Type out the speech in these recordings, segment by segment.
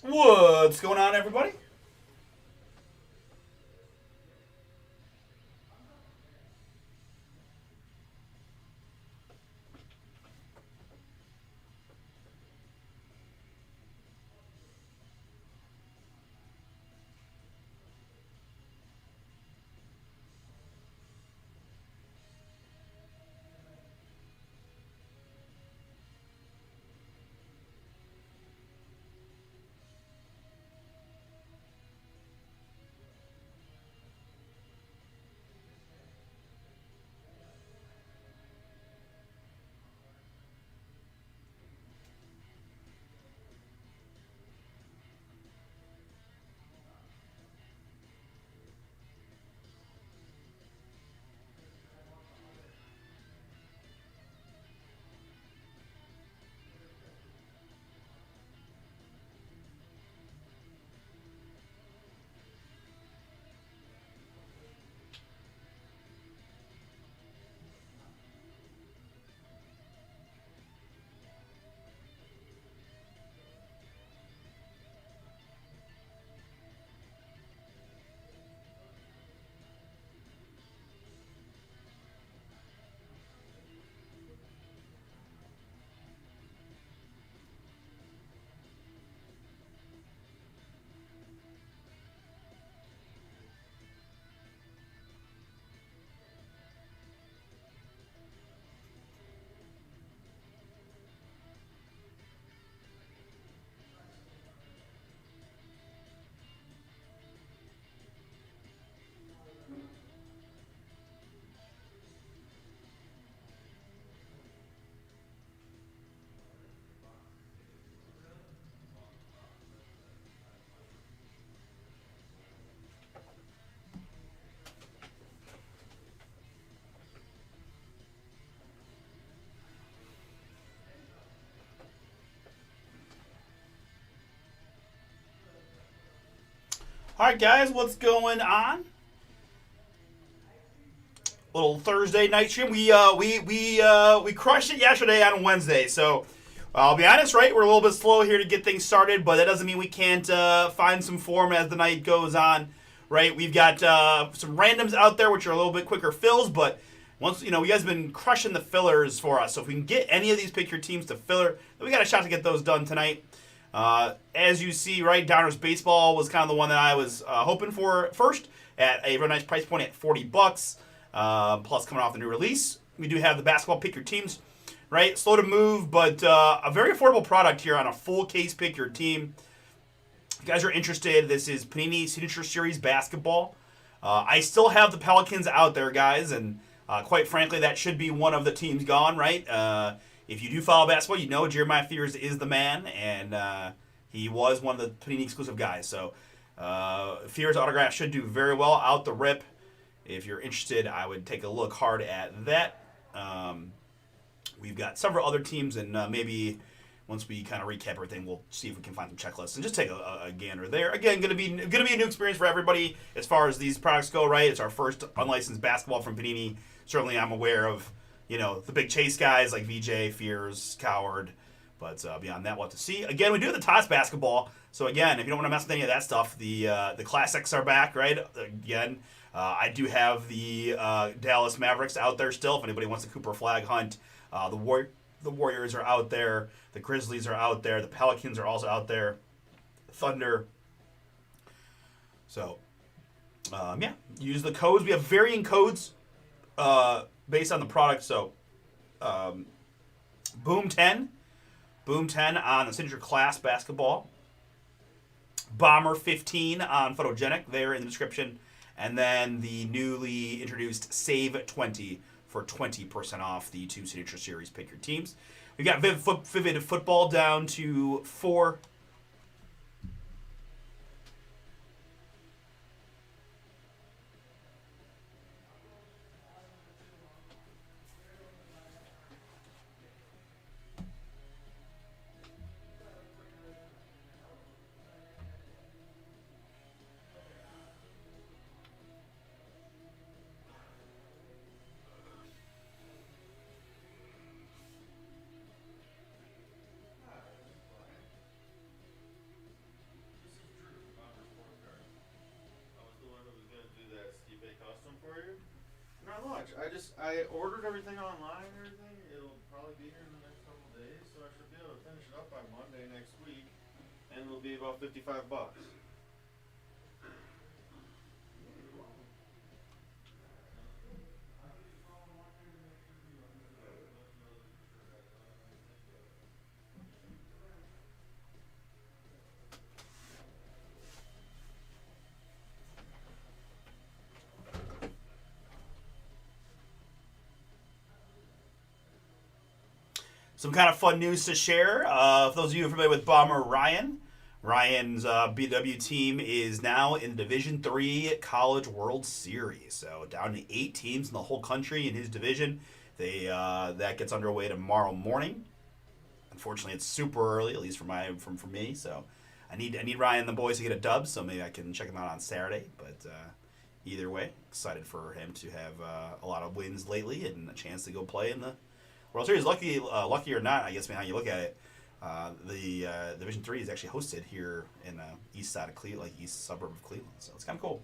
What's going on, everybody? All right, guys, what's going on? Little Thursday night stream. We crushed it yesterday on Wednesday. So I'll be honest, right? We're a little bit slow here to get things started, but that doesn't mean we can't find some form as the night goes on, right? We've got some randoms out there which are a little bit quicker fills, but once you guys have been crushing the fillers for us. So if we can get any of these pick your teams to filler, then we got a shot to get those done tonight. As you see, right, Downers Baseball was kind of the one that I was hoping for first at a very nice price point at $40. Plus, coming off the new release, we do have the basketball pick your teams, right? Slow to move, but a very affordable product here on a full case pick your team. If you guys are interested, this is Panini Signature Series basketball. I still have the Pelicans out there, guys, and quite frankly, that should be one of the teams gone, right? If you do follow basketball, you know Jeremiah Fears is the man, and he was one of the Panini exclusive guys. So Fears autograph should do very well out the rip. If you're interested, I would take a look hard at that. We've got several other teams, and maybe once we kind of recap everything, we'll see if we can find some checklists and just take a gander there. Again, going to be a new experience for everybody as far as these products go. Right, it's our first unlicensed basketball from Panini. Certainly, I'm aware of the big chase guys like VJ, Fears, Coward. But beyond that, we'll have to see. Again, we do have the TOTS basketball. So again, if you don't want to mess with any of that stuff, the classics are back, right? Again, I do have the Dallas Mavericks out there still. If anybody wants the Cooper Flag hunt, the Warriors are out there. The Grizzlies are out there. The Pelicans are also out there. Thunder. So, yeah, use the codes. We have varying codes based on the product. So, Boom 10 on the Signature Class basketball. Bomber 15 on Photogenic there in the description. And then the newly introduced Save 20 for 20% off the two Signature Series pick your teams. We've got Vivid Football down to 4. I ordered everything online and everything. It'll probably be here in the next couple of days, so I should be able to finish it up by Monday next week, and it'll be about $55. Some kind of fun news to share. For those of you familiar with Bomber Ryan, Ryan's BW team is now in the Division Three College World Series. So down to 8 teams in the whole country in his division. That gets underway tomorrow morning. Unfortunately, it's super early, at least for me. So I need Ryan and the boys to get a dub, so maybe I can check them out on Saturday. But either way, excited for him to have a lot of wins lately and a chance to go play in the World Series. Lucky or not, I guess, how you look at it. The Division Three is actually hosted here in east side of Cleveland, like east suburb of Cleveland. So it's kind of cool.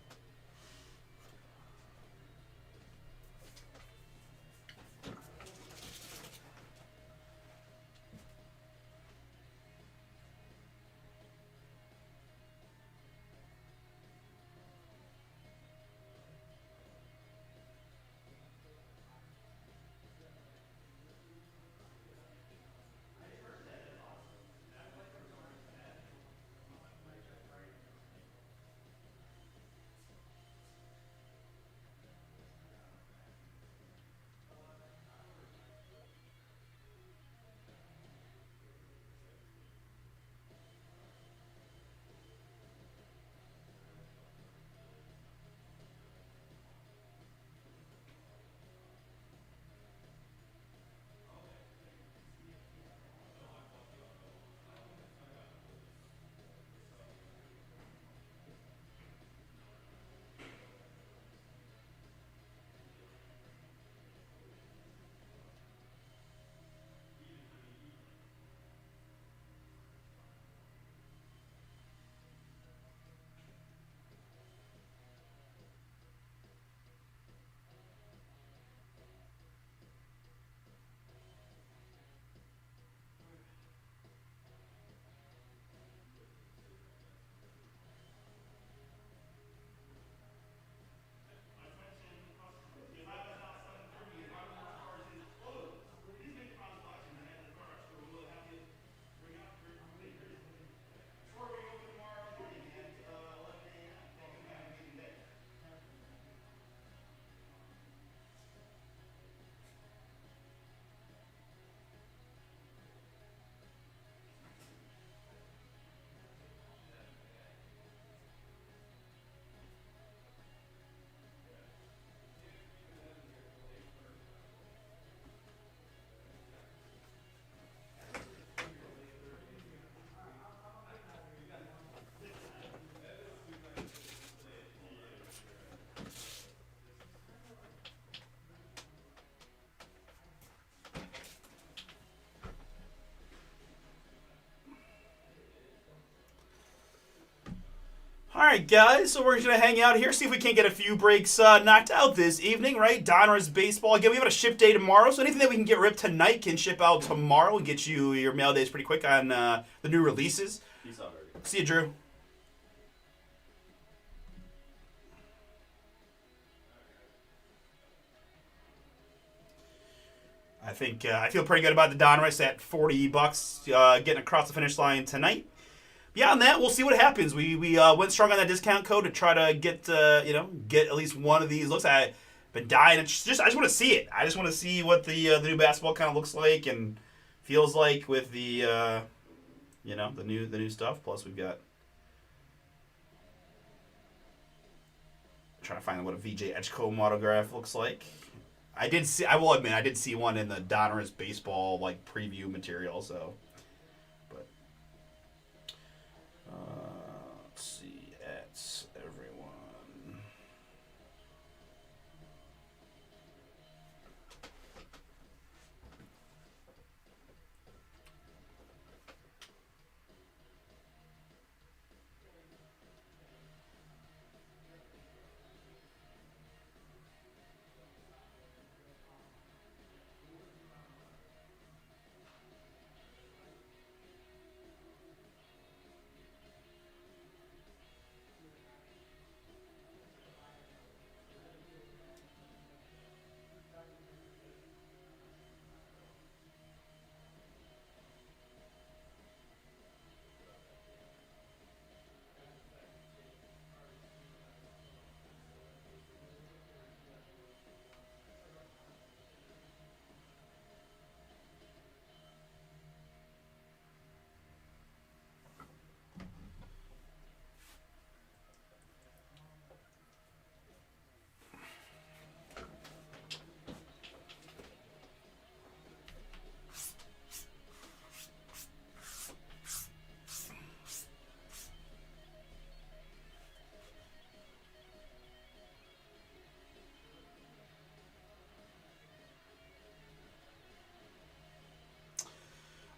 All right, guys. So we're gonna hang out here, see if we can't get a few breaks knocked out this evening, right? Donruss baseball again. We have a ship day tomorrow, so anything that we can get ripped tonight can ship out tomorrow and get you your mail days pretty quick on the new releases. Peace out, everybody. See you, Drew. I feel pretty good about the Donruss at $40, getting across the finish line tonight. Beyond that, we'll see what happens. We went strong on that discount code to try to get get at least one of these looks. I've been dying. I just want to see it. I just want to see what the new basketball kind of looks like and feels like with the the new stuff. Plus, we've got trying to find what a VJ Edgecombe autograph looks like. I will admit, I did see one in the Donruss baseball like preview material. So, but let's see, that's everyone.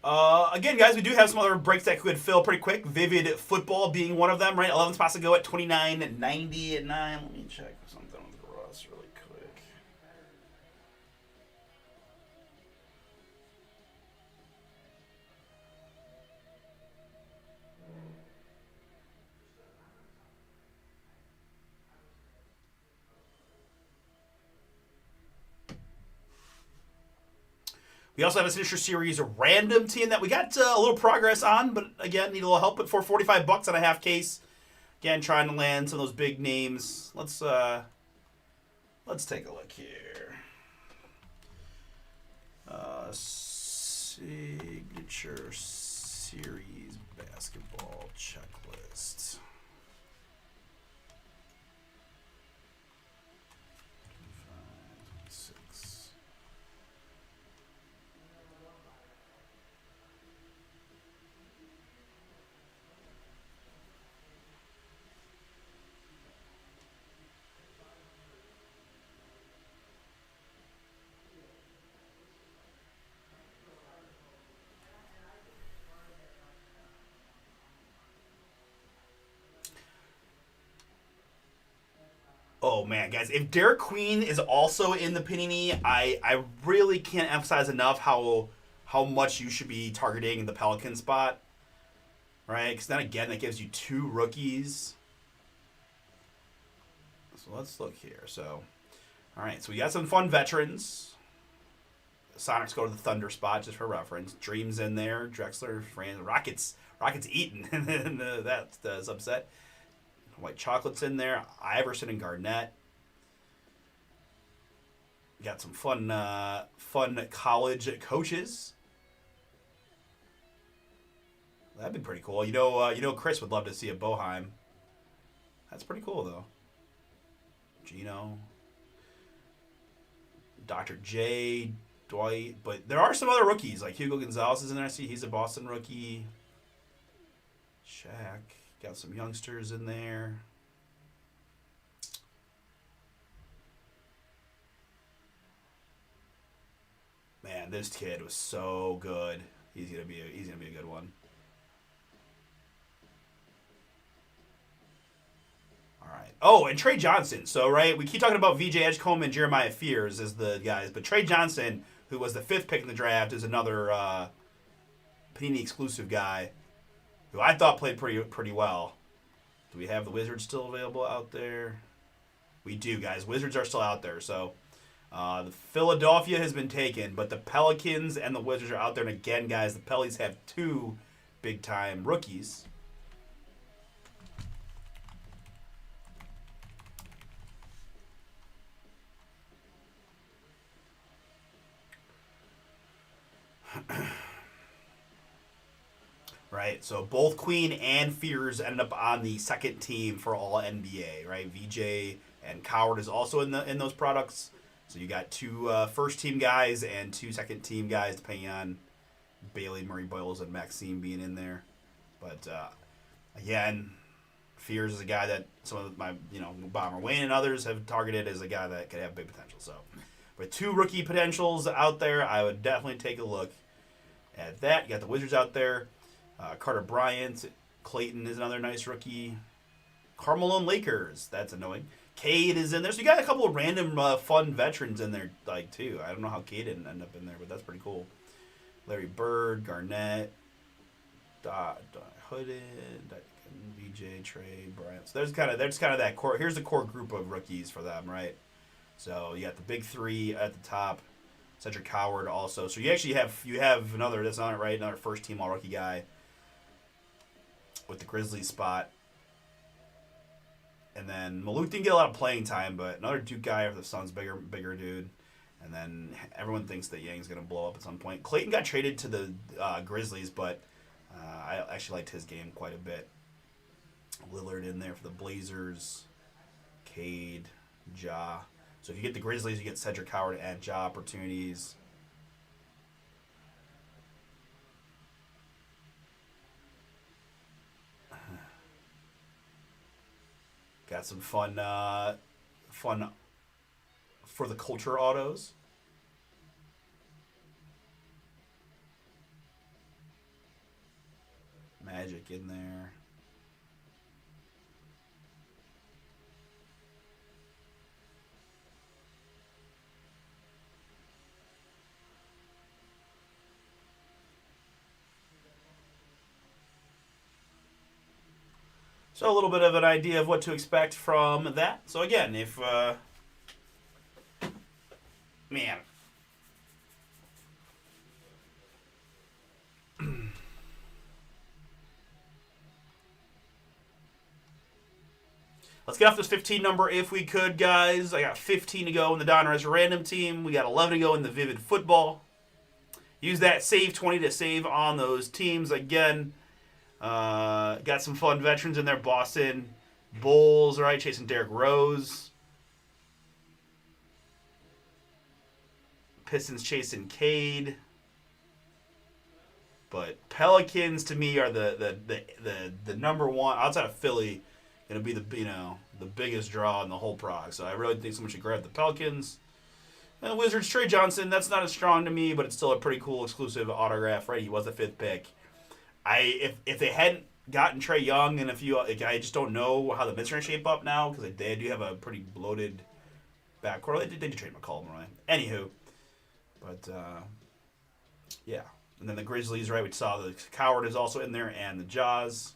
Again, guys, we do have some other breaks that could fill pretty quick. Vivid Football being one of them, right? 11 spots to go at 29.90 at 9. Let me check something with Russ really quick. We also have a Signature Series random team that we got a little progress on, but again, need a little help. But for $45 on a half case, again, trying to land some of those big names. Let's take a look here. Signature Series basketball checklist. 26. Oh man, guys! If Derek Queen is also in the Panini, I really can't emphasize enough how much you should be targeting the Pelican spot, right? Because then again, that gives you 2 rookies. So let's look here. So, all right, so we got some fun veterans. Sonics go to the Thunder spot just for reference. Dreams in there. Drexler, Franz, Rockets eating, and that's the subset. White Chocolate's in there. Iverson and Garnett. Got some fun college coaches. That'd be pretty cool. You know, Chris would love to see a Boheim. That's pretty cool though. Gino, Dr. J, Dwight, but there are some other rookies like Hugo Gonzalez is in there. I see he's a Boston rookie. Shaq. Got some youngsters in there. Man, this kid was so good. He's gonna be a good one. All right. Oh, and Trey Johnson. So right, we keep talking about VJ Edgecombe and Jeremiah Fears as the guys, but Trey Johnson, who was the 5th pick in the draft, is another Panini exclusive guy who I thought played pretty well. Do we have the Wizards still available out there? We do, guys. Wizards are still out there. So the Philadelphia has been taken, but the Pelicans and the Wizards are out there. And again, guys, the Pellies have 2 big-time rookies. Right, so both Queen and Fears ended up on the second team for All NBA. Right, VJ and Coward is also in those products. So you got 2 first team guys and 2 second team guys, depending on Bailey, Murray Boyles, and Maxime being in there. But again, Fears is a guy that some of my Bomber Wayne and others have targeted as a guy that could have big potential. So, with 2 rookie potentials out there, I would definitely take a look at that. You got the Wizards out there. Carter Bryant, Clayton is another nice rookie. Carmelo Lakers, that's annoying. Cade is in there, so you got a couple of random fun veterans in there, like too. I don't know how Cade didn't end up in there, but that's pretty cool. Larry Bird, Garnett, Hooded, VJ, Trey, Bryant. So there's kind of that core. Here's the core group of rookies for them, right? So you got the big 3 at the top. Cedric Howard also. So you actually have another. That's not right. Another first team all rookie guy with the Grizzlies spot. And then Maluk didn't get a lot of playing time, but another Duke guy for the Suns, bigger dude. And then everyone thinks that Yang's going to blow up at some point. Clayton got traded to the Grizzlies, but I actually liked his game quite a bit. Lillard in there for the Blazers. Cade, Ja. So if you get the Grizzlies, you get Cedric Howard and Ja opportunities. Got some fun for the culture autos. Magic in there. So a little bit of an idea of what to expect from that. So again, if man, let's get off this 15 number if we could, guys. I got 15 to go in the Donruss random team. We got 11 to go in the Vivid football. Use that save 20 to save on those teams again. Got some fun veterans in there. Boston Bulls, right? Chasing Derrick Rose. Pistons chasing Cade. But Pelicans to me are the number one outside of Philly, gonna be the biggest draw in the whole prog. So I really think someone should grab the Pelicans. And the Wizards, Trey Johnson, that's not as strong to me, but it's still a pretty cool exclusive autograph, right? He was the 5th pick. If they hadn't gotten Trae Young and a few, I just don't know how the Mets are going to shape up now because they do have a pretty bloated backcourt. They did trade McCollum, right? Anywho, but yeah. And then the Grizzlies, right? We saw the Coward is also in there and the Jaws.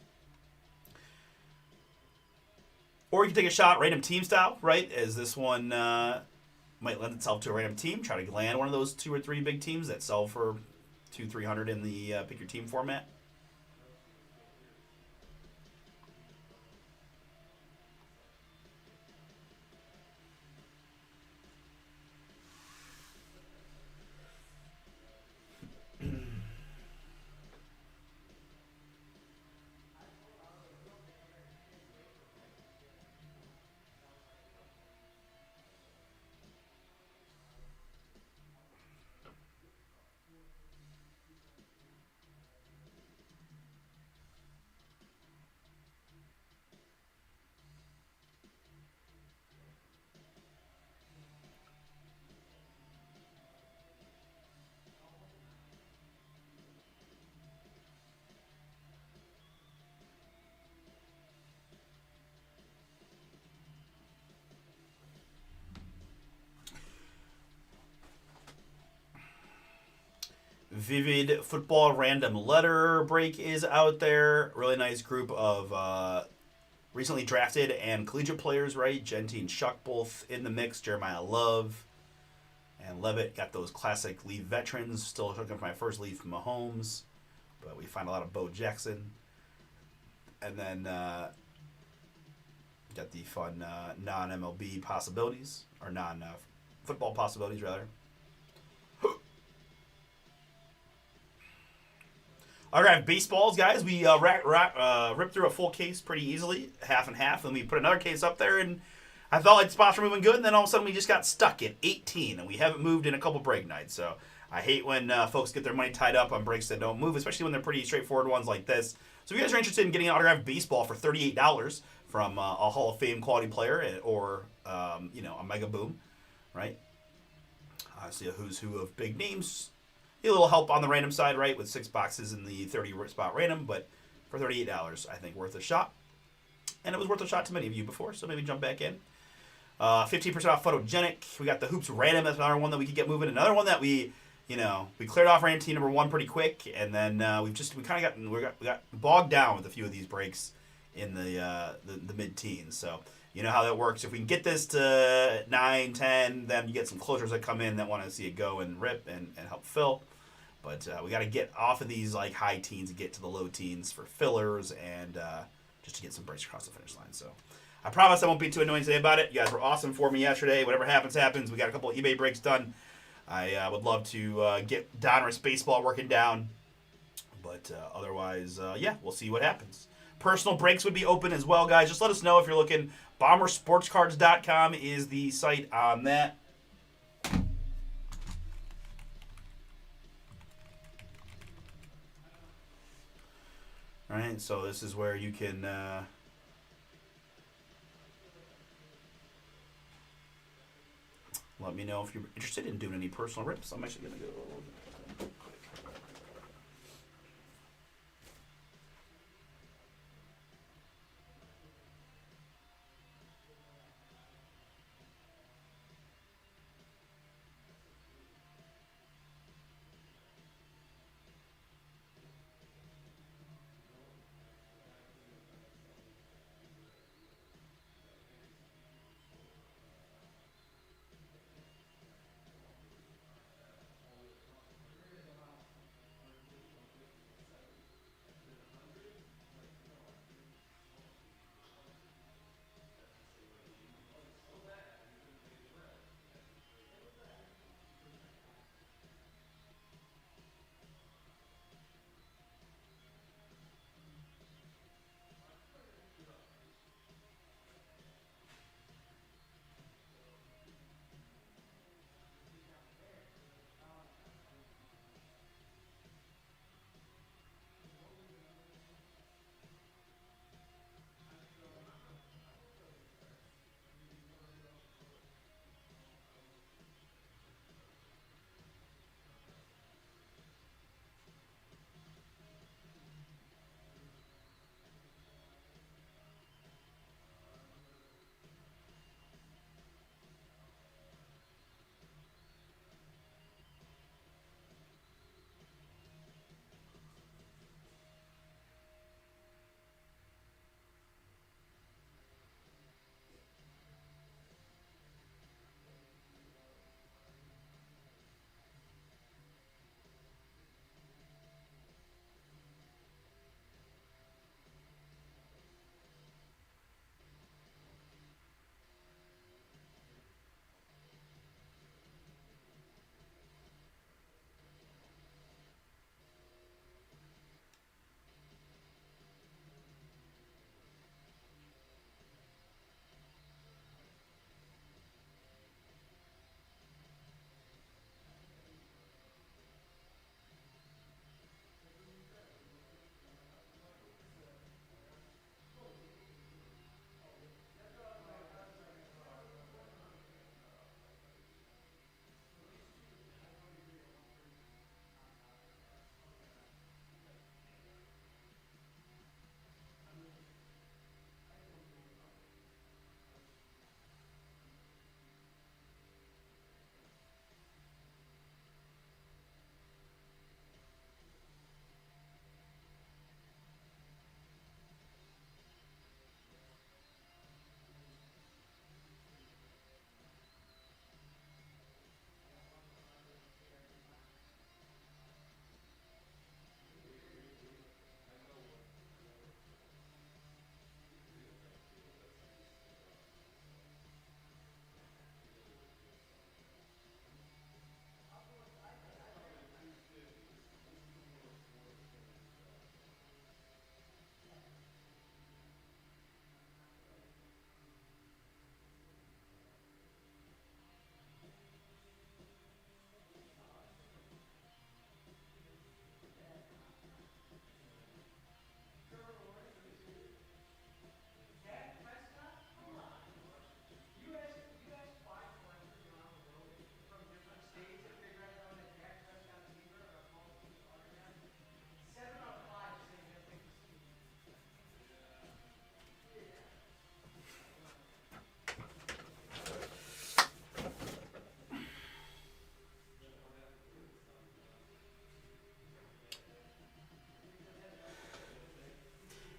Or you can take a shot random team style, right? As this one might lend itself to a random team. Try to land one of those 2 or 3 big teams that sell for $200-300 in the pick your team format. Vivid football random letter break is out there. Really nice group of recently drafted and collegiate players, right? Genty and Shuck both in the mix. Jeremiah Love and Levitt got those classic Leaf veterans. Still looking for my first Leaf from Mahomes, but we find a lot of Bo Jackson. And then got the fun non-MLB possibilities, or non-football possibilities, rather. All right, baseballs, guys. We ripped through a full case pretty easily, half and half. Then we put another case up there, and I felt like the spots were moving good. And then all of a sudden, we just got stuck at 18, and we haven't moved in a couple break nights. So I hate when folks get their money tied up on breaks that don't move, especially when they're pretty straightforward ones like this. So if you guys are interested in getting an autographed baseball for $38 from a Hall of Fame quality player or a Mega Boom, right? See a who's who of big names. A little help on the random side, right, with 6 boxes in the 30-spot random, but for $38, I think worth a shot. And it was worth a shot to many of you before, so maybe jump back in. 15% off Photogenic. We got the Hoops Random. That's another one that we could get moving. Another one that we cleared off random team number 1 pretty quick, and then we got bogged down with a few of these breaks in the mid-teens. So you know how that works. If we can get this to 9, 10, then you get some closers that come in that want to see it go and rip and help fill. But we got to get off of these like high teens and get to the low teens for fillers and just to get some breaks across the finish line. So I promise I won't be too annoying today about it. You guys were awesome for me yesterday. Whatever happens, happens. We got a couple of eBay breaks done. I would love to get Donruss baseball working down. But otherwise, we'll see what happens. Personal breaks would be open as well, guys. Just let us know if you're looking. BomberSportsCards.com is the site on that. All right, so this is where you can let me know if you're interested in doing any personal rips. I'm actually going to go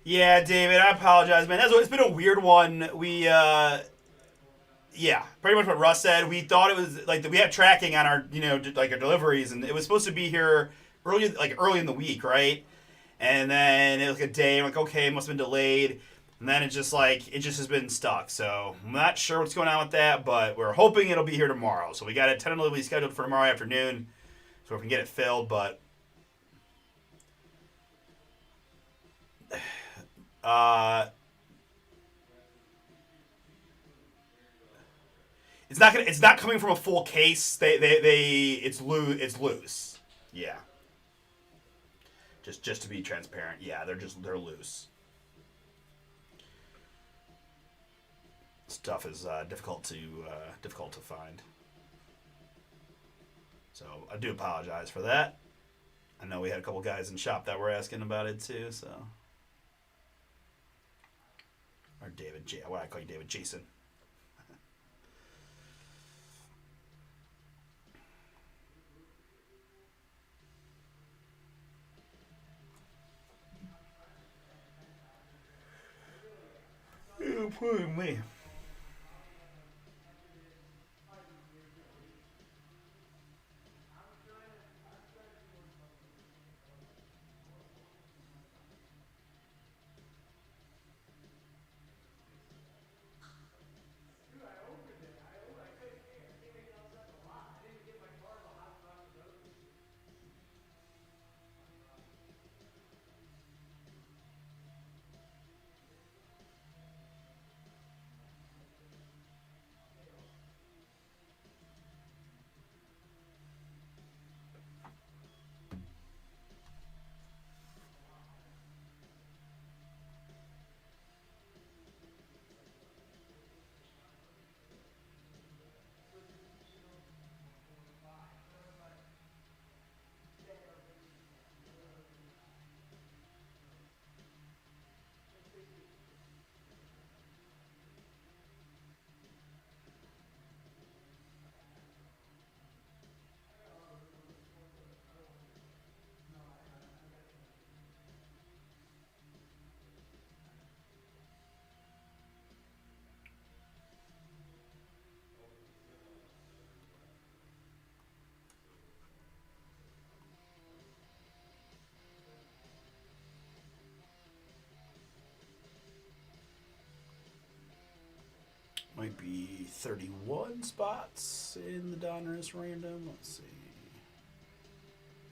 Yeah, David, I apologize, man. It's been a weird one. Yeah, pretty much what Russ said. We thought it was like we had tracking on our, like our deliveries, and it was supposed to be here early in the week, right? And then it was like a day. I'm like, okay, it must have been delayed. And then it just has been stuck. So I'm not sure what's going on with that, but we're hoping it'll be here tomorrow. So we got it tentatively scheduled for tomorrow afternoon, so we can get it filled. But uh, it's not coming from a full case. It's loose. Yeah. Just to be transparent. Yeah, they're loose. Stuff is difficult to find. So I do apologize for that. I know we had a couple guys in shop that were asking about it too. So or why I call you David Jason. Oh, poor me. Might be 31 spots in the Donruss random. Let's see.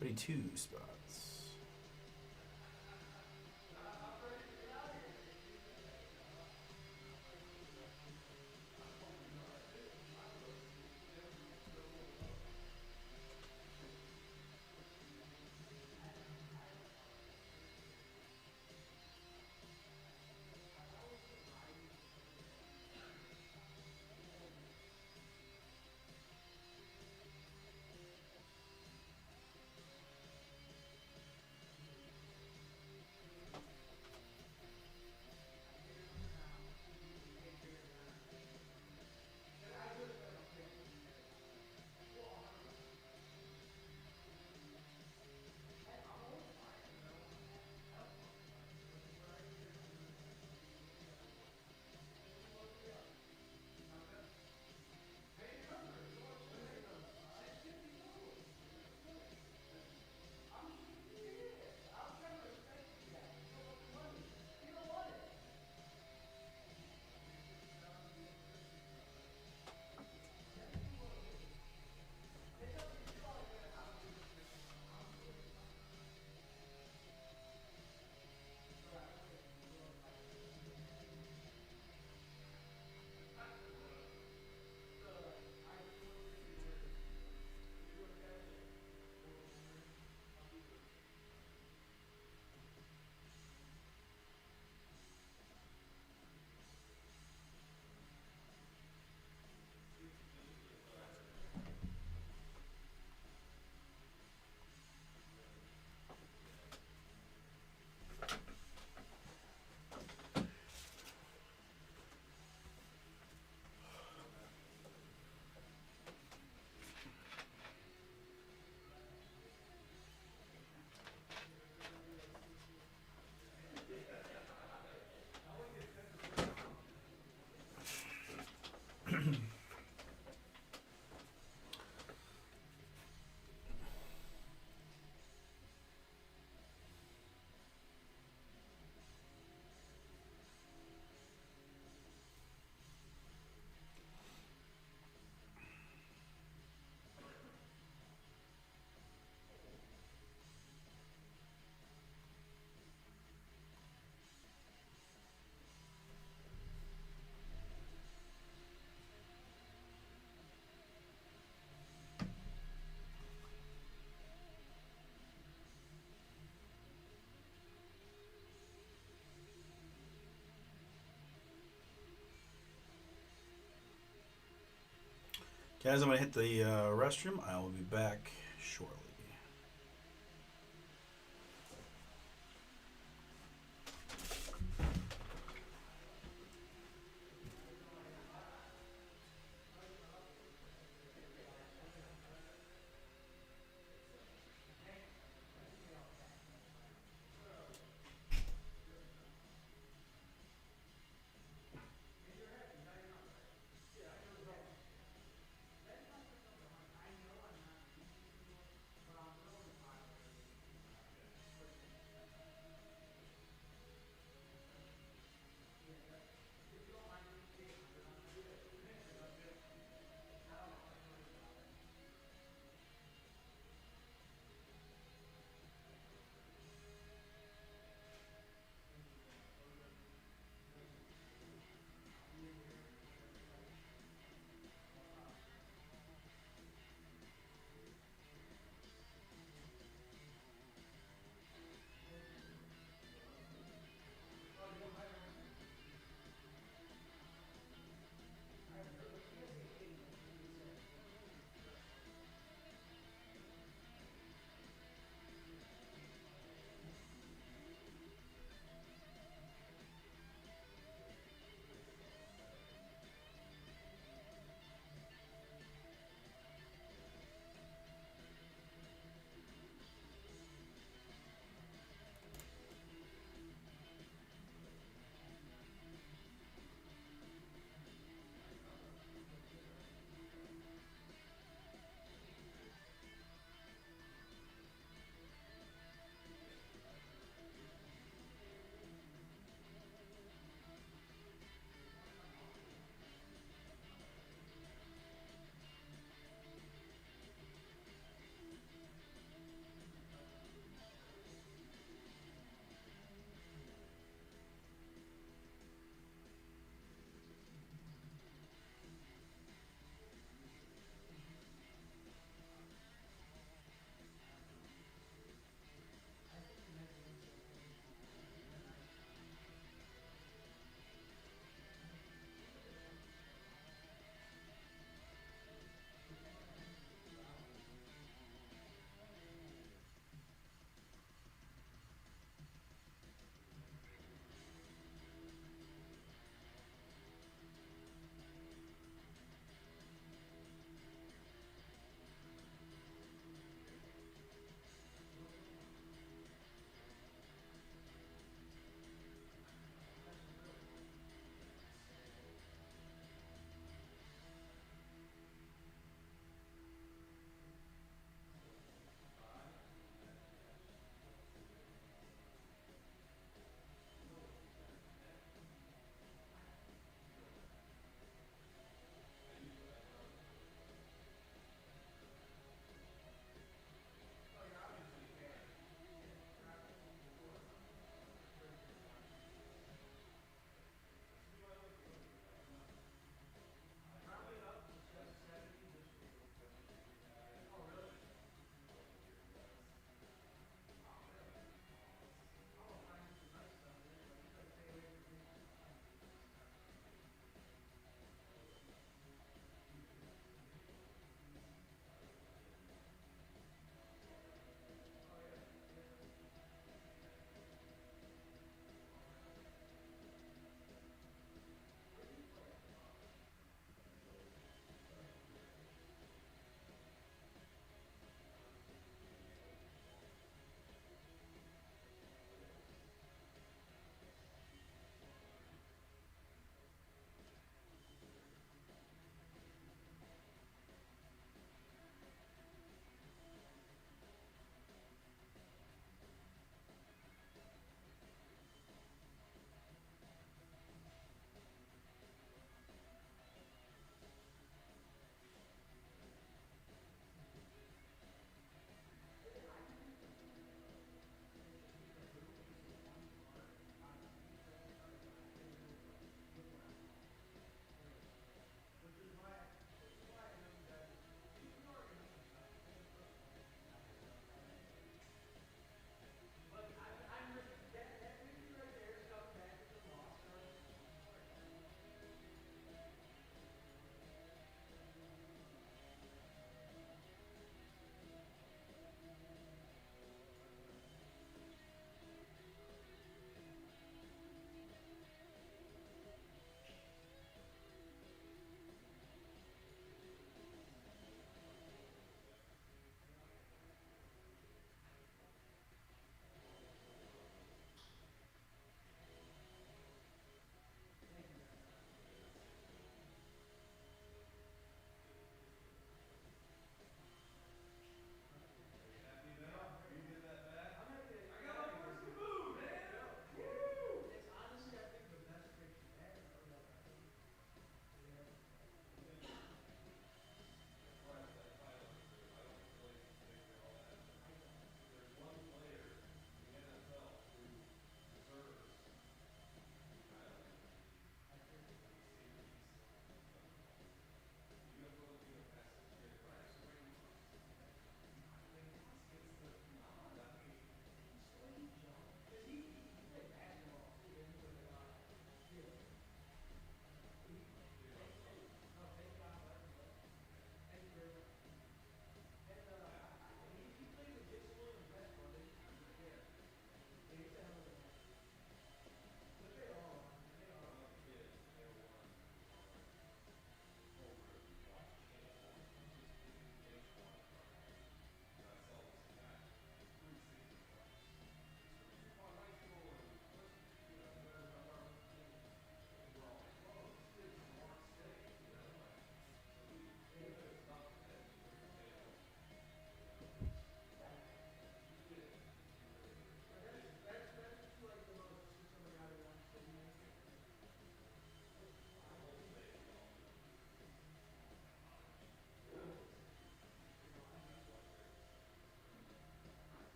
32 spots. Guys, I'm going to hit the restroom. I will be back shortly.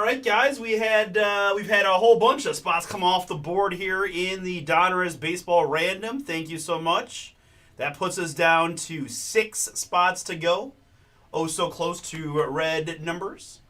right, guys, we've had a whole bunch of spots come off the board here in the Donruss Baseball Random. Thank you so much. That puts us down to 6 spots to go. Oh, so close to red numbers.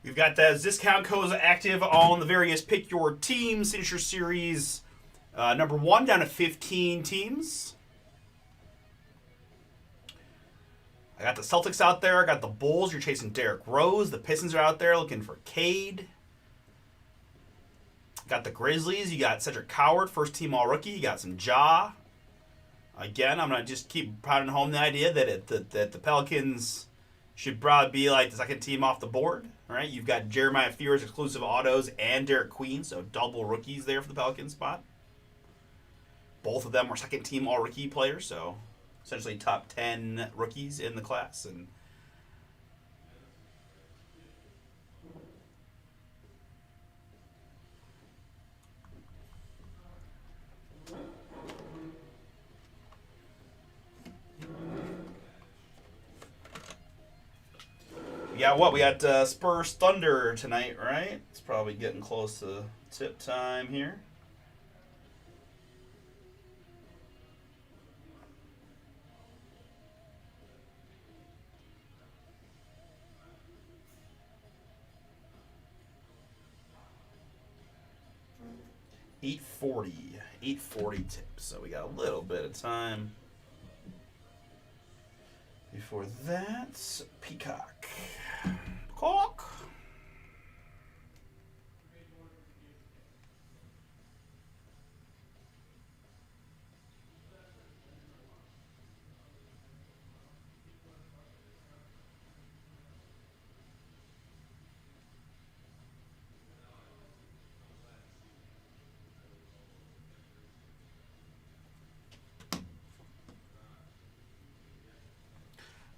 We've got those discount codes active on the various Pick Your Team Signature Series number 1 down to 15 teams. I got the Celtics out there. I got the Bulls. You're chasing Derrick Rose. The Pistons are out there looking for Cade. Got the Grizzlies. You got Cedric Coward, first team all rookie. You got some Ja. Again, I'm going to just keep pounding home the idea that that the Pelicans should probably be like the second team off the board. All right, you've got Jeremiah Fears exclusive autos and Derek Queen, so double rookies there for the Pelicans spot. Both of them were second team all rookie players, so essentially top 10 rookies in the class. And yeah, what we got Spurs Thunder tonight, right? It's probably getting close to tip time here. $8.40 tip. So we got a little bit of time before that. Peacock. Peacock.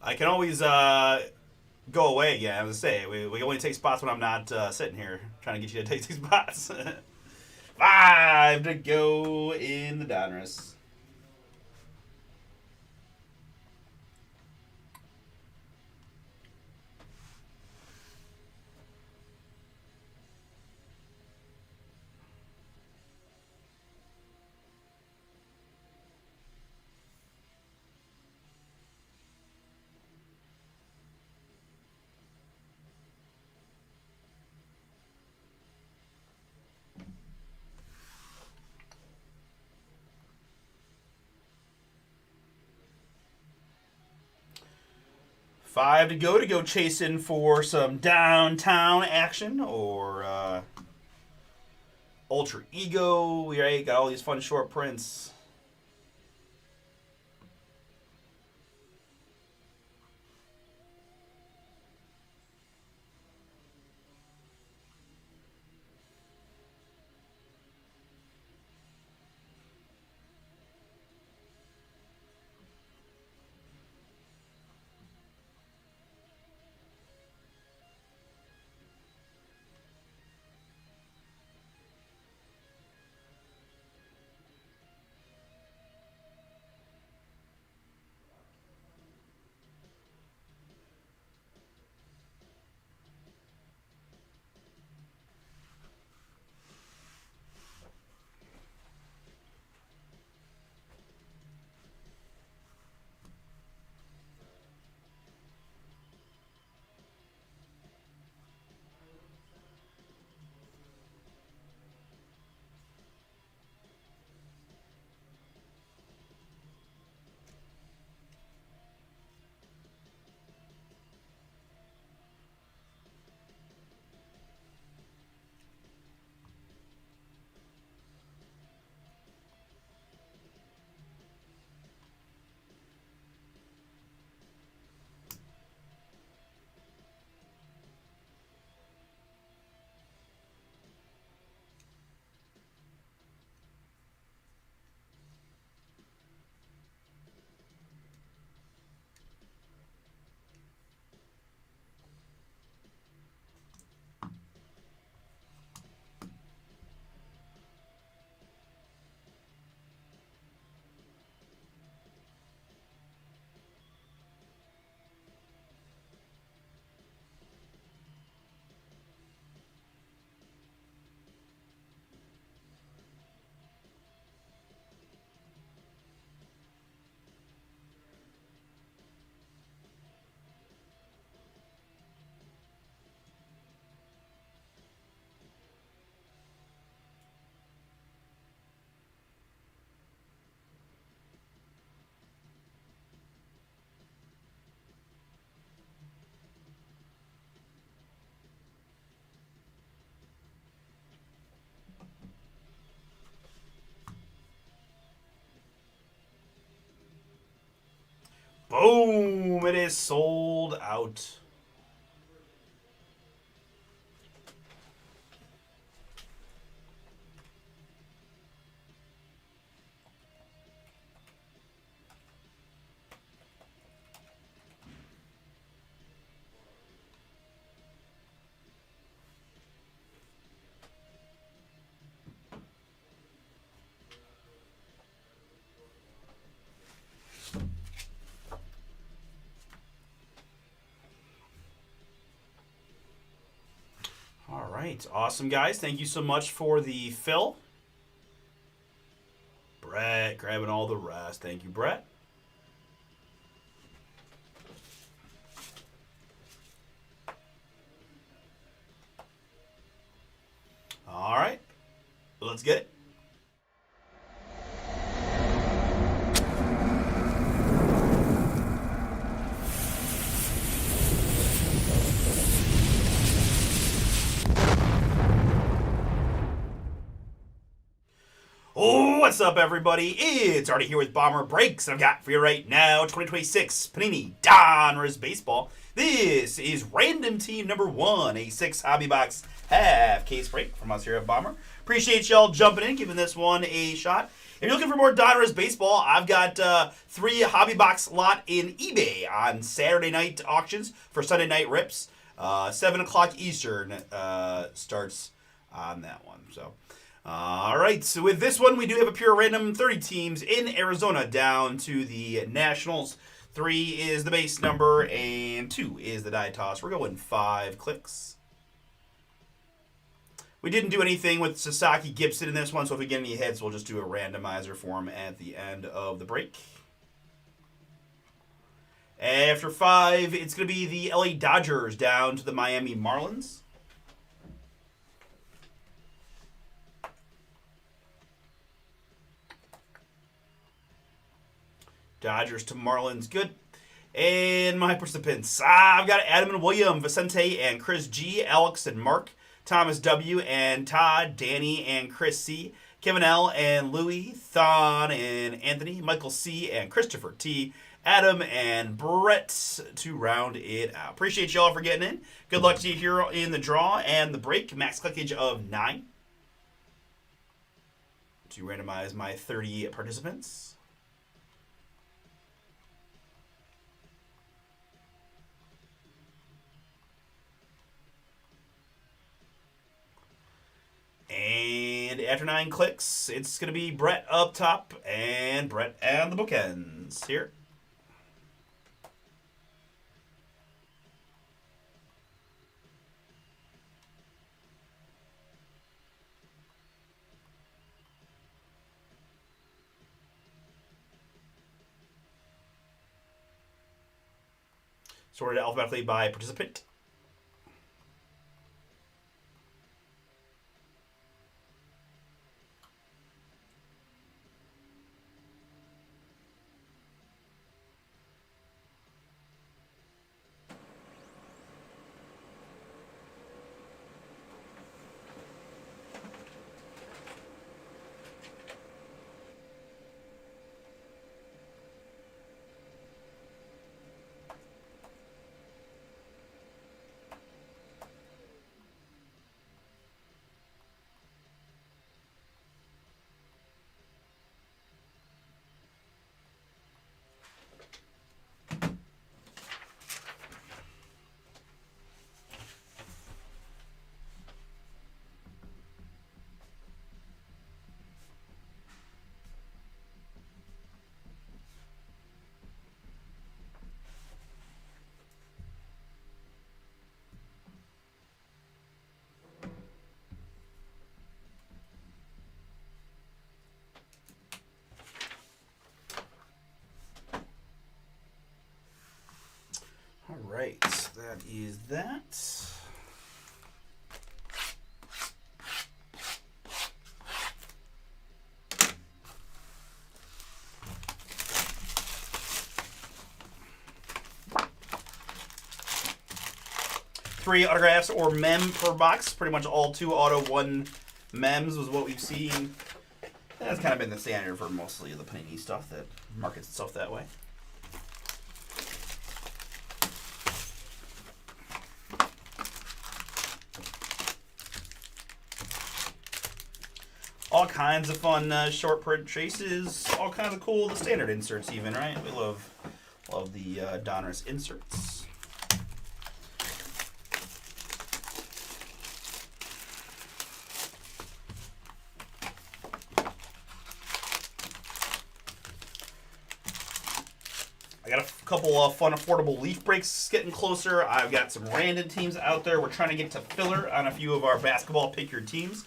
I can always go away again. I was going to say, we only take spots when I'm not sitting here trying to get you to take these spots. 5 to go in the Donruss. 5 to go chasing for some downtown action or Ultra Ego. We already got all these fun short prints. Boom! It is sold out. All right. Awesome, guys. Thank you so much for the fill. Brett grabbing all the rest. Thank you, Brett. All right. Let's get it. Oh, what's up, everybody? It's Artie here with Bomber Breaks, and I've got for you right now 2026 Panini Donruss Baseball. This is random team number 1, a 6 hobby box half case break from us here at Bomber. Appreciate y'all jumping in, giving this one a shot. If you're looking for more Donruss Baseball, I've got 3 hobby box lot in eBay on Saturday night auctions for Sunday night rips. 7 o'clock Eastern starts on that one. So. All right, so with this one, we do have a pure random 30 teams in Arizona down to the Nationals. 3 is the base number, and 2 is the die toss. We're going 5 clicks. We didn't do anything with Sasaki Gibson in this one, so if we get any hits, we'll just do a randomizer for him at the end of the break. After 5, it's going to be the LA Dodgers down to the Miami Marlins. Dodgers to Marlins, good. And my participants, I've got Adam and William, Vicente and Chris G, Alex and Mark, Thomas W and Todd, Danny and Chris C, Kevin L and Louie, Thon and Anthony, Michael C and Christopher T, Adam and Brett to round it out. Appreciate y'all for getting in. Good luck to you here in the draw and the break. Max clickage of 9 to randomize my 30 participants. And after 9 clicks, it's going to be Brett up top and Brett and the bookends here. Sorted alphabetically by participant. All right, that is that. Three autographs or mem per box. Pretty much all 2 auto, 1 mems was what we've seen. That's kind of been the standard for mostly the Panini stuff that markets itself that way. All kinds of fun short print traces, all kinds of cool the standard inserts even, right? We love the Donruss inserts. I got a couple of fun affordable leaf breaks getting closer. I've got some random teams out there. We're trying to get to filler on a few of our basketball pick your teams.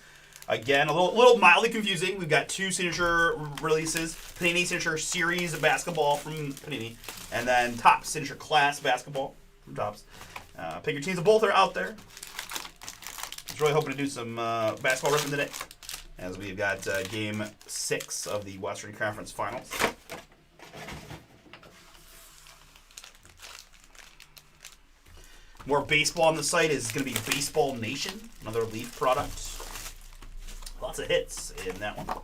Again, a little mildly confusing. We've got 2 signature releases. Panini Signature Series of basketball from Panini. And then Topps Signature Class basketball from Topps. Pick your teams. Both are out there. I was really hoping to do some basketball ripping today, as we've got Game 6 of the Western Conference Finals. More baseball on the site is going to be Baseball Nation, another Leaf product. Lots of hits in that one.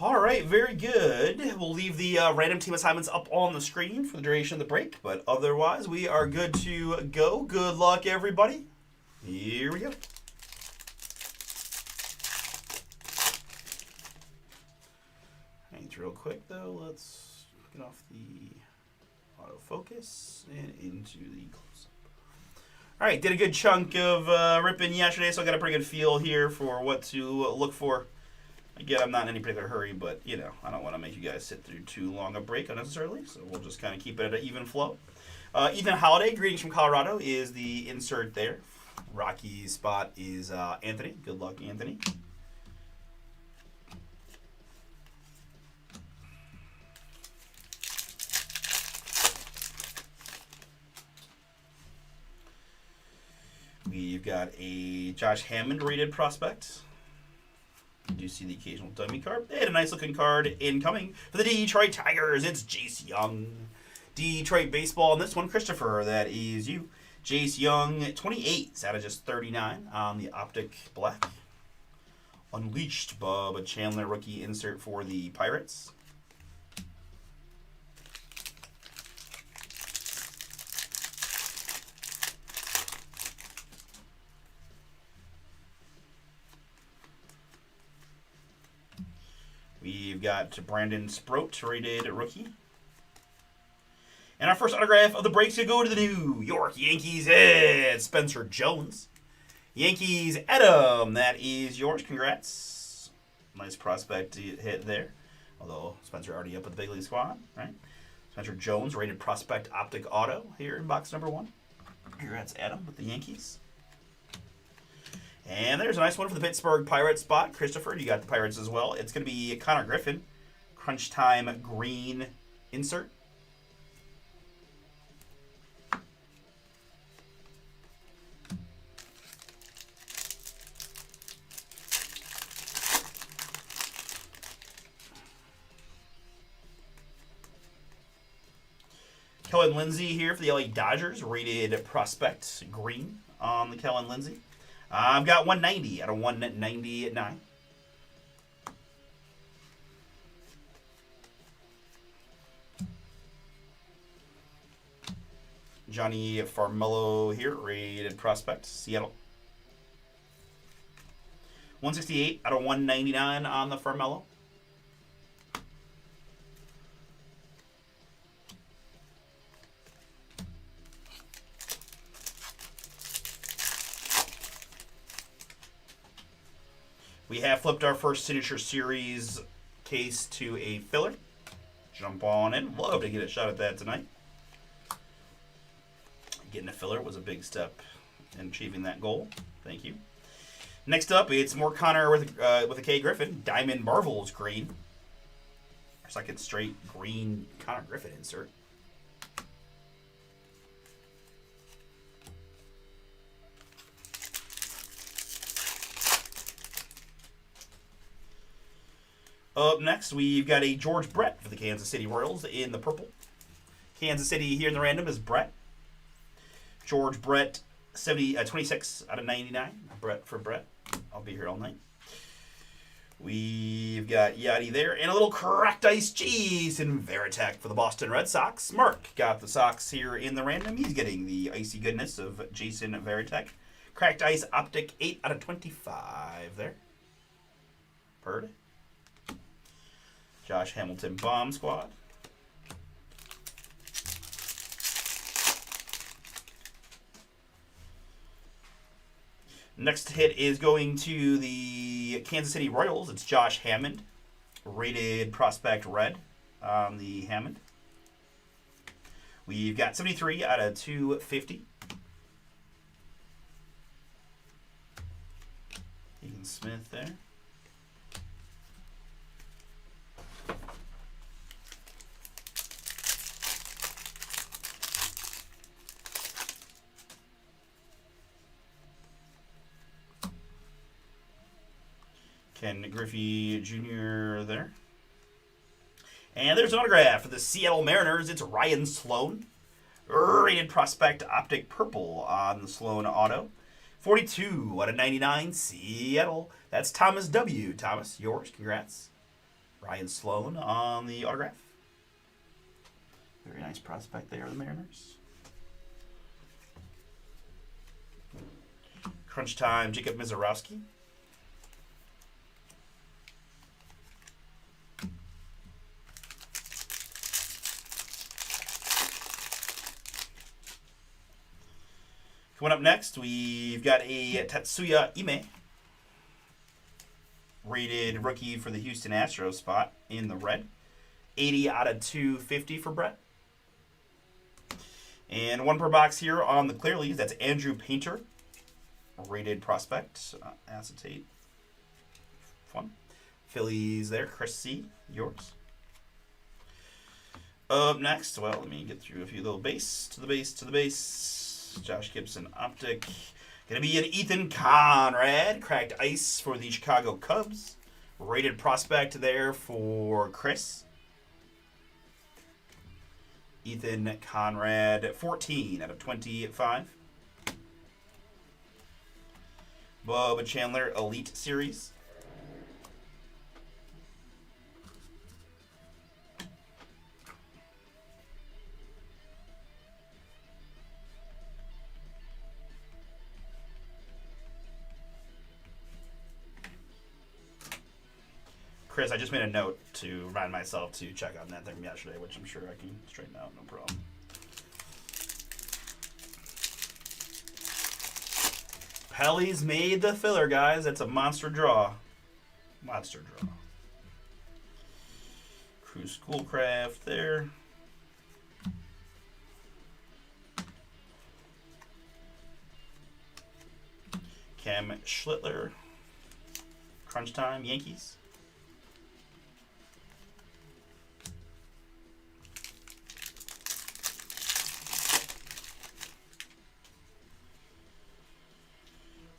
All right, very good. We'll leave the random team assignments up on the screen for the duration of the break, but otherwise we are good to go. Good luck, everybody. Here we go. Thanks real quick, though. Let's get off the autofocus and into the close-up. All right, did a good chunk of ripping yesterday, so I got a pretty good feel here for what to look for Again, I'm not in any particular hurry, but, you know, I don't want to make you guys sit through too long a break unnecessarily, so we'll just kind of keep it at an even flow. Ethan Holiday, greetings from Colorado, is the insert there. Rocky's spot is Anthony. Good luck, Anthony. We've got a Josh Hammond rated prospect. You do see the occasional dummy card. They had a nice looking card incoming for the Detroit Tigers. It's Jace Young. Detroit baseball. And this one, Christopher, that is you. Jace Young, 28 out of just 39 on the Optic Black. Unleashed, Bubba Chandler rookie insert for the Pirates. We've got Brandon Sproat, rated rookie. And our first autograph of the breaks to go to the New York Yankees. It's Spencer Jones. Yankees, Adam, that is yours. Congrats. Nice prospect hit there. Although Spencer already up with the big league squad, right? Spencer Jones, rated prospect optic auto here in box number 1. Congrats, Adam, with the Yankees. And there's a nice one for the Pittsburgh Pirates spot. Christopher, you got the Pirates as well. It's going to be Connor Griffin. Crunch Time green insert. Kellen Lindsey here for the LA Dodgers. Rated prospect green on the Kellen Lindsey. I've got 190 out of 199. Johnny Farmelo here, rated prospect, Seattle. 168 out of 199 on the Farmelo. We have flipped our first Signature Series case to a filler. Jump on in. Love to get a shot at that tonight. Getting a filler was a big step in achieving that goal. Thank you. Next up, it's more Connor with a K Griffin. Diamond Marvel's green. Our second straight green Connor Griffin insert. Up next, we've got a George Brett for the Kansas City Royals in the purple. Kansas City here in the random is Brett. George Brett, 26 out of 99. Brett for Brett. I'll be here all night. We've got Yachty there. And a little cracked ice Jason Varitek for the Boston Red Sox. Mark got the Sox here in the random. He's getting the icy goodness of Jason Varitek. Cracked ice optic, 8 out of 25 there. Purdy. Josh Hamilton Bomb Squad. Next hit is going to the Kansas City Royals. It's Josh Hammond. Rated prospect red on the Hammond. We've got 73 out of 250. Keegan Smith there. Ken Griffey Jr. there. And there's an autograph for the Seattle Mariners. It's Ryan Sloan. Rated prospect optic purple on the Sloan auto. 42 out of 99, Seattle. That's Thomas W. Thomas, yours. Congrats. Ryan Sloan on the autograph. Very nice prospect there, the Mariners. Crunch Time, Jacob Mizorowski. Coming up next, we've got a Tatsuya Ime. Rated rookie for the Houston Astros spot in the red. 80 out of 250 for Brett. And one per box here on the clear leaves. That's Andrew Painter. Rated prospect. Acetate. Fun. Phillies there. Chris C. Yours. Up next, well, let me get through a few little base. To the base. Josh Gibson Optic. Going to be an Ethan Conrad. Cracked ice for the Chicago Cubs. Rated prospect there for Chris. Ethan Conrad, 14 out of 25. Bubba Chandler, Elite Series. Chris, I just made a note to remind myself to check on that thing from yesterday, which I'm sure I can straighten out, no problem. Pelly's made the filler, guys. That's a monster draw. Monster draw. Crew Schoolcraft there. Cam Schlittler. Crunch Time, Yankees.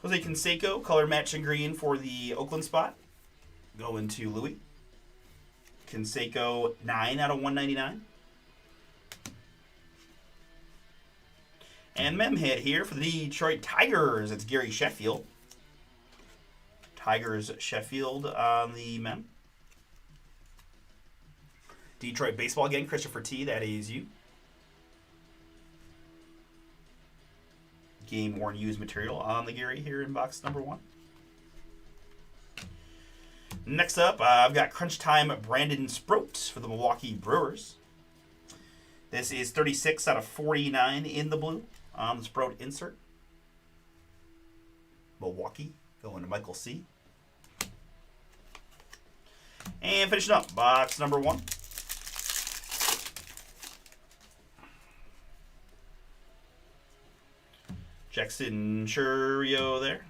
Jose Canseco, color matching green for the Oakland spot. Going to Louis. Canseco, 9 out of 199. And mem hit here for the Detroit Tigers. It's Gary Sheffield. Tigers Sheffield on the mem. Detroit baseball again, Christopher T. That is you. Game worn used material on the Gary here in box number 1. Next up, I've got Crunch Time Brandon Sproat for the Milwaukee Brewers. This is 36 out of 49 in the blue on the Sproat insert. Milwaukee going to Michael C. And finishing up, box number 1. Jackson Churio there.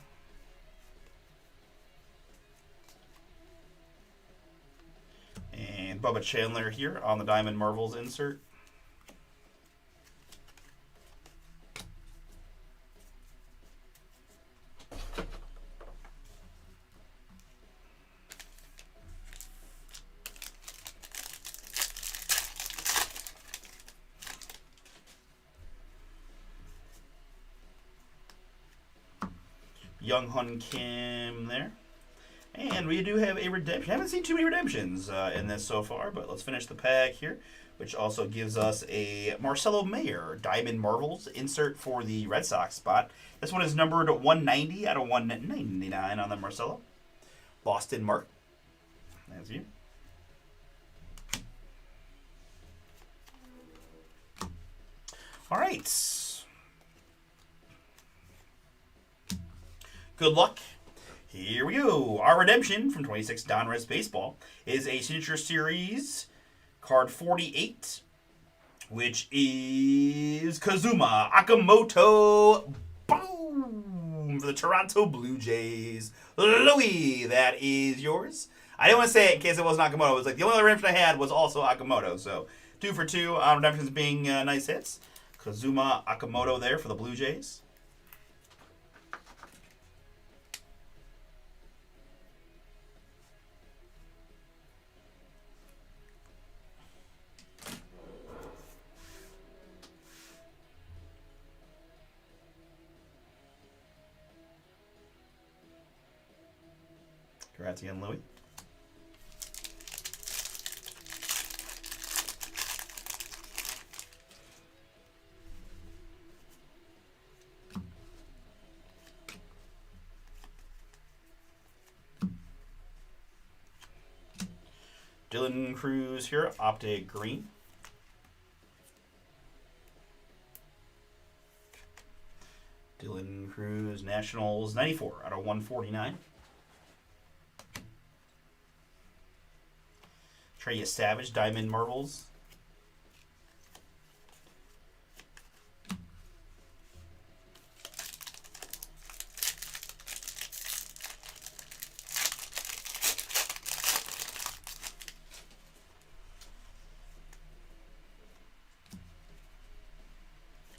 And Bubba Chandler here on the Diamond Marvels insert. Young Hun Kim there. And we do have a redemption. I haven't seen too many redemptions in this so far, but let's finish the pack here, which also gives us a Marcelo Mayer Diamond Marvels insert for the Red Sox spot. This one is numbered 190 out of 199 on the Marcelo. Boston Mark. That's you. All right. Good luck. Here we go. Our redemption from 26 Donruss Baseball is a Signature Series card 48, which is Kazuma Akamoto. Boom! For the Toronto Blue Jays. Louis, that is yours. I didn't want to say it in case it wasn't Akamoto. It was like the only other redemption I had was also Akamoto. So 2 for 2 on redemptions being nice hits. Kazuma Akamoto there for the Blue Jays. Congrats again, Louis. Dylan Cruz here, Optic Green. Dylan Cruz, Nationals, 94 out of 149. Trey Savage, Diamond Marvels.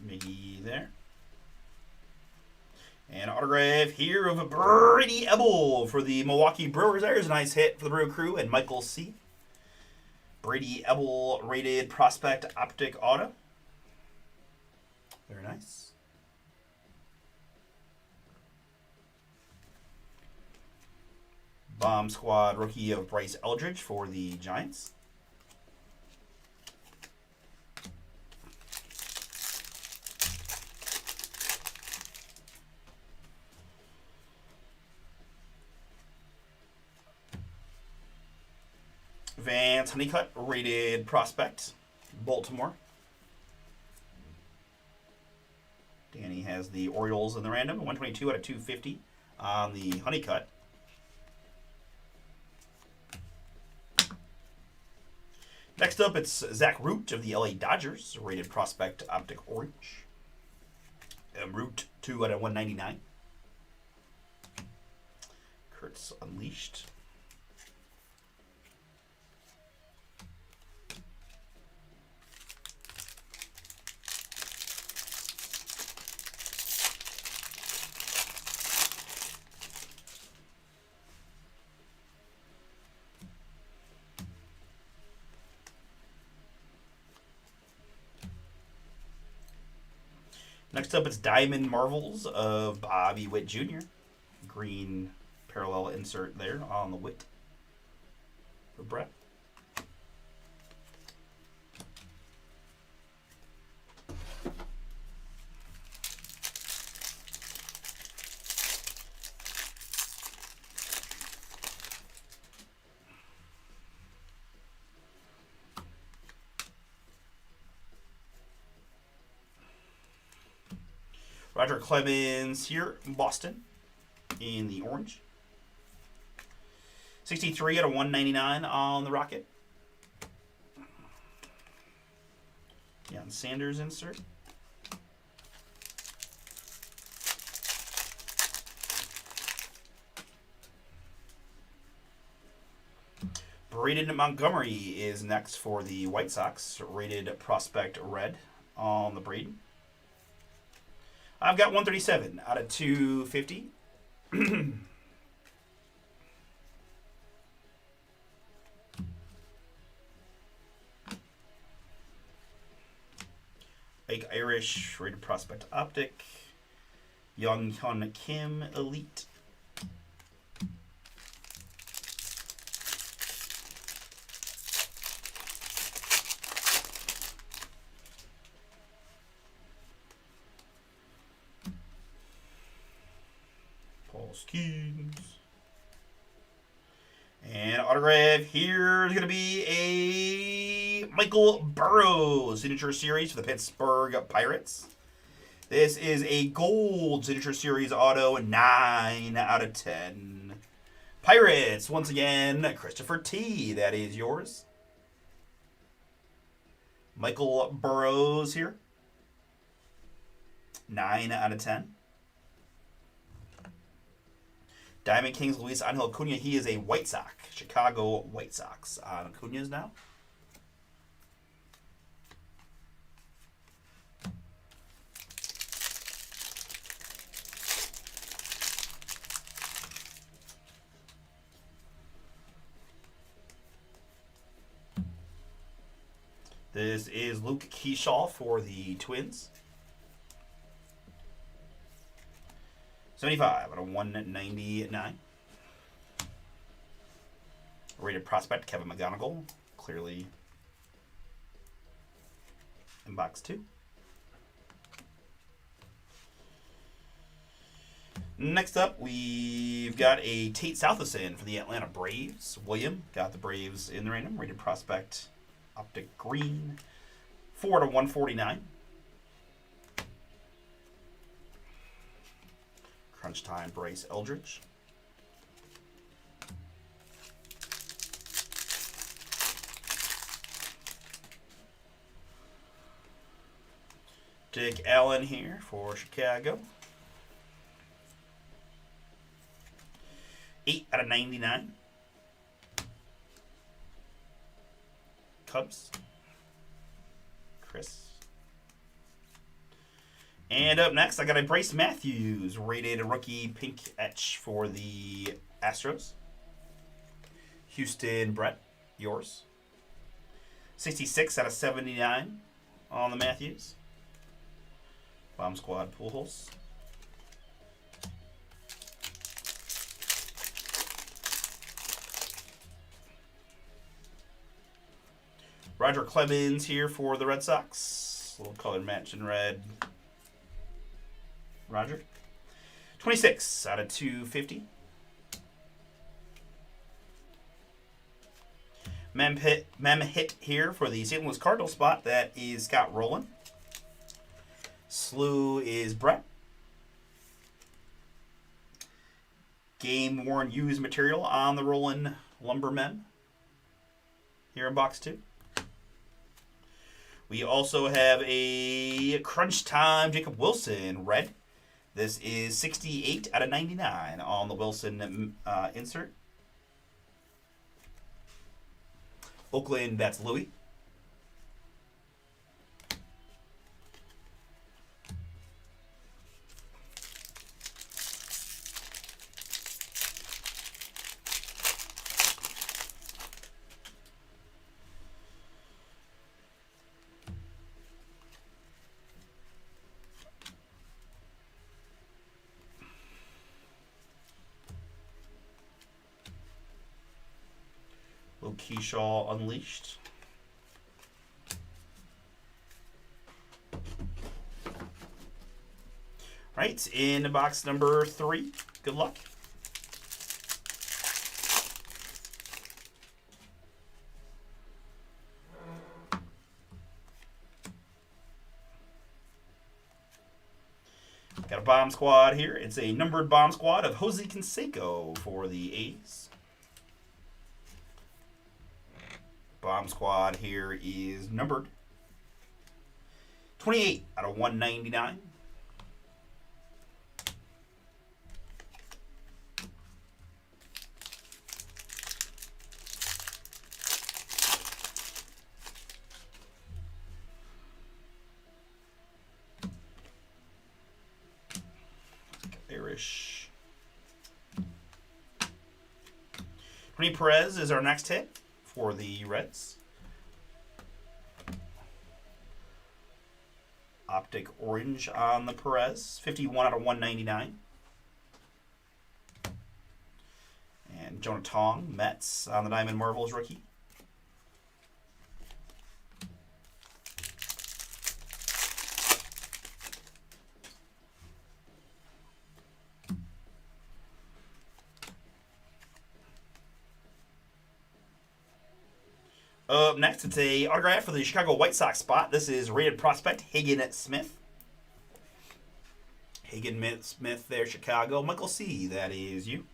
Miggy there. And autograph here of Brady Ebel for the Milwaukee Brewers. There's a nice hit for the Brew Crew and Michael C. Brady Ebel rated prospect optic auto. Very nice. Bomb Squad rookie of Bryce Eldridge for the Giants. Vance Honeycutt, rated prospect, Baltimore. Danny has the Orioles in the random, 122 out of 250 on the Honeycutt. Next up, it's Zach Root of the LA Dodgers, rated prospect, optic orange. Root 2 out of 199. Kurtz Unleashed. Next up, it's Diamond Marvels of Bobby Witt Jr. Green parallel insert there on the Witt for Brett. Roger Clemens here in Boston in the orange. 63 out of 199 on the Rocket. Deion Sanders insert. Braden Montgomery is next for the White Sox. Rated prospect red on the Braden. I've got 137 out of 250. Ike Irish, rated prospect optic. Young Hyun Kim, elite. Skeens. And autograph here is going to be a Michael Burrows signature series for the Pittsburgh Pirates. This is a gold signature series auto, 9 out of 10. Pirates, once again, Christopher T. That is yours. Michael Burrows here. 9 out of 10. Diamond Kings, Luis Angel Acuna. He is a White Sox. Chicago White Sox. On Acuna's now. This is Luke Keyshaw for the Twins. 75 out of 199. Rated prospect, Kevin McGonigal. Clearly in box 2. Next up, we've got a Tate Southerson for the Atlanta Braves. William got the Braves in the random. Rated prospect, optic green. 4 out of 149. Crunch Time, Bryce Eldridge. Dick Allen here for Chicago. 8/99. Cubs. Chris. And up next, I got a Bryce Matthews rated rookie pink etch for the Astros. Houston Brett, yours. 66/79 on the Matthews. Bomb Squad Pujols. Roger Clemens here for the Red Sox. Little color match in red. Roger. 26/250. Mem hit here for the St. Louis Cardinals spot. That is Scott Rowland. Slew is Brett. Game worn used material on the Roland Lumbermen here in box 2. We also have a Crunch Time Jacob Wilson red. This is 68/99 on the Wilson insert. Oakland, that's Louis. Little Keyshaw Unleashed. Right, in box number 3. Good luck. Got a bomb squad here. It's a numbered bomb squad of Jose Canseco for the A's. Bomb squad here is numbered 28/199. Irish. Tony Perez is our next hit for the Reds. Optic orange on the Perez. 51/199. And Jonah Tong, Mets on the Diamond Marvels rookie. Up next, it's a autograph for the Chicago White Sox spot. This is rated prospect Hagen Smith. Hagen Smith there, Chicago. Michael C., that is you.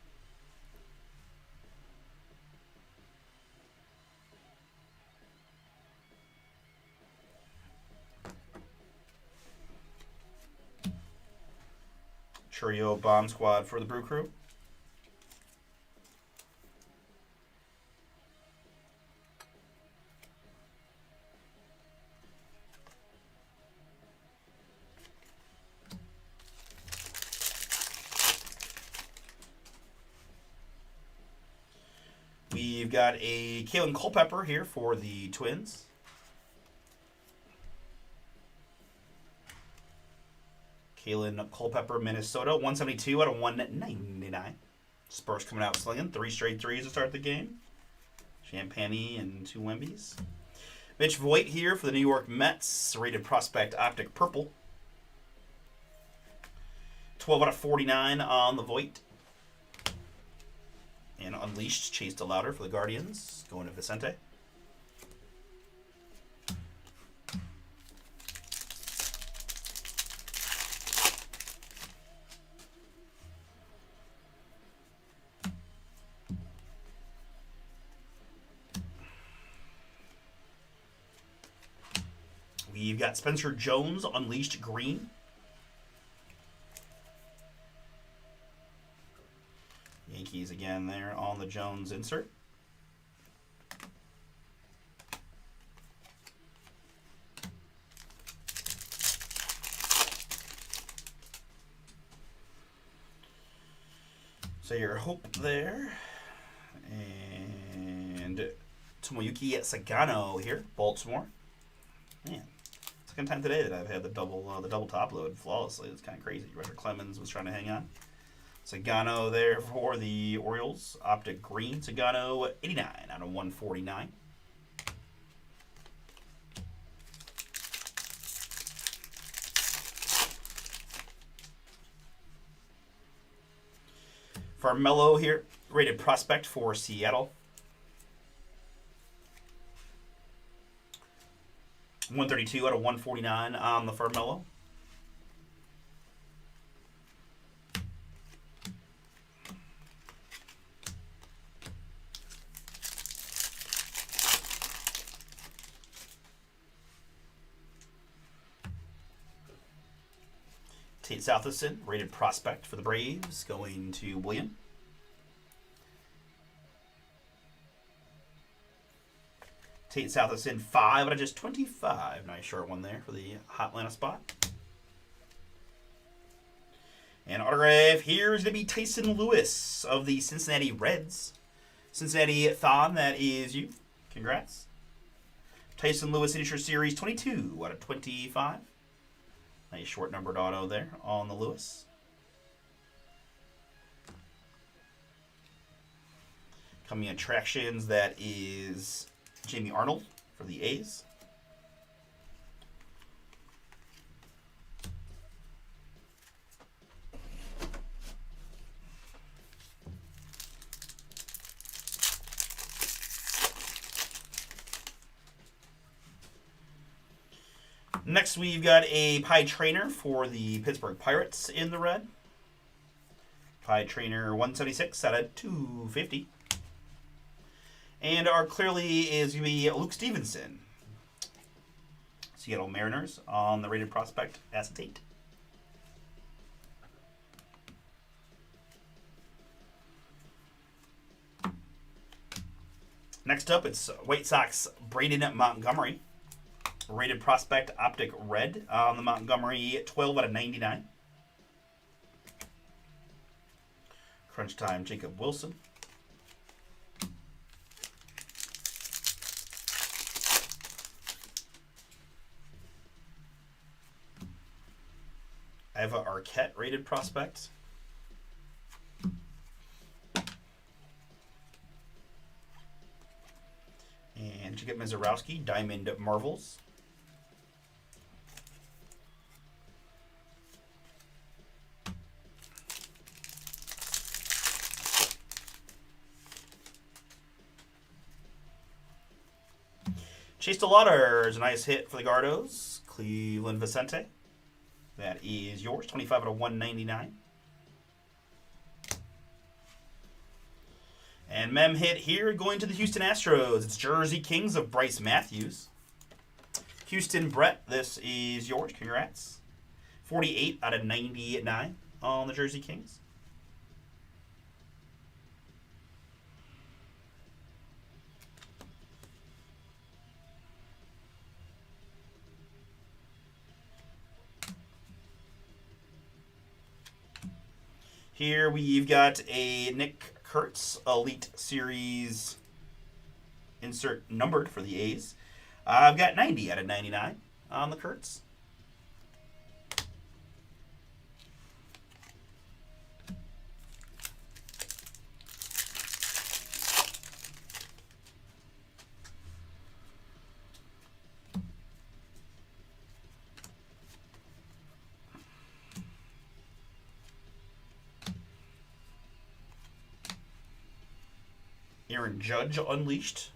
Churio Bomb Squad for the Brew Crew. We've got a Kalen Culpepper here for the Twins. Kalen Culpepper, Minnesota, 172/199. Spurs coming out slinging. 3 straight threes to start the game. Champagny and 2 Wembies. Mitch Voigt here for the New York Mets, rated prospect Optic Purple. 12/49 on the Voigt. And Unleashed, Chase DeLauder for the Guardians, going to Vicente. We've got Spencer Jones, Unleashed Green. Yankees again there on the Jones insert. So your Hope there. And Tomoyuki Sagano here, Baltimore. Man, second time today that I've had the double top load flawlessly. It's kind of crazy. Roger Clemens was trying to hang on. Sagano there for the Orioles. Optic Green. Sagano 89 out of 149. Farmelo here, rated prospect for Seattle. 132 out of 149 on the Farmelo. Tate Southerson, rated prospect for the Braves, going to William. Tate Southerson, 5 out of just 25. Nice short one there for the Hot Atlanta spot. And autograph here is going to be Tyson Lewis of the Cincinnati Reds. Cincinnati Thon, that is you. Congrats. Tyson Lewis Signature Series 22 out of 25. Nice short numbered auto there on the Lewis. Coming attractions, that is Jamie Arnold for the A's. Next, we've got a Pie Trainer for the Pittsburgh Pirates in the red. Pie Trainer 176 out of 250. And our clearly is going to be Luke Stevenson. Seattle Mariners on the rated prospect acetate. Next up, it's White Sox Braden Montgomery. Rated prospect optic red on the Montgomery, 12 out of 99. Crunch time, Jacob Wilson. Eva Arquette, rated prospect. And Jacob Mizorowski, Diamond Marvels. Chase DeLauder is a nice hit for the Gardos. Cleveland Vicente. That is yours. 25 out of 199. And mem hit here going to the Houston Astros. It's Jersey Kings of Bryce Matthews. Houston Brett, this is yours. Congrats. 48 out of 99 on the Jersey Kings. Here we've got a Nick Kurtz Elite Series insert numbered for the A's. I've got 90 out of 99 on the Kurtz. Aaron Judge Unleashed.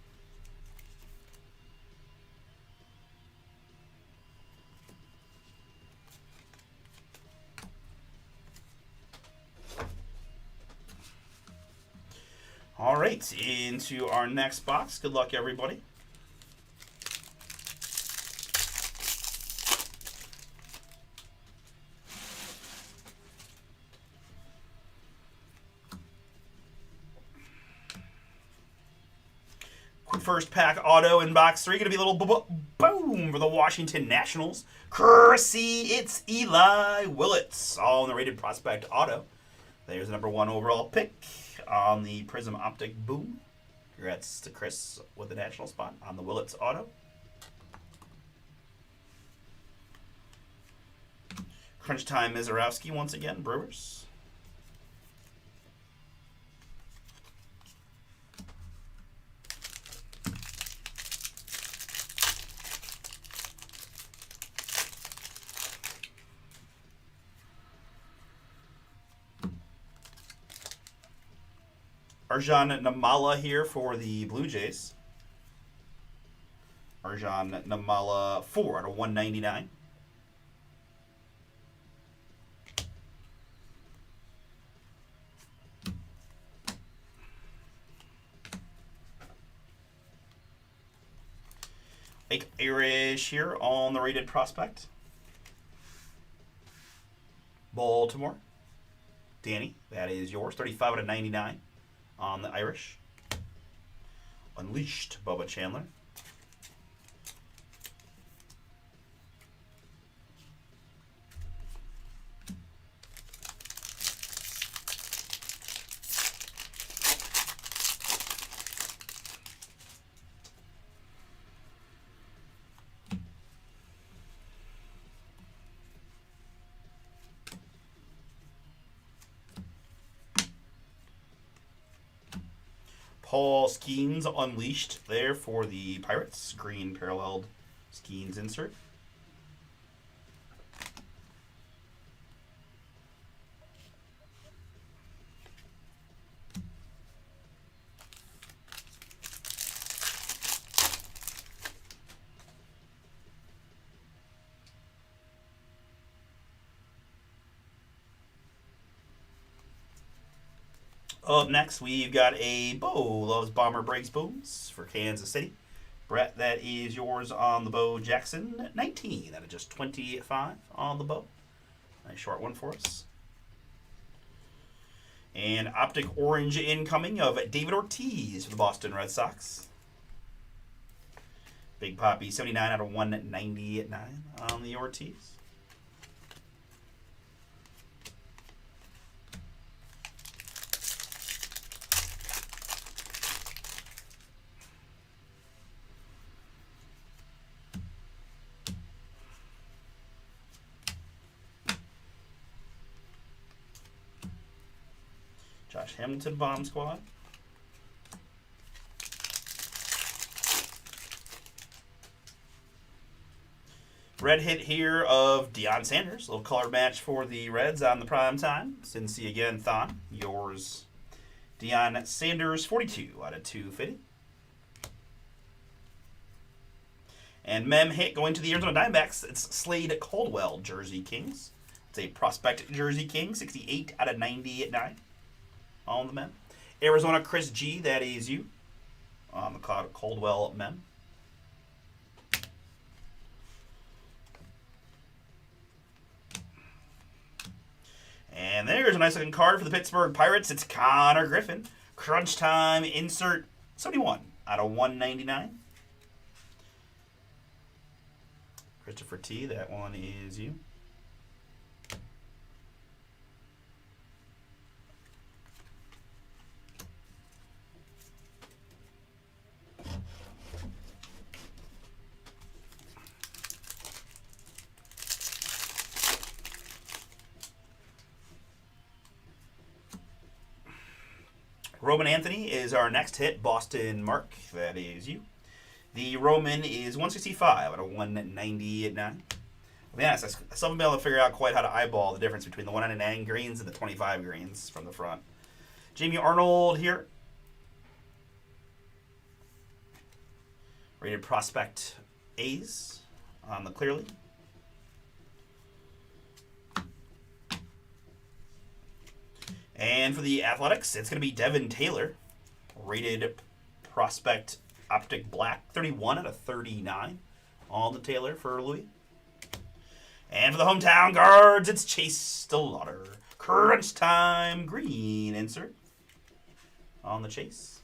All right, into our next box. Good luck, everybody. First pack auto in box 3. Going to be a little boom for the Washington Nationals. Chrissy, it's Eli Willits. All in the rated prospect auto. There's the number 1 overall pick on the Prism Optic Boom. Congrats to Chris with the national spot on the Willits auto. Crunch Time Mizorowski once again, Brewers. Arjan Namala here for the Blue Jays. Arjan Namala 4 out of 199. Ike Irish here on the rated prospect. Baltimore. Danny, that is yours. 35 out of 99 on the Irish. Unleashed, Bubba Chandler. Paul Skeens Unleashed there for the Pirates. Green paralleled Skeens insert. Up next, we've got a Bo Loves Bomber Breaks Booms for Kansas City. Brett, that is yours on the Bo Jackson. 19 out of just 25 on the Bo. Nice short one for us. And Optic Orange incoming of David Ortiz for the Boston Red Sox. Big Poppy, 79 out of 199 on the Ortiz. Josh Hamilton Bomb Squad. Red hit here of Deion Sanders. A little color match for the Reds on the prime time. Cincy again, Thon. Yours, Deion Sanders, 42 out of 250. And Mem hit going to the Arizona Diamondbacks. It's Slade Caldwell, Jersey Kings. It's a prospect Jersey King, 68 out of 99. On the Mem. Arizona Chris G, that is you. On the Caldwell Mem. And there's a nice looking card for the Pittsburgh Pirates. It's Connor Griffin. Crunch Time insert 71 out of 199. Christopher T, that one is you. Roman Anthony is our next hit. Boston Mark, that is you. The Roman is 165 out of 199. I'll be honest, I still haven't been able to figure out quite how to eyeball the difference between the 199 greens and the 25 greens from the front. Jamie Arnold here. Rated Prospect A's on the Clearly. And for the Athletics, it's going to be Devin Taylor. Rated Prospect Optic Black, 31 out of 39 on the Taylor for Louis. And for the Hometown Guards, it's Chase Stillwater. Crunch Time green insert on the Chase.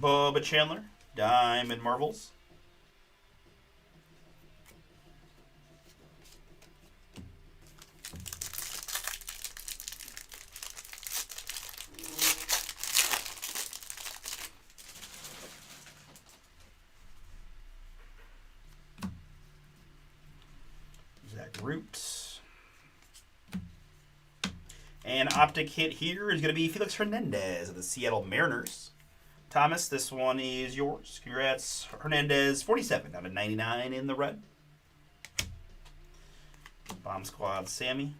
Bubba Chandler, Diamond Marvels. Zach Root. And Optic hit here is going to be Felix Hernandez of the Seattle Mariners. Thomas, this one is yours. Congrats. Hernandez, 47 out of 99 in the red. Bomb Squad, Sammy.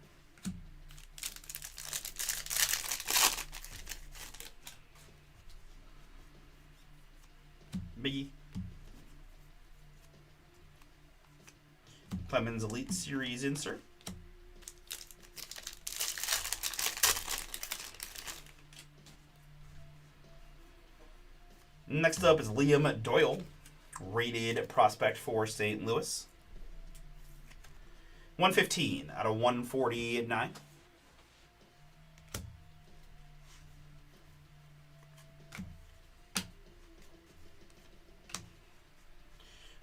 Biggie. Clemens Elite Series insert. Next up is Liam Doyle, rated prospect for St. Louis. 115 out of 149.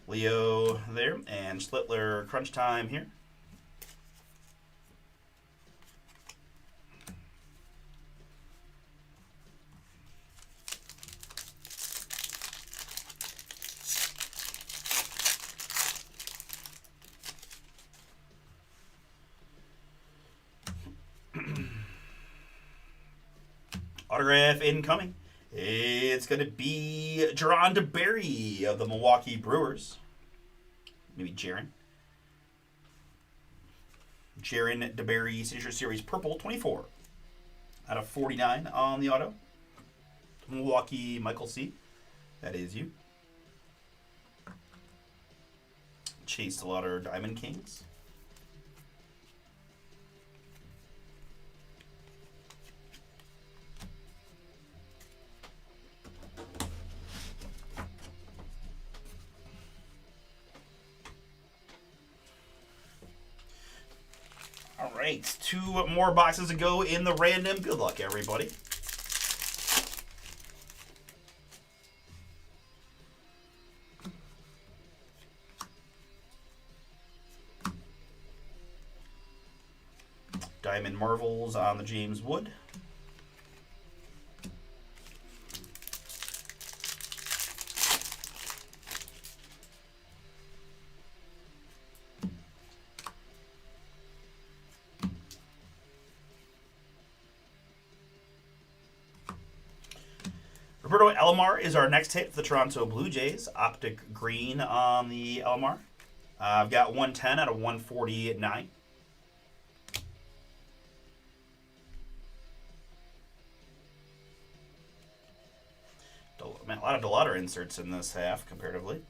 Leo there, and Schlittler crunch time here. Autograph incoming. It's going to be Jaron DeBerry of the Milwaukee Brewers. Maybe Jaron. Jaron DeBerry, Signature Series Purple, 24 out of 49 on the auto. Milwaukee Michael C. That is you. Chase Slaughter Diamond Kings. All right, 2 more boxes to go in the random. Good luck, everybody. Diamond Marvels on the James Wood. Roberto Alomar is our next hit for the Toronto Blue Jays. Optic green on the Alomar. I've got 110 out of 149. Man, a lot of Delauder inserts in this half, comparatively.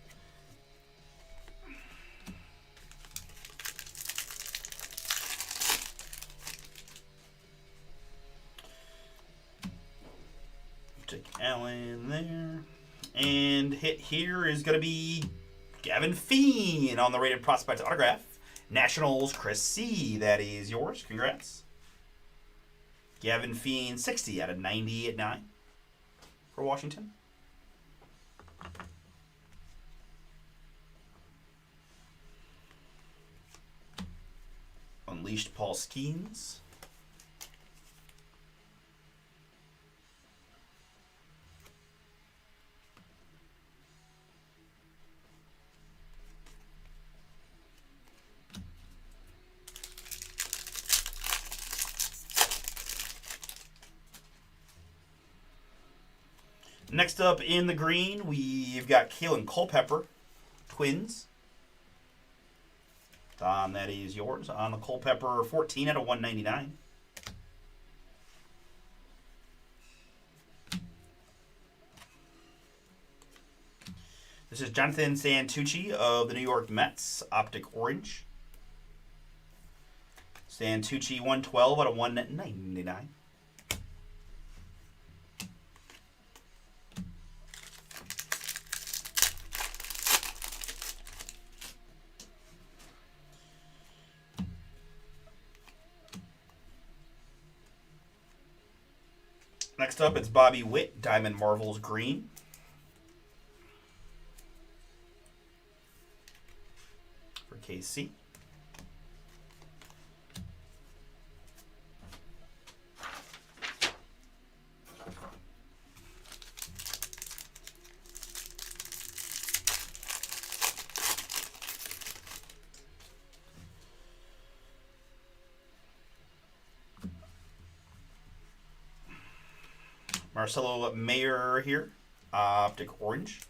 Take Allen there. And hit here is going to be Gavin Fiend on the rated prospect autograph. Nationals, Chris C. That is yours. Congrats. Gavin Fiend, 60 out of 90 at 9 for Washington. Unleashed Paul Skeens. Next up in the green, we've got Kalen Culpepper, Twins. Tom, that is yours. On the Culpepper, 14 out of 199. This is Jonathan Santucci of the New York Mets, Optic Orange. Santucci, 112 out of 199. Next up, it's Bobby Witt, Diamond Marvels Green. KC. Marcelo Mayer here. Optic Orange.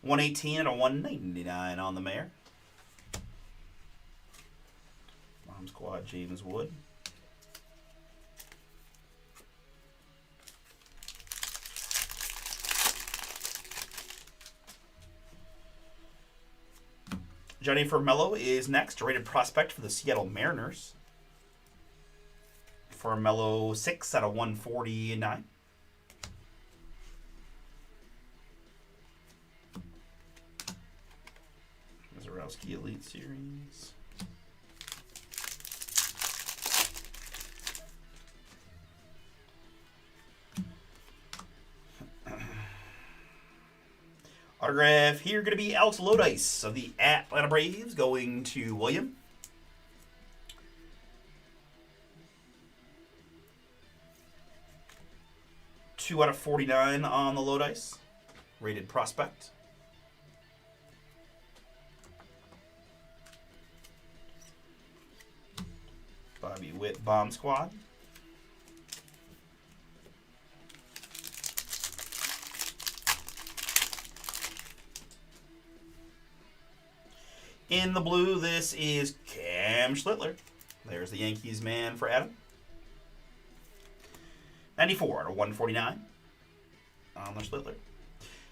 118 and a 199 on the Mayer. Bomb Squad James Wood. Johnny Formello is next, rated prospect for the Seattle Mariners. Formello 6 out of 149. Zarowski Elite Series. Autograph here going to be Alex Lodice of the Atlanta Braves going to William. Two out of 49 on the Lodice. Rated prospect. Bobby Witt Bomb Squad. In the blue, this is Cam Schlittler. There's the Yankees man for Adam. 94 out of 149 on the Schlittler.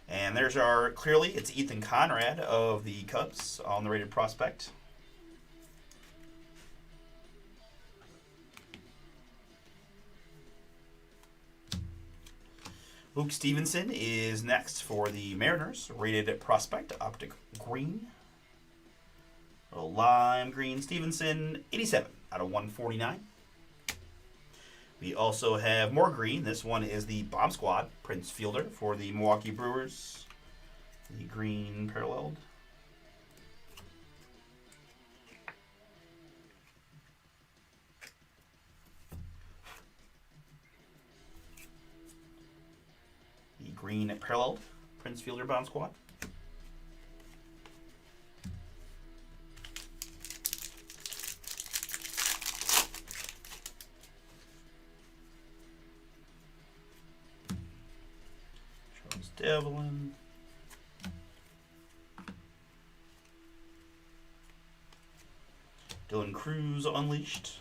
And there's our, clearly, it's Ethan Conrad of the Cubs on the rated prospect. Luke Stevenson is next for the Mariners, rated prospect, optic green. A lime green Stevenson, 87 out of 149. We also have more green. This one is the Bomb Squad, Prince Fielder for the Milwaukee Brewers. The green paralleled. The green paralleled, Prince Fielder Bomb Squad. Devlin. Dylan Cruz Unleashed.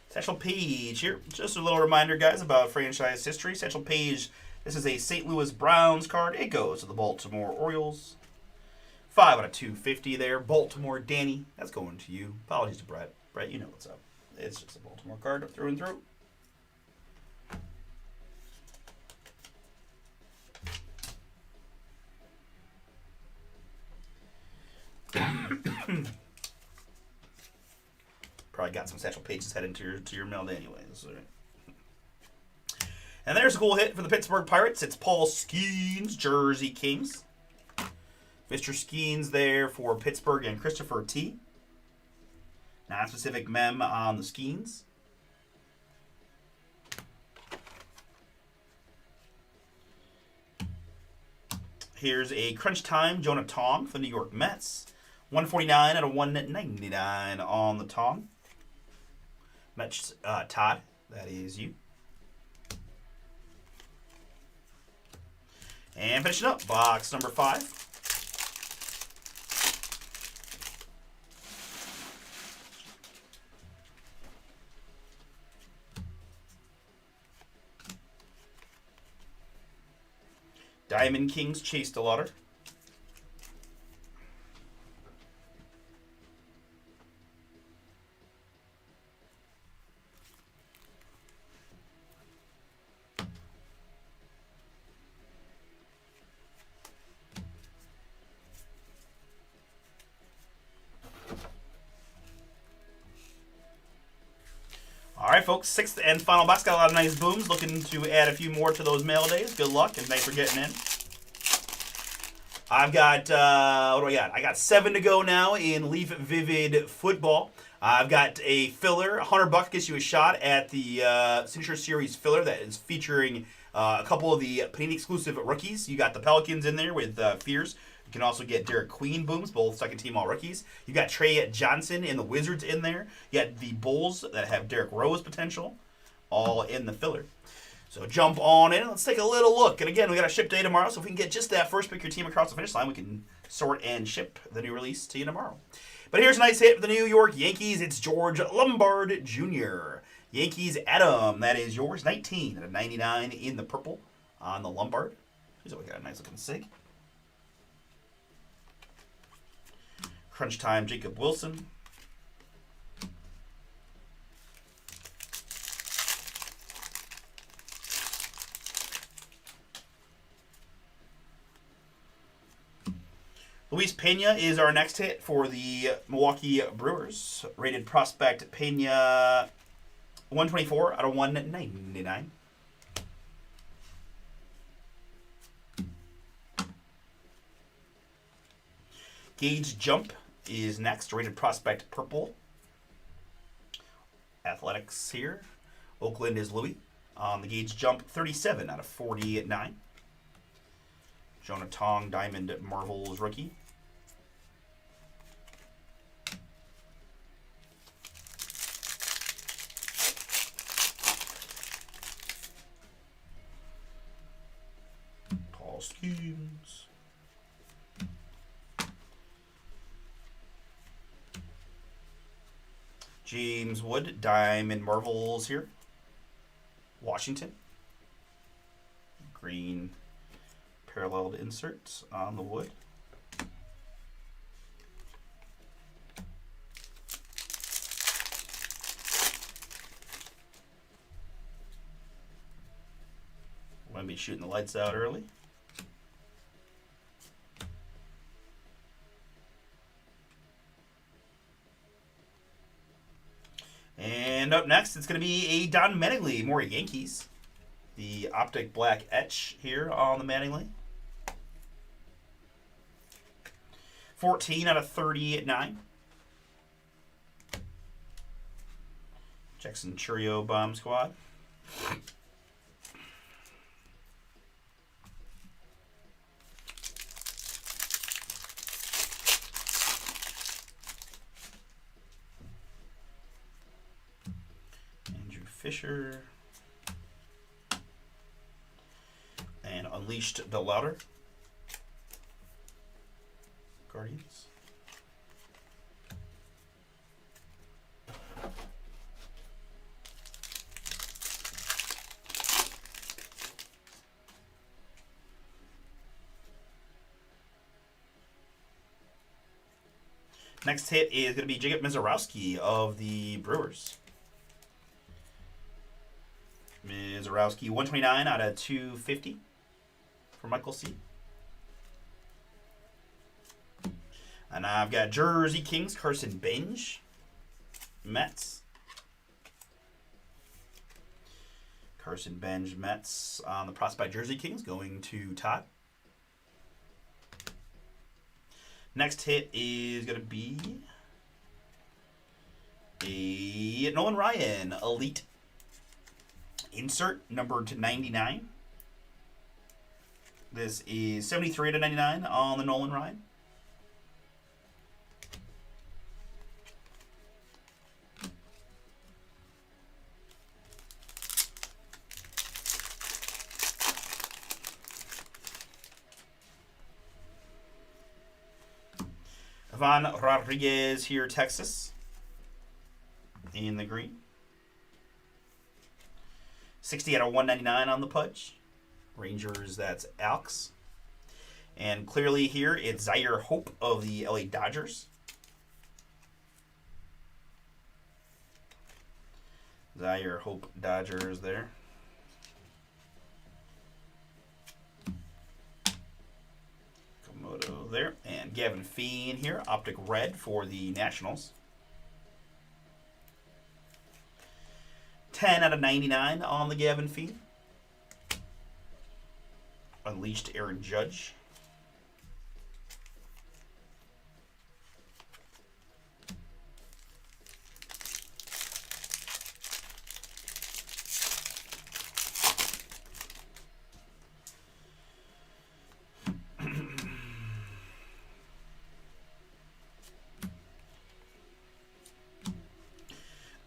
Satchel Paige here. Just a little reminder, guys, about franchise history. Satchel Paige, this is a St. Louis Browns card. It goes to the Baltimore Orioles. 5 out of 250 there. Baltimore Danny. That's going to you. Apologies to Brett. Brett, you know what's up. It's just a Baltimore card through and through. Probably got some Satchel Paige's headed to your mail anyways. And there's a cool hit for the Pittsburgh Pirates. It's Paul Skeens, Jersey Kings. Mr. Skeens there for Pittsburgh and Christopher T. Non-specific mem on the Skeens. Here's a Crunch Time Jonah Tong for the New York Mets. 149 out of 199 on the Tong. Mets Todd, that is you. And finishing up, box number 5. Diamond Kings Chase DeLauder. All right, right, folks. 6th and final box. Got a lot of nice booms. Looking to add a few more to those mail days. Good luck, and thanks for getting in. I've got, what do I got? I got 7 to go now in Leaf Vivid Football. I've got a filler. $100 gets you a shot at the Signature Series filler that is featuring a couple of the Panini exclusive rookies. You got the Pelicans in there with Fears. You can also get Derek Queen booms, both second team all rookies. You got Trey Johnson and the Wizards in there. You got the Bulls that have Derrick Rose potential, all in the filler. So jump on in. Let's take a little look. And again, we got a ship day tomorrow, so if we can get just that first pick your team across the finish line, we can sort and ship the new release to you tomorrow. But here's a nice hit for the New York Yankees. It's George Lombard Jr. Yankees Adam, that is yours. 19 out of 99 in the purple on the Lombard. He's always got a nice looking sig. Crunch Time, Jacob Wilson. Luis Pena is our next hit for the Milwaukee Brewers. Rated prospect Pena 124 out of 199. Gage Jump is next. Rated prospect purple. Athletics here. Oakland is Louis. On the Gage Jump 37 out of 49. Jonah Tong Diamond Marvels rookie. Paul Schemes. James Wood, Diamond Marvels here. Washington. Green paralleled inserts on the wood. We're going to be shooting the lights out early. And up next, it's going to be a Don Mattingly, more Yankees. The Optic Black Etch here on the Mattingly. 14 out of 39. Jackson Churio Bomb Squad. Fisher and Unleashed the Louder Guardians. Next hit is going to be Jacob Mizorowski of the Brewers. Mizorowski, 129 out of 250 for Michael C. And I've got Jersey Kings, Carson Benj, Mets. Carson Benj, Mets on the prospect Jersey Kings, going to Todd. Next hit is going to be a Nolan Ryan, Elite Insert, numbered to 99. This is 73 to 99 on the Nolan Ryan. Ivan Rodriguez here, Texas, in the green. 60 out of 199 on the Pudge. Rangers, that's Alex. And clearly here, it's Zaire Hope of the LA Dodgers. Zaire Hope Dodgers there. Komodo there. And Gavin Feen here, Optic Red for the Nationals. 10 out of 99 on the Gavin Fee. Unleashed Aaron Judge.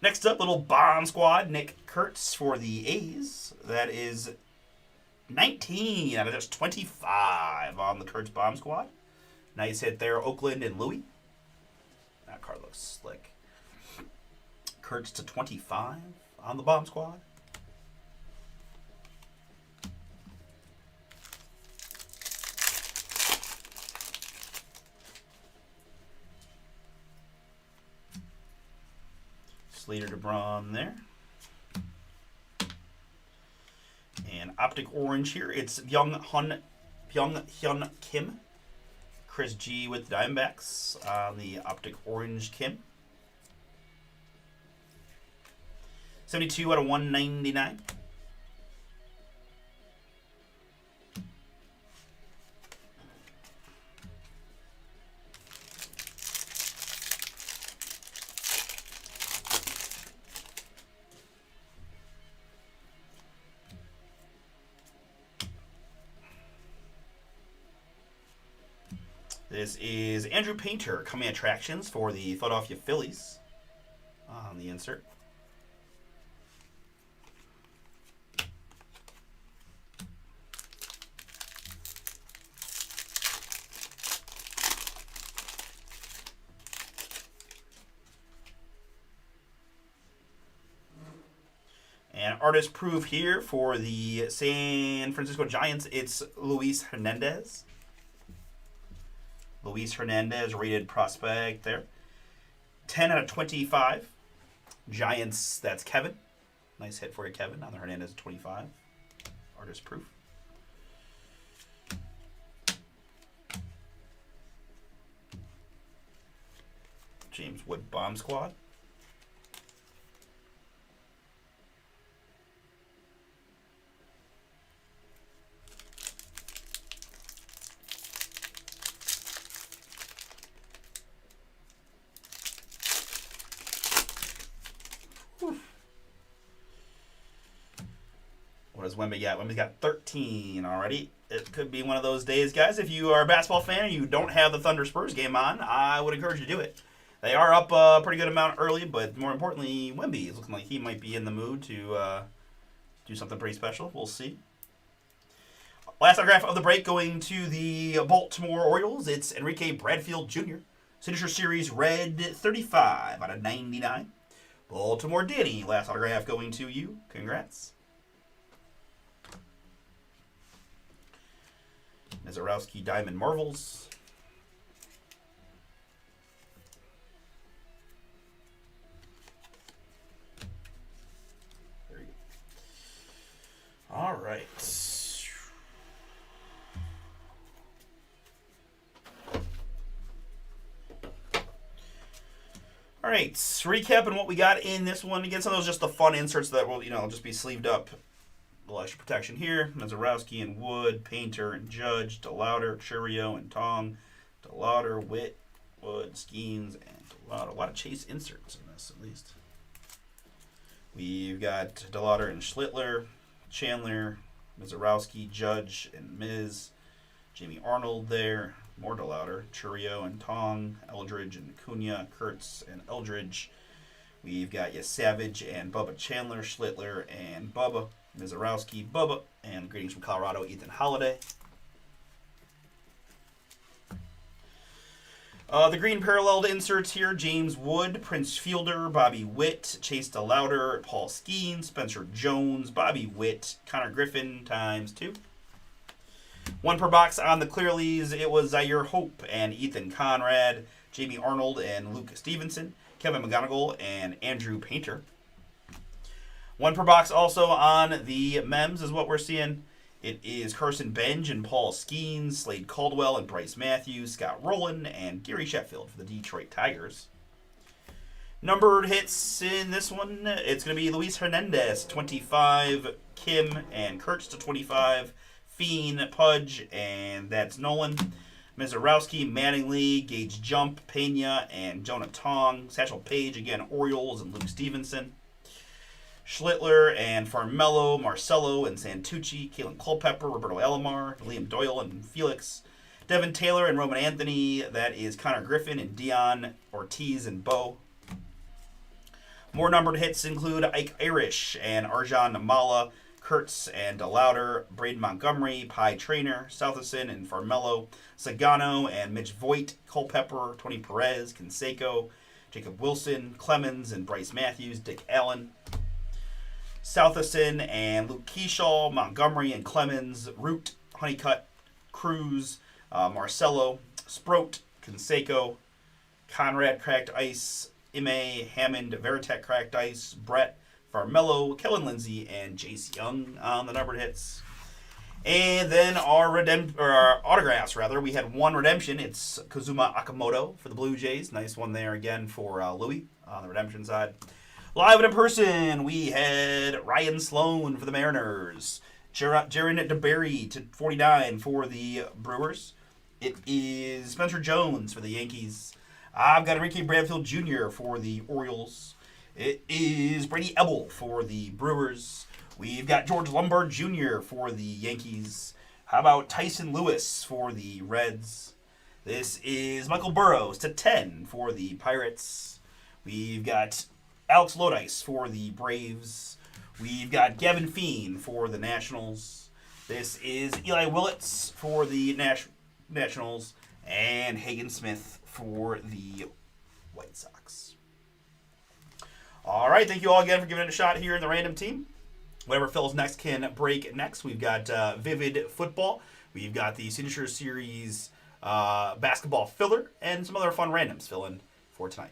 Next up, little bomb squad, Nick Kurtz for the A's. That is 19 out of just 25 on the Kurtz bomb squad. Nice hit there, Oakland and Louis. That card looks slick. Kurtz to 25 on the bomb squad. Slater DeBron there. And Optic Orange here. It's Byung Hyun Kim. Chris G with the Diamondbacks on the Optic Orange Kim. 72 out of 199. This is Andrew Painter, coming attractions for the Philadelphia Phillies on the insert. And artist proof here for the San Francisco Giants, it's Luis Hernandez. Luis Hernandez, rated prospect there. 10 out of 25. Giants, that's Kevin. Nice hit for you, Kevin, on the Hernandez 25. Artist proof. James Wood Bomb Squad. What does Wemby got? Wemby's got 13 already. It could be one of those days, guys. If you are a basketball fan and you don't have the Thunder Spurs game on, I would encourage you to do it. They are up a pretty good amount early, but more importantly, Wemby is looking like he might be in the mood to do something pretty special. We'll see. Last autograph of the break going to the Baltimore Orioles. It's Enrique Bradfield Jr. Signature Series Red 35 out of 99. Baltimore Danny. Last autograph going to you. Congrats. Nazarowski Diamond Marvels. There you go. All right. All right, recapping what we got in this one. Again, some of those just the fun inserts that will, just be sleeved up. A little extra protection here. Nazarowski and Wood, Painter and Judge, DeLauder, Churio and Tong, DeLauder, Witt, Wood, Skeens, and DeLauder. A lot of Chase inserts in this, at least. We've got DeLauder and Schlittler, Chandler, Nazarowski, Judge, and Miz, Jamie Arnold there, more DeLauder, Churio and Tong, Eldridge and Cunha, Kurtz and Eldridge. We've got Savage and Bubba Chandler, Schlittler and Bubba, Nazarowski, Bubba, and greetings from Colorado, Ethan Holiday. The green paralleled inserts here: James Wood, Prince Fielder, Bobby Witt, Chase DeLauder, Paul Skeen, Spencer Jones, Bobby Witt, Connor Griffin ×2. One per box on the Clearleys. It was Zaire Hope and Ethan Conrad, Jamie Arnold and Luke Stevenson, Kevin McGonigal and Andrew Painter. One per box also on the Mems is what we're seeing. It is Carson Benj and Paul Skeens, Slade Caldwell and Bryce Matthews, Scott Rowland, and Gary Sheffield for the Detroit Tigers. Numbered hits in this one, it's going to be Luis Hernandez, 25, Kim and Kurtz to 25, Fiend, Pudge, and that's Nolan. Mizarowski, Mattingly, Gage Jump, Pena, and Jonah Tong. Satchel Paige, again, Orioles, and Luke Stevenson. Schlittler and Farmello, Marcelo and Santucci, Kalen Culpepper, Roberto Alomar, Liam Doyle and Felix, Devin Taylor and Roman Anthony. That is Connor Griffin and Dion Ortiz and Bo. More numbered hits include Ike Irish and Arjan Namala, Kurtz and DeLauder, Braden Montgomery, Pi Trainer, Southerson and Farmello, Sagano and Mitch Voigt, Culpepper, Tony Perez, Canseco, Jacob Wilson, Clemens and Bryce Matthews, Dick Allen, Southerson and Luke Keyshaw, Montgomery and Clemens, Root, Honeycutt, Cruz, Marcelo, Sproat, Canseco, Conrad Cracked Ice, Ime, Hammond, Veritek Cracked Ice, Brett, Farmello, Kellen Lindsay, and Jace Young on the numbered hits. And then our autographs, rather. We had one redemption. It's Kazuma Akamoto for the Blue Jays. Nice one there again for Louis on the redemption side. Live and in person, we had Ryan Sloan for the Mariners. Jaron DeBerry to 49 for the Brewers. It is Spencer Jones for the Yankees. I've got Enrique Bradfield Jr. for the Orioles. It is Brady Ebel for the Brewers. We've got George Lombard Jr. for the Yankees. How about Tyson Lewis for the Reds? This is Michael Burrows to 10 for the Pirates. We've got Alex Lodice for the Braves. We've got Gavin Fein for the Nationals. This is Eli Willits for the Nationals. And Hagen Smith for the White Sox. All right, thank you all again for giving it a shot here in the random team. Whatever fills next can break next. We've got Vivid Football. We've got the Signature Series basketball filler and some other fun randoms fill in for tonight.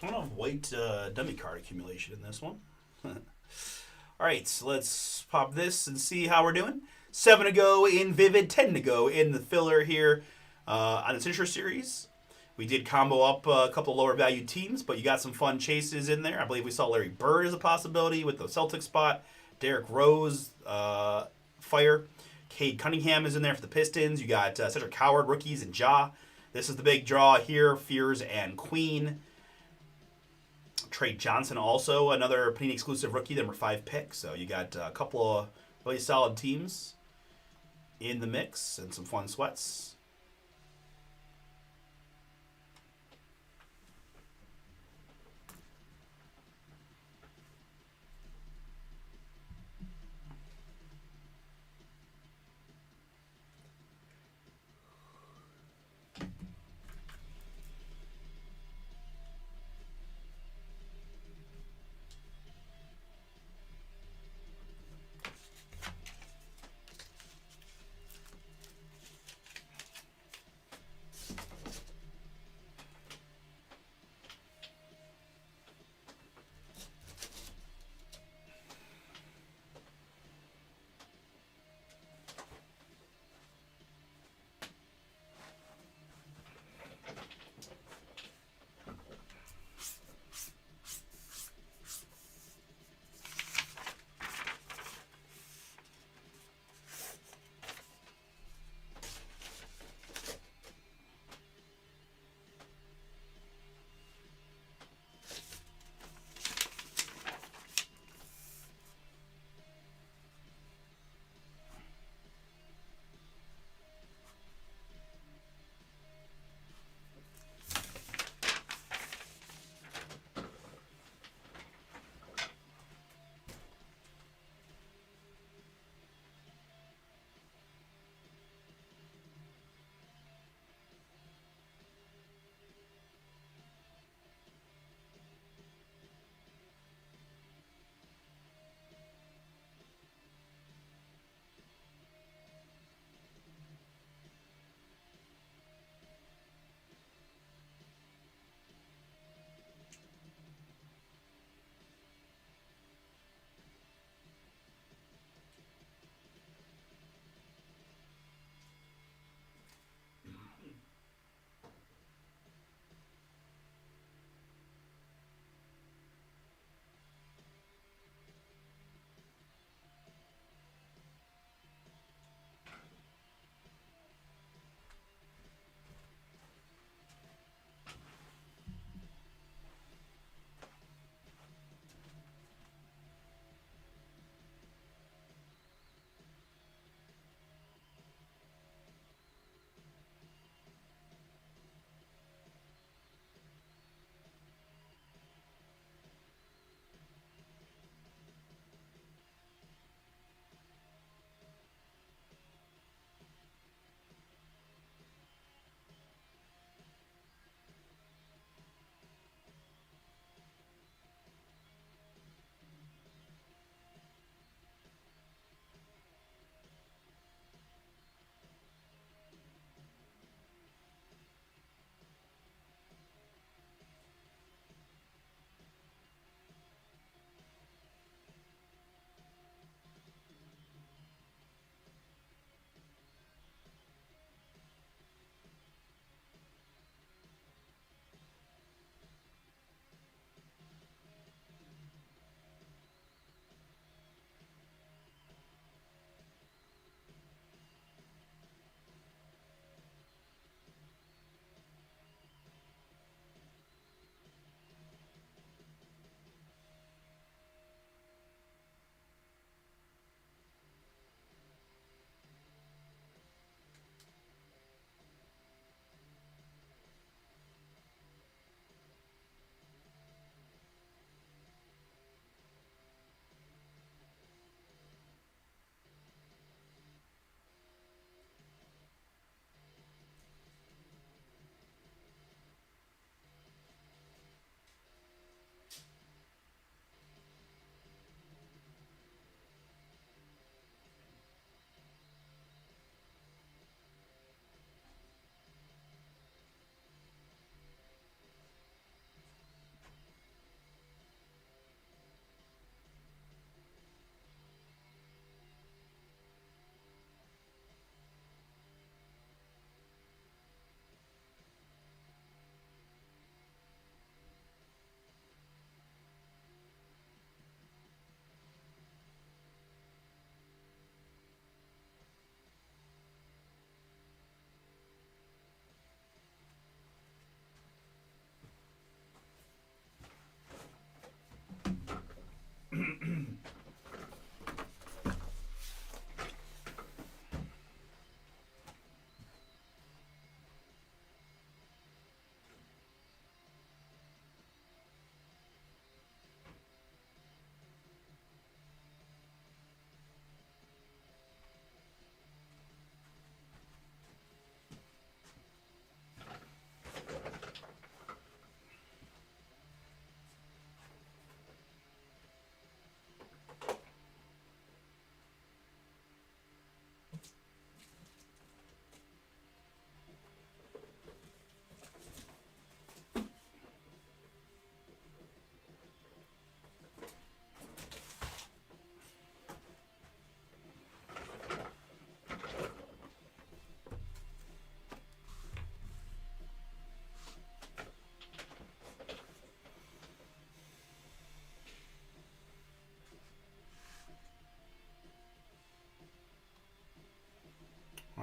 Ton of white dummy card accumulation in this one. All right, so let's pop this and see how we're doing. 7 to go in Vivid, 10 to go in the filler here on the Signature Series. We did combo up a couple of lower value teams, but you got some fun chases in there. I believe we saw Larry Bird as a possibility with the Celtics spot. Derrick Rose, Fire. Cade Cunningham is in there for the Pistons. You got Cedric Howard, rookies, and Ja. This is the big draw here, Fears and Queen. Trey Johnson also, another Panini exclusive rookie, number 5 pick. So you got a couple of really solid teams in the mix and some fun sweats.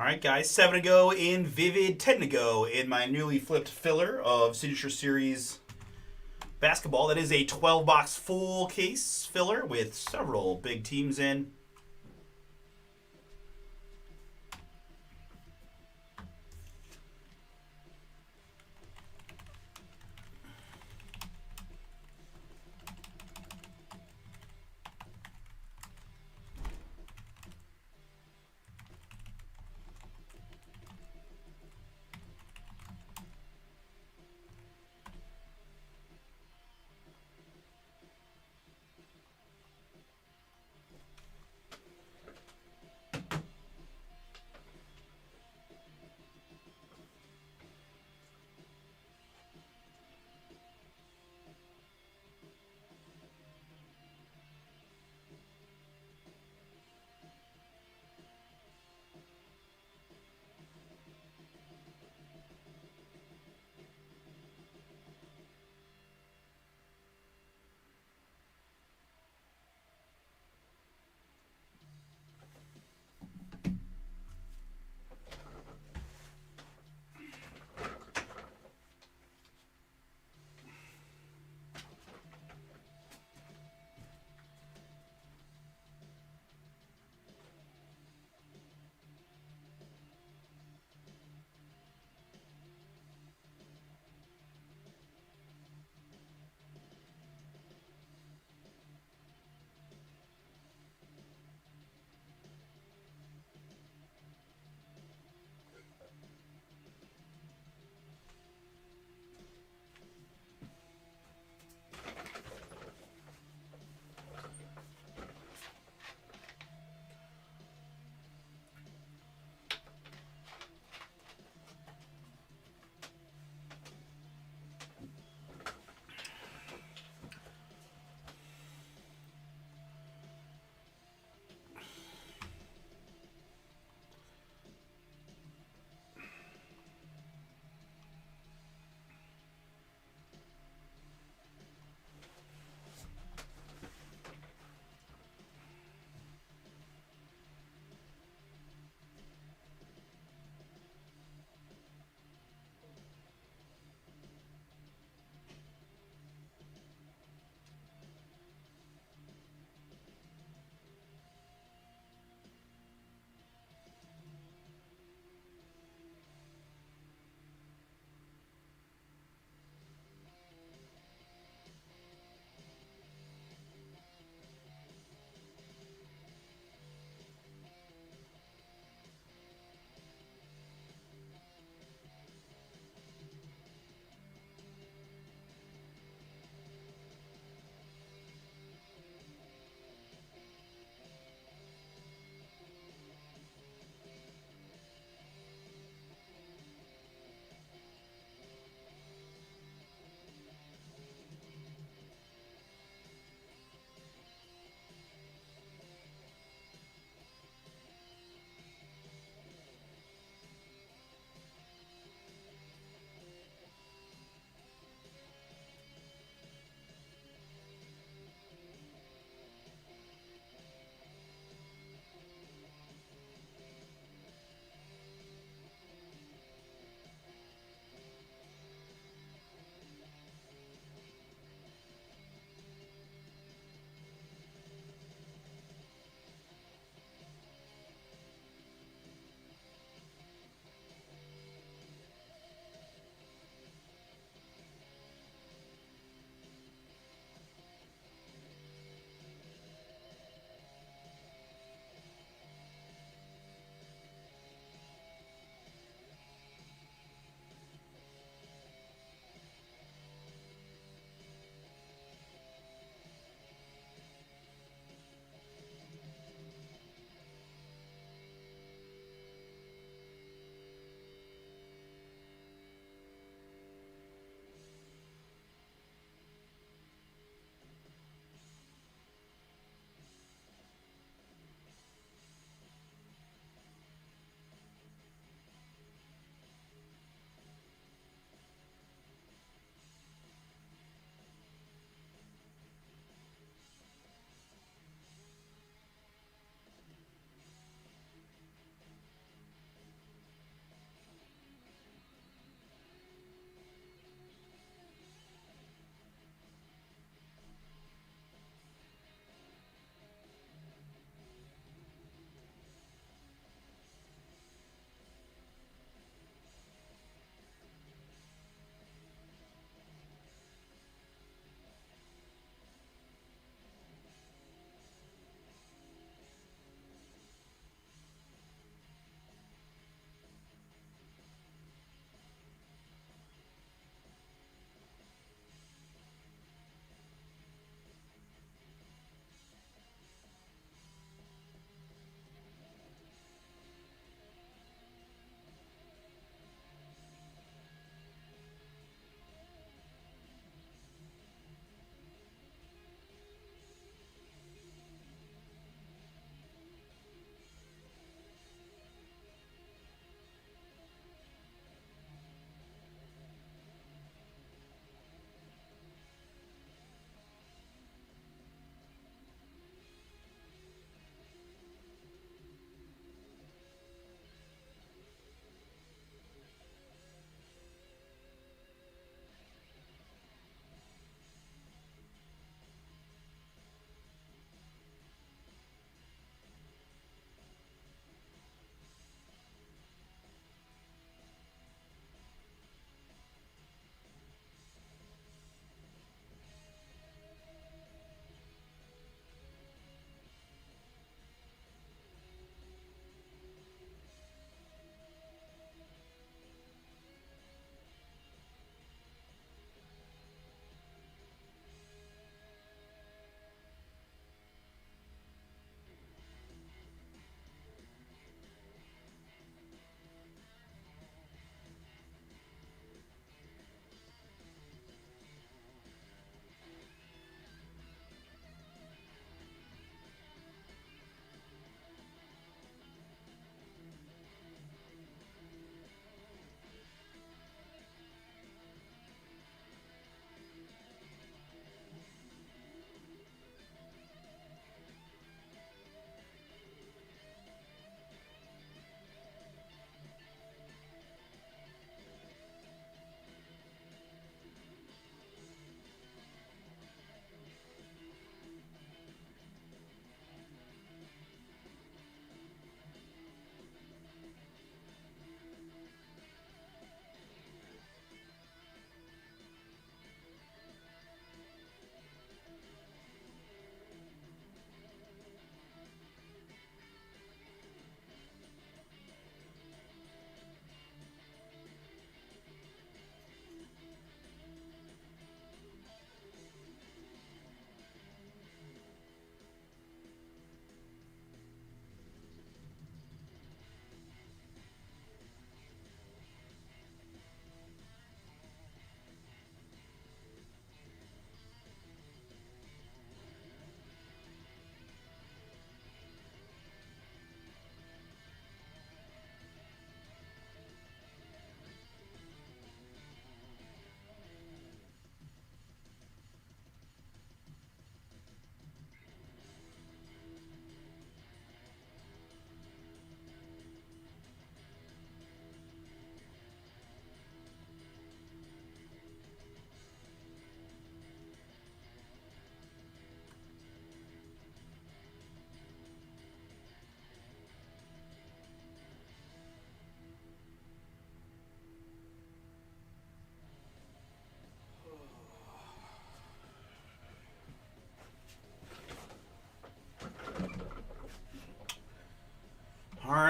right, guys. 7 to go in Vivid, 10 to go in my newly flipped filler of Signature Series basketball. That is a 12-box full case filler with several big teams in.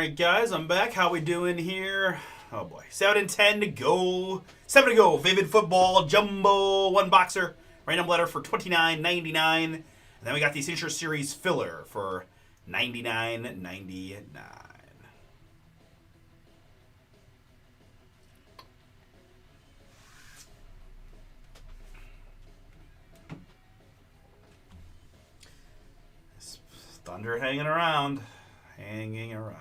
right, guys, I'm back. How we doing here? Oh boy, 7-10 to go. 7 to go. Vivid Football Jumbo One Boxer random letter for $29.99, and then we got the Cincher Series filler for $99.99. Thunder hanging around. Hanging around.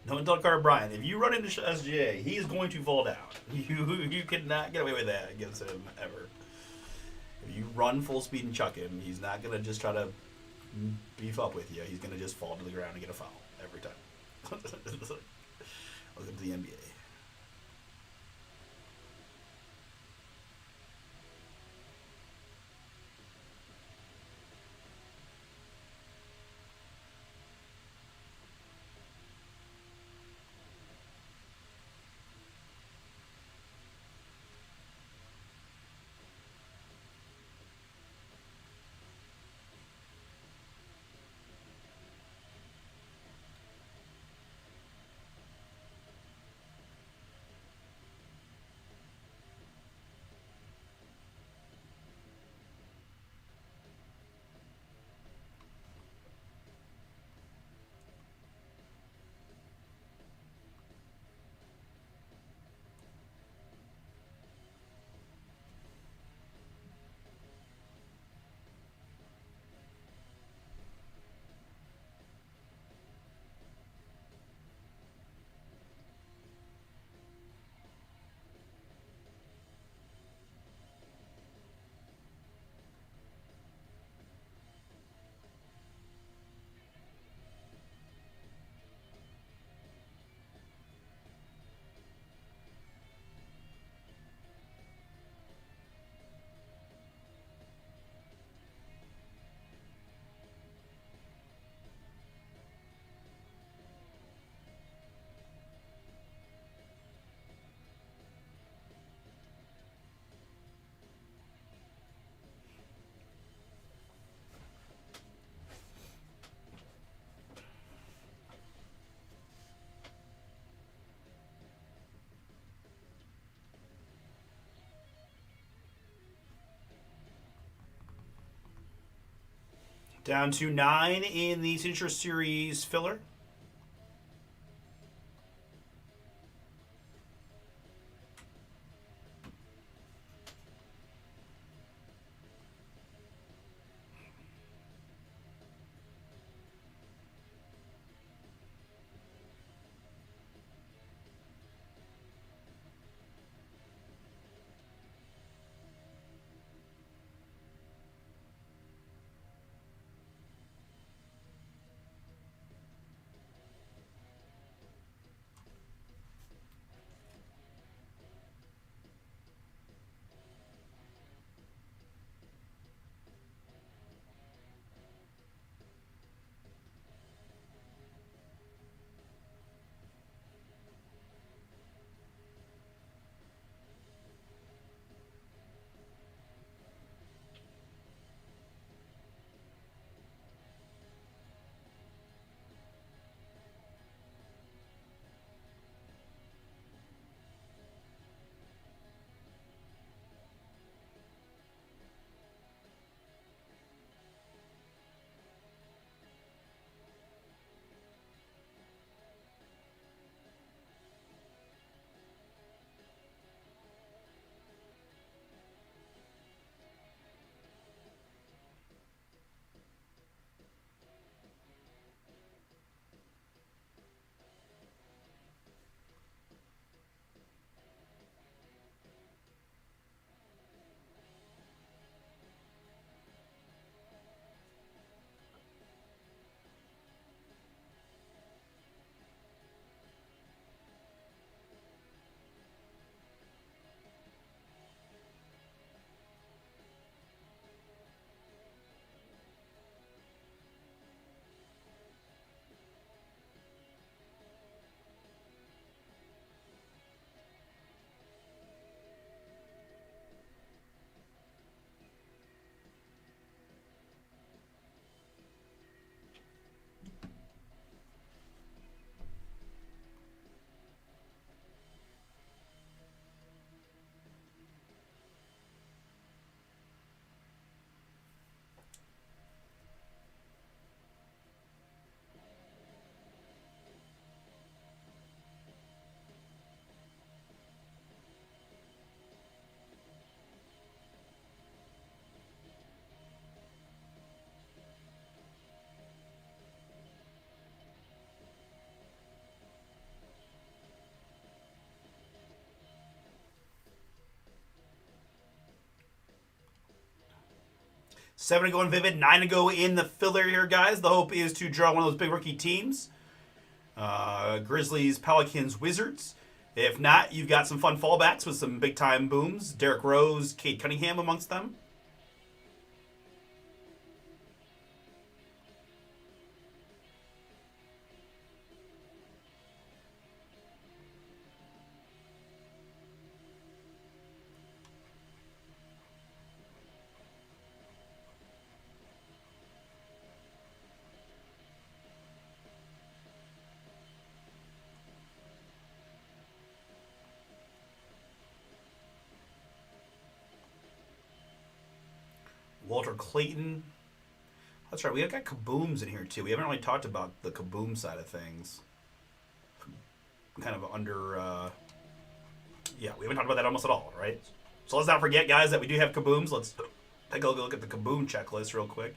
Don't tell Carter Bryant, if you run into SGA, he is going to fall down. You cannot get away with that against him ever. If you run full speed and chuck him, he's not going to just try to beef up with you. He's going to just fall to the ground and get a foul every time. Welcome to the NBA. Down to 9 in the Cincher Series filler. 7 to go in Vivid, 9 to go in the filler here, guys. The hope is to draw one of those big rookie teams. Grizzlies, Pelicans, Wizards. If not, you've got some fun fallbacks with some big-time booms. Derrick Rose, Cade Cunningham amongst them. Walter Clayton. That's right. We got Kabooms in here too. We haven't really talked about the Kaboom side of things. Kind of under. Yeah, we haven't talked about that almost at all, right? So let's not forget, guys, that we do have Kabooms. Let's take a look at the Kaboom checklist real quick.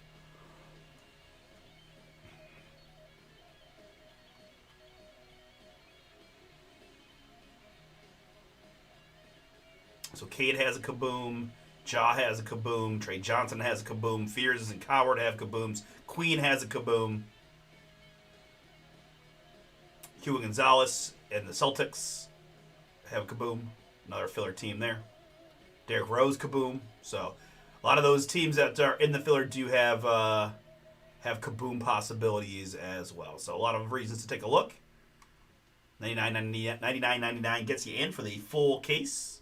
So Cade has a Kaboom. Ja has a Kaboom. Trey Johnson has a Kaboom. Fears and Coward have Kabooms. Queen has a Kaboom. Hugo Gonzalez and the Celtics have a Kaboom. Another filler team there. Derrick Rose Kaboom. So a lot of those teams that are in the filler do have Kaboom possibilities as well. So a lot of reasons to take a look. $99.99 gets you in for the full case.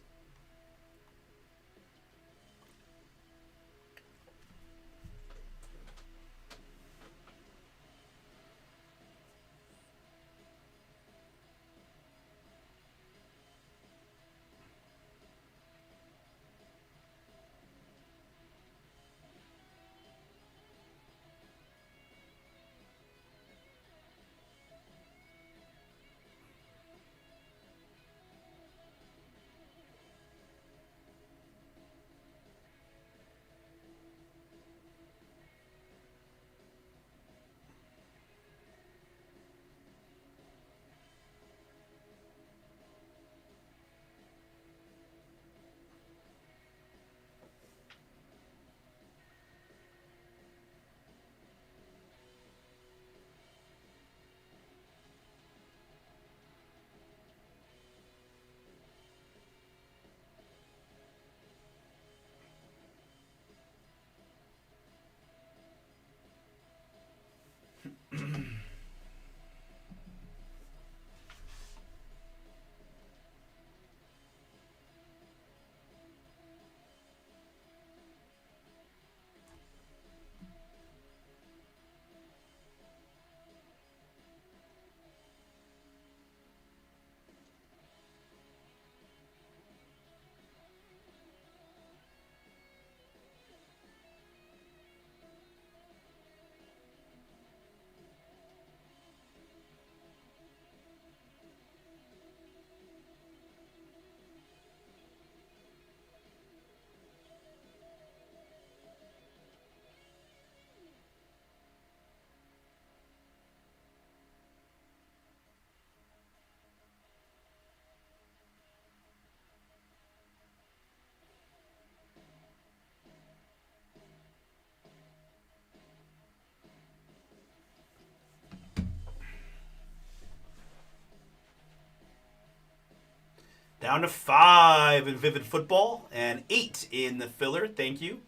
Down to 5 in Vivid Football and 8 in the filler. Thank you.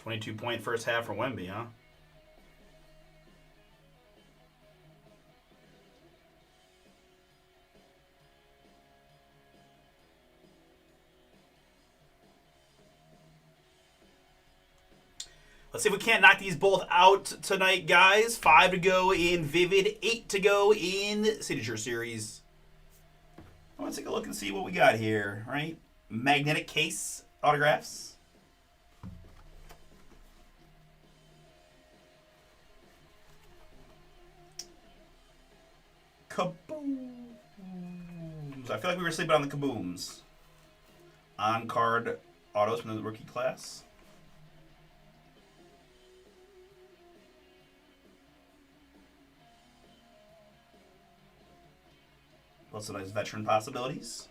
.22 first half for Wemby, huh? Let's see if we can't knock these both out tonight, guys. 5 to go in Vivid, 8 to go in Signature Series. Let's take a look and see what we got here, right? Magnetic case autographs. Kabooms. I feel like we were sleeping on the kabooms. On card autos from the rookie class. Lots of nice veteran possibilities.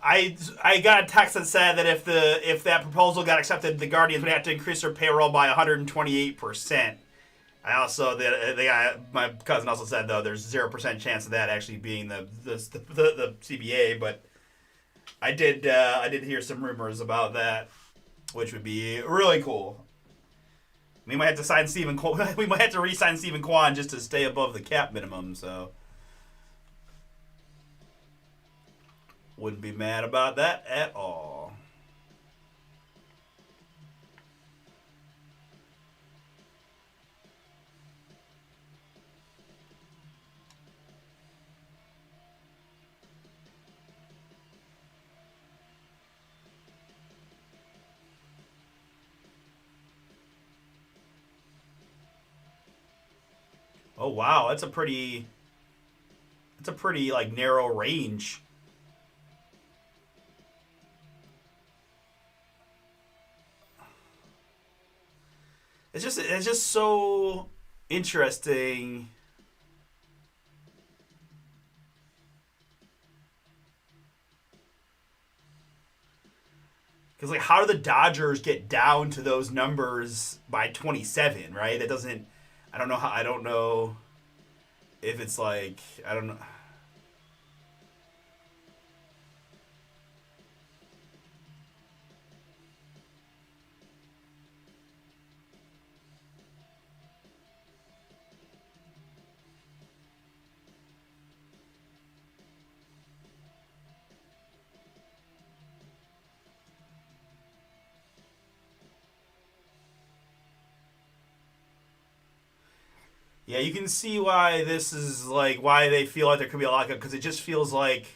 I got a text that said that if that proposal got accepted, the Guardians would have to increase their payroll by 128%. I also my cousin also said though there's 0% chance of that actually being the CBA, but I did hear some rumors about that, which would be really cool. We might have to sign Stephen. We might have to re-sign Stephen Kwan just to stay above the cap minimum. So. Wouldn't be mad about that at all. Oh wow, that's a pretty like narrow range. It's just so interesting. Because like, how do the Dodgers get down to those numbers by 27? Right? That doesn't. I don't know how. I don't know if it's like. I don't know. Yeah, you can see why this is like why they feel like there could be a lockup because it just feels like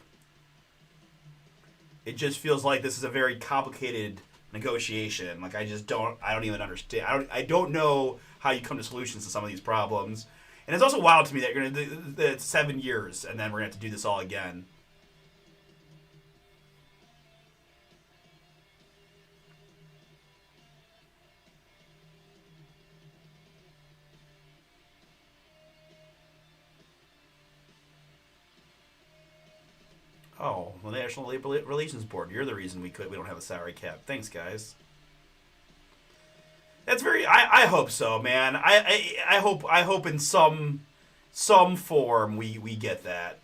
this is a very complicated negotiation. Like I don't even understand. I don't know how you come to solutions to some of these problems. And it's also wild to me that you're gonna it's 7 years and then we're gonna have to do this all again. Oh, the National Labor Relations Board. You're the reason we don't have a salary cap. Thanks, guys. That's very. I hope so, man. I hope in some form we get that.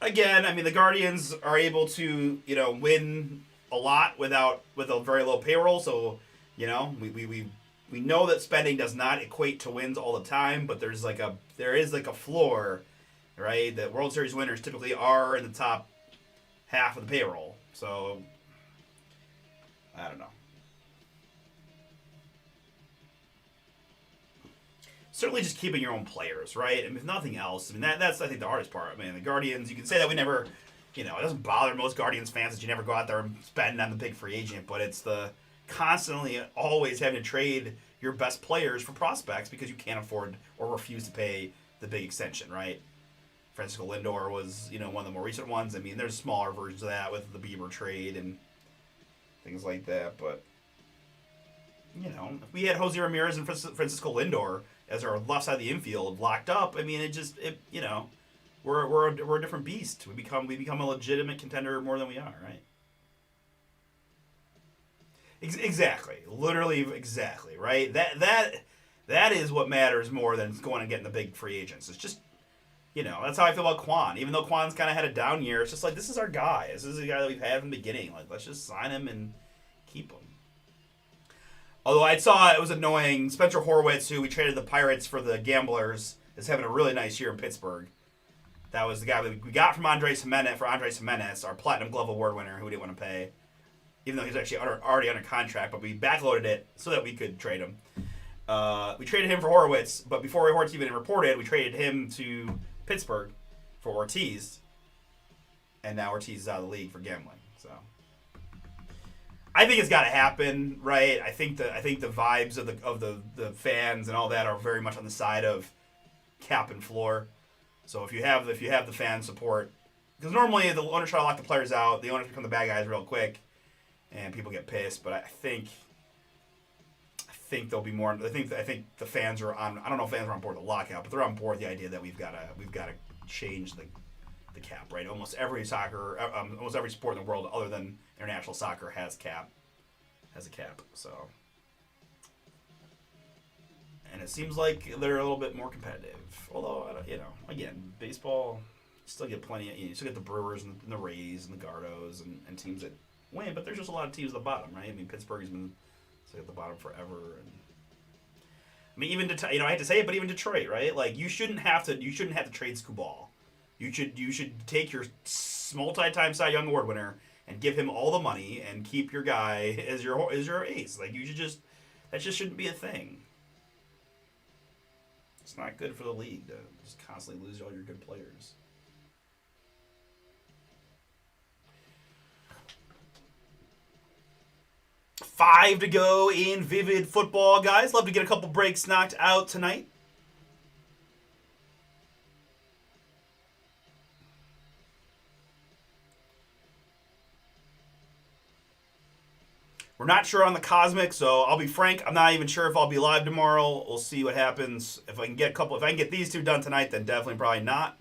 again, I mean, the Guardians are able to, win a lot with a very low payroll. So, we know that spending does not equate to wins all the time, but there is like a floor, right? That World Series winners typically are in the top half of the payroll. So, I don't know. Certainly just keeping your own players, right? I mean, if nothing else, I mean, that's, I think, the hardest part. I mean, the Guardians, you can say that we never, it doesn't bother most Guardians fans that you never go out there and spend on the big free agent, but it's the constantly always having to trade your best players for prospects because you can't afford or refuse to pay the big extension, right? Francisco Lindor was, one of the more recent ones. I mean, there's smaller versions of that with the Bieber trade and things like that, but, if we had Jose Ramirez and Francisco Lindor as our left side of the infield locked up, I mean, we're a different beast. We become a legitimate contender more than we are, right? Exactly, literally, exactly, right? That is what matters more than going and getting the big free agents. It's just, that's how I feel about Kwan. Even though Kwan's kind of had a down year, it's just like this is our guy. This is the guy that we've had from the beginning. Like, let's just sign him and keep him. Although I saw it was annoying. Spencer Horwitz, who we traded the Pirates for the Gamblers, is having a really nice year in Pittsburgh. That was the guy we got from Andres Jimenez, our Platinum Glove Award winner, who we didn't want to pay, even though he's actually already under contract. But we backloaded it so that we could trade him. We traded him for Horwitz, but before Horwitz even reported, we traded him to Pittsburgh for Ortiz, and now Ortiz is out of the league for gambling. So. I think it's got to happen, right? I think the vibes of the fans and all that are very much on the side of cap and floor. So if you have the fan support, because normally the owners try to lock the players out, the owners become the bad guys real quick, and people get pissed. But I think there'll be more. I think the fans are on. I don't know if fans are on board the lockout, but they're on board the idea that we've got to change the cap, right? Almost every sport in the world other than international soccer has a cap. So, and it seems like they're a little bit more competitive. Although, again, baseball, you still get plenty of, you still get the Brewers and the Rays and the Gardos and teams that win, but there's just a lot of teams at the bottom, right? I mean, Pittsburgh has been at the bottom forever, and I mean, even I hate to say it, but even Detroit, right? Like you shouldn't have to trade Skubal. You should take your multi-time Cy Young Award winner and give him all the money and keep your guy as your ace. Like that just shouldn't be a thing. It's not good for the league to just constantly lose all your good players. Five to go in Vivid Football, guys. Love to get a couple breaks knocked out tonight. We're not sure on the Cosmic, so I'll be frank. I'm not even sure if I'll be live tomorrow. We'll see what happens. If I can get these two done tonight, then definitely probably not.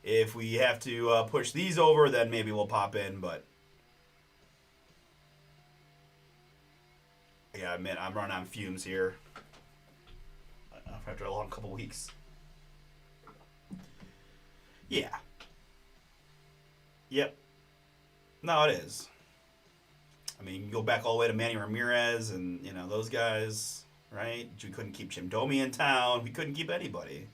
If we have to push these over, then maybe we'll pop in. But yeah, I admit I'm running on fumes here after a long couple weeks. Yeah. Yep. No, it is. I mean, you go back all the way to Manny Ramirez and, those guys, right? We couldn't keep Jim Domi in town. We couldn't keep anybody.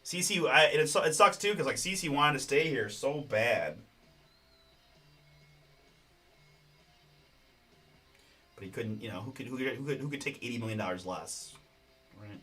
CeCe, it sucks, too, because, CeCe wanted to stay here so bad. But he couldn't, who could take $80 million less, right?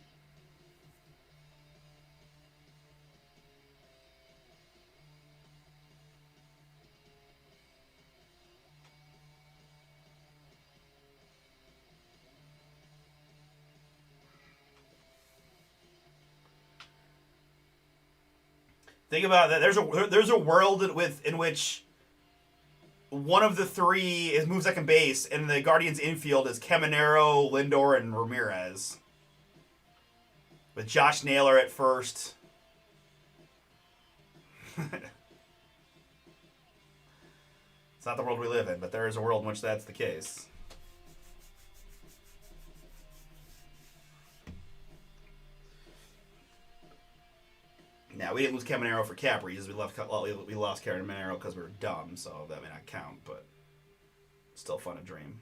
Think about that. There's a world in which one of the three moves second base, and the Guardians' infield is Caminero, Lindor, and Ramirez, with Josh Naylor at first. It's not the world we live in, but there is a world in which that's the case. Now we didn't lose Caminero for cap reasons. We lost Caminero because we were dumb, so that may not count. But still fun to dream.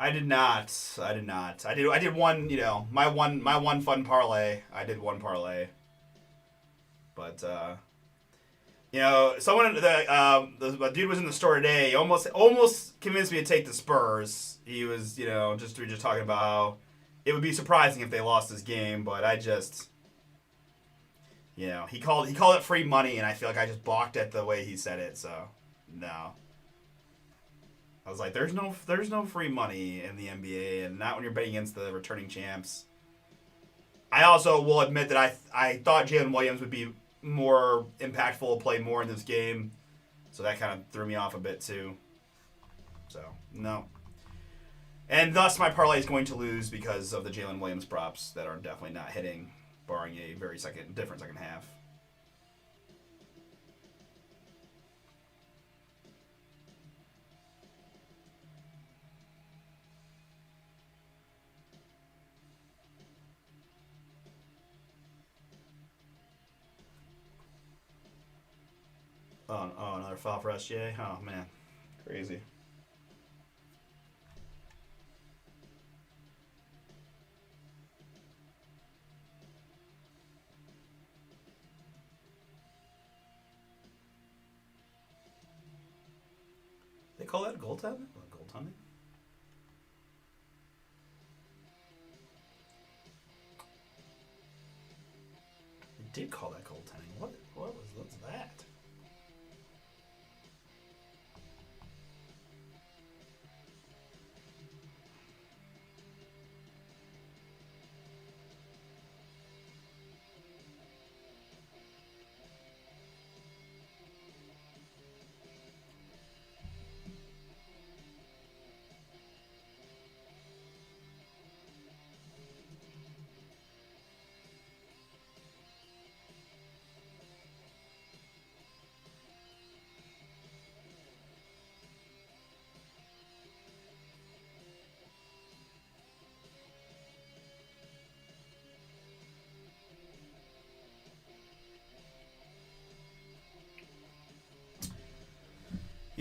I did not. I did not. I did one. My one fun parlay. I did one parlay. But someone the dude was in the store today. He almost convinced me to take the Spurs. He was we were just talking about how it would be surprising if they lost this game, but I just he called it free money, and I feel like I just balked at the way he said it. So no. I was like, there's no free money in the NBA, and not when you're betting against the returning champs. I also will admit that I thought Jalen Williams would be more impactful, play more in this game, so that kind of threw me off a bit too. So no, and thus my parlay is going to lose because of the Jalen Williams props that are definitely not hitting, barring a very different second half. Oh, another foul for SGA? Oh, man. Crazy. They call that goaltending? Goaltending? They did call that goaltending. What's that?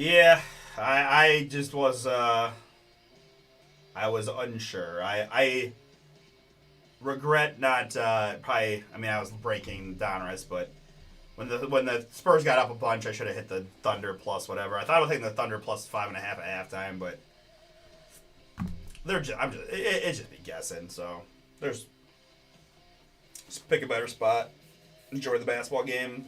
Yeah, I just was I was unsure. I regret not probably. I mean, I was breaking Donruss, but when the Spurs got up a bunch, I should have hit the Thunder plus whatever. I thought I was taking the Thunder plus 5.5 at halftime, but it's just me guessing. So just pick a better spot, enjoy the basketball game.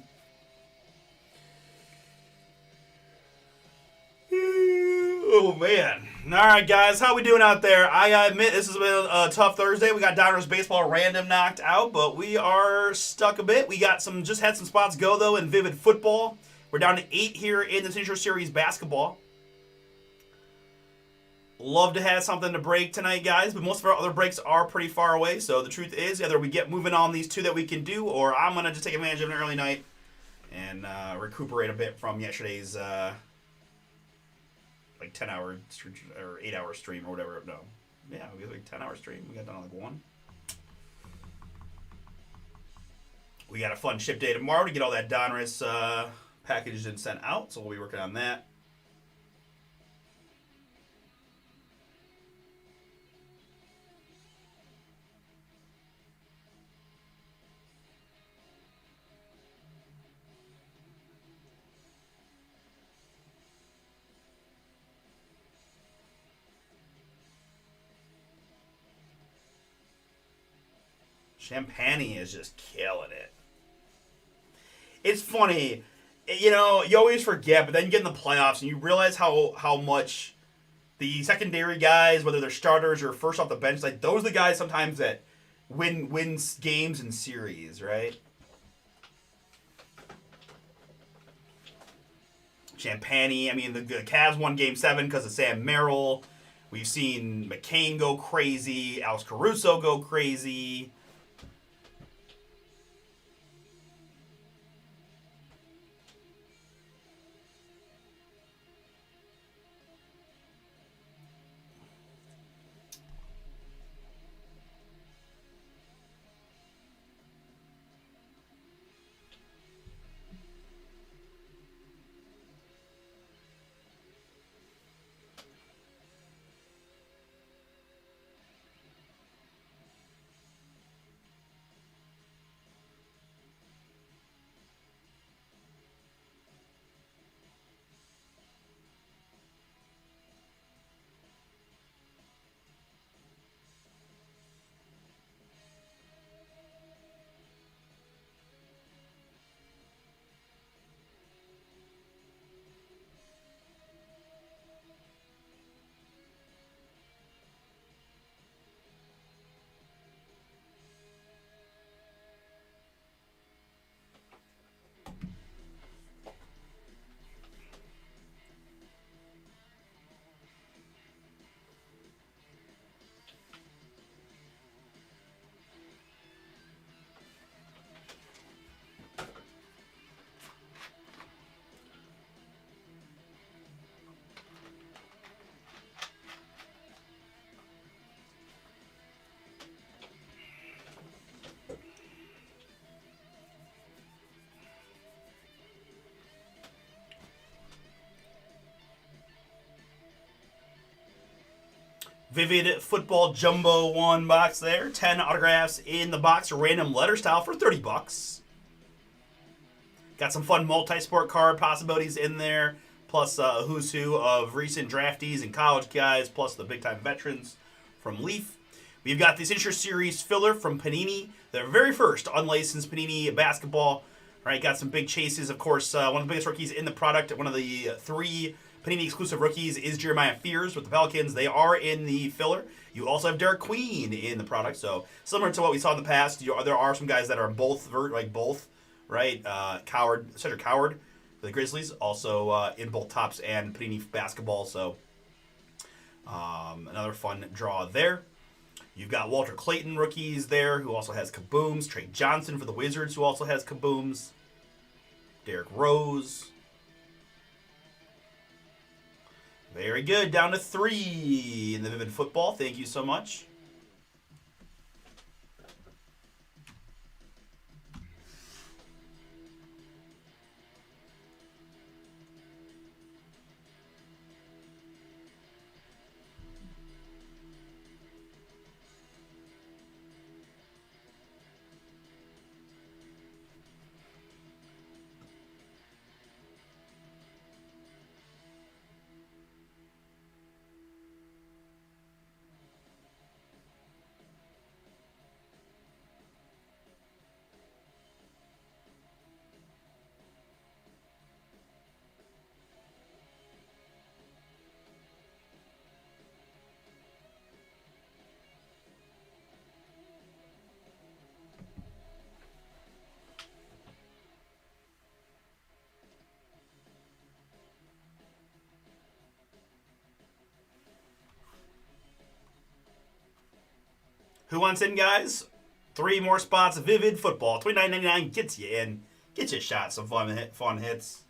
Oh man! All right, guys, how we doing out there? I admit this has been a tough Thursday. We got Donruss baseball random knocked out, but we are stuck a bit. We got just had some spots go though in Vivid football. We're down to 8 here in the Signature Series basketball. Love to have something to break tonight, guys, but most of our other breaks are pretty far away. So the truth is, either we get moving on these 2 that we can do, or I'm gonna just take advantage of an early night and recuperate a bit from yesterday's. 10-hour or 8-hour stream or whatever. No. Yeah, we got 10-hour stream. We got done at 1. We got a fun ship day tomorrow to get all that Donruss packaged and sent out, so we'll be working on that. Champagne is just killing it. It's funny, you know, you always forget, but then you get in the playoffs and you realize how much the secondary guys, whether they're starters or first off the bench, like those are the guys sometimes that wins games in series, right? Champagne, I mean, the Cavs won Game 7 because of Sam Merrill. We've seen McCain go crazy, Alex Caruso go crazy. Vivid Football Jumbo 1 box there. 10 autographs in the box, random letter style for $30. Got some fun multi-sport card possibilities in there, plus a who's who of recent draftees and college guys, plus the big-time veterans from Leaf. We've got this inter-series filler from Panini, their very first unlicensed Panini basketball. Right, got some big chases, of course. One of the biggest rookies in the product, one of the 3 Panini exclusive rookies is Jeremiah Fears with the Pelicans. They are in the filler. You also have Derek Queen in the product, so similar to what we saw in the past. There are some guys that are both, right? Cedric Coward for the Grizzlies, also in both Topps and Panini basketball. So another fun draw there. You've got Walter Clayton rookies there, who also has Kabooms. Trey Johnson for the Wizards, who also has Kabooms. Derrick Rose. Very good. Down to 3 in the Vivid Football. Thank you so much. Who wants in, guys? 3 more spots. Vivid Football. $29.99 gets you in. Get you a shot. Some fun hits.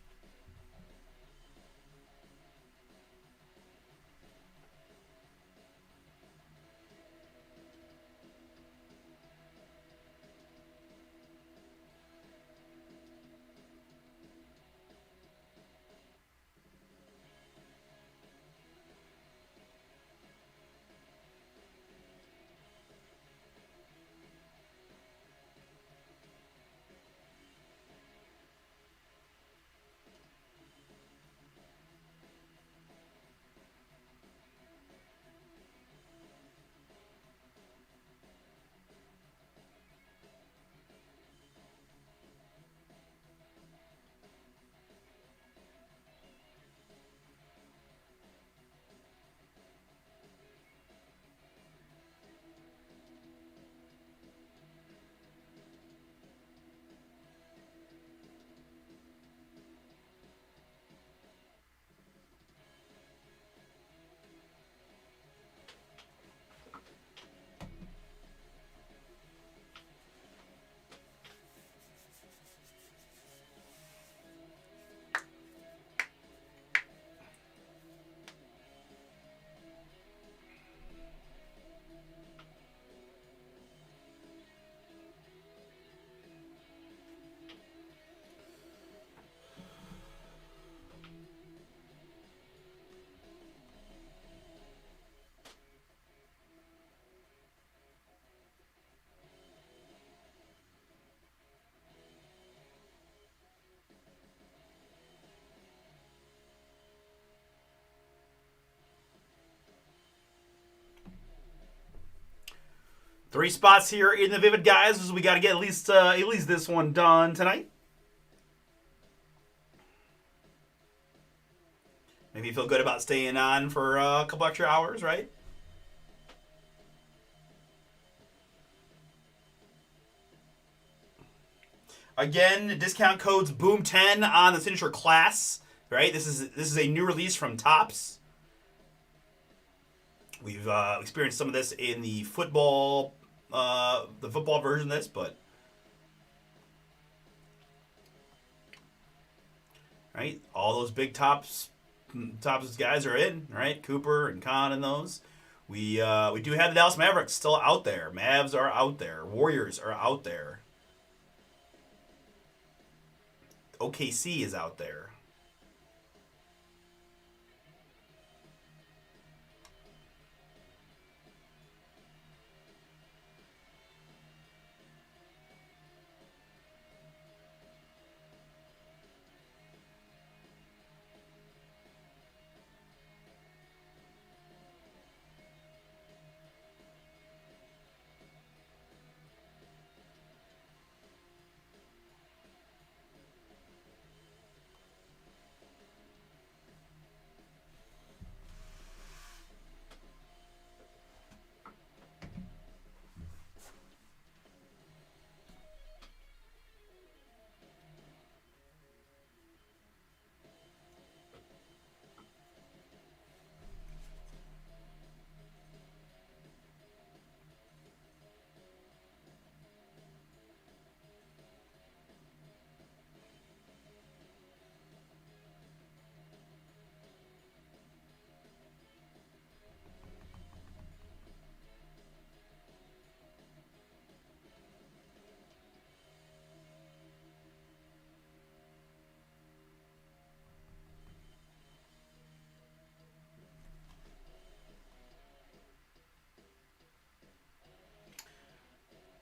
3 spots here in the Vivid Guys, as we got to get at least this one done tonight. Maybe you feel good about staying on for a couple extra hours, right? Again, discount codes Boom10 on the Signature Class. Right, this is a new release from Topps. We've experienced some of this in the football version of this, but right, all those big Topps guys are in. Right, Cooper and Kahn and those. We do have the Dallas Mavericks still out there. Mavs are out there. Warriors are out there. OKC is out there.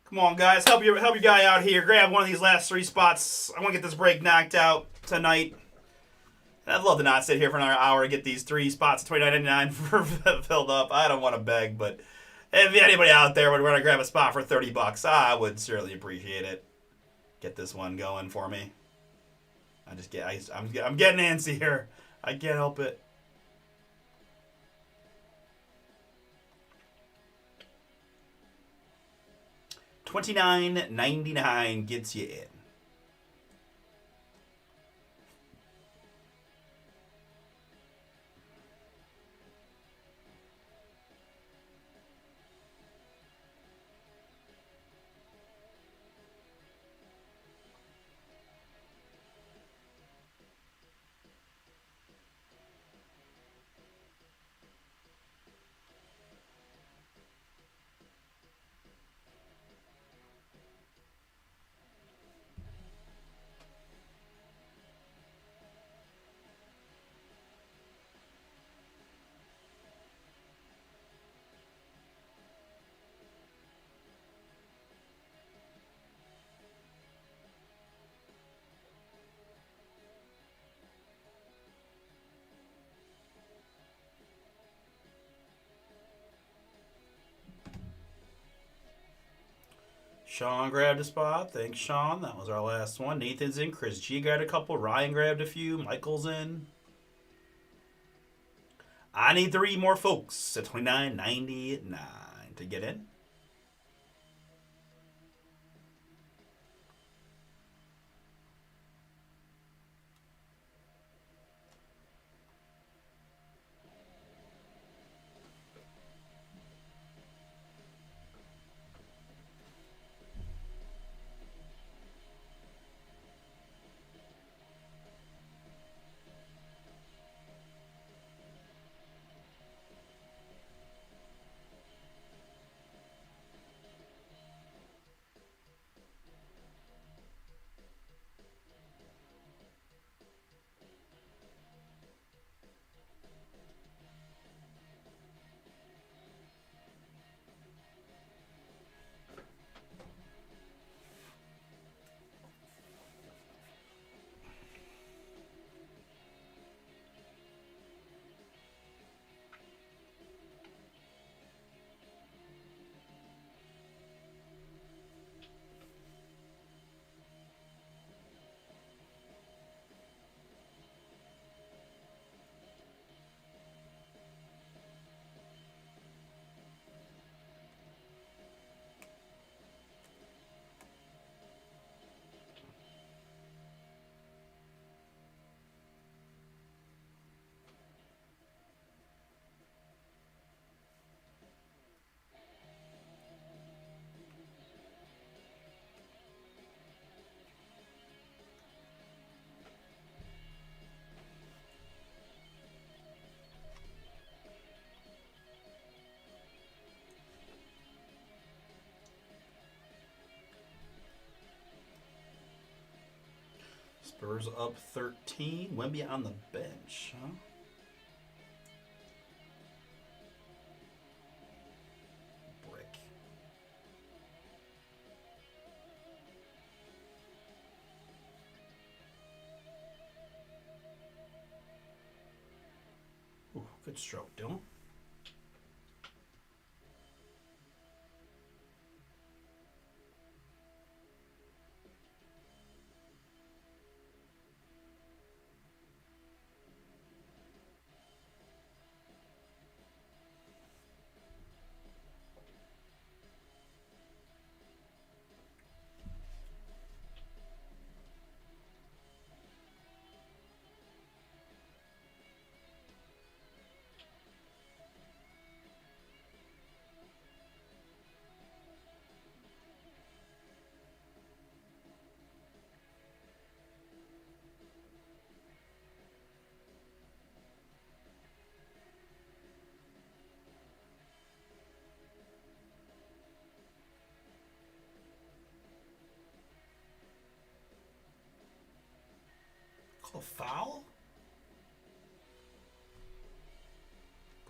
Come on, guys, help your guy out here. Grab one of these last 3 spots. I want to get this break knocked out tonight. And I'd love to not sit here for another hour and get these 3 spots, $29.99 filled up. I don't want to beg, but if anybody out there would want to grab a spot for $30, I would certainly appreciate it. Get this one going for me. I'm getting antsy here. I can't help it. $29.99 gets you in. Sean grabbed a spot. Thanks, Sean. That was our last one. Nathan's in. Chris G grabbed a couple. Ryan grabbed a few. Michael's in. I need 3 more folks at $29.99 to get in. Spurs up 13. Wemby on the bench, huh? Brick. Ooh, good stroke, Dylan. Call a foul?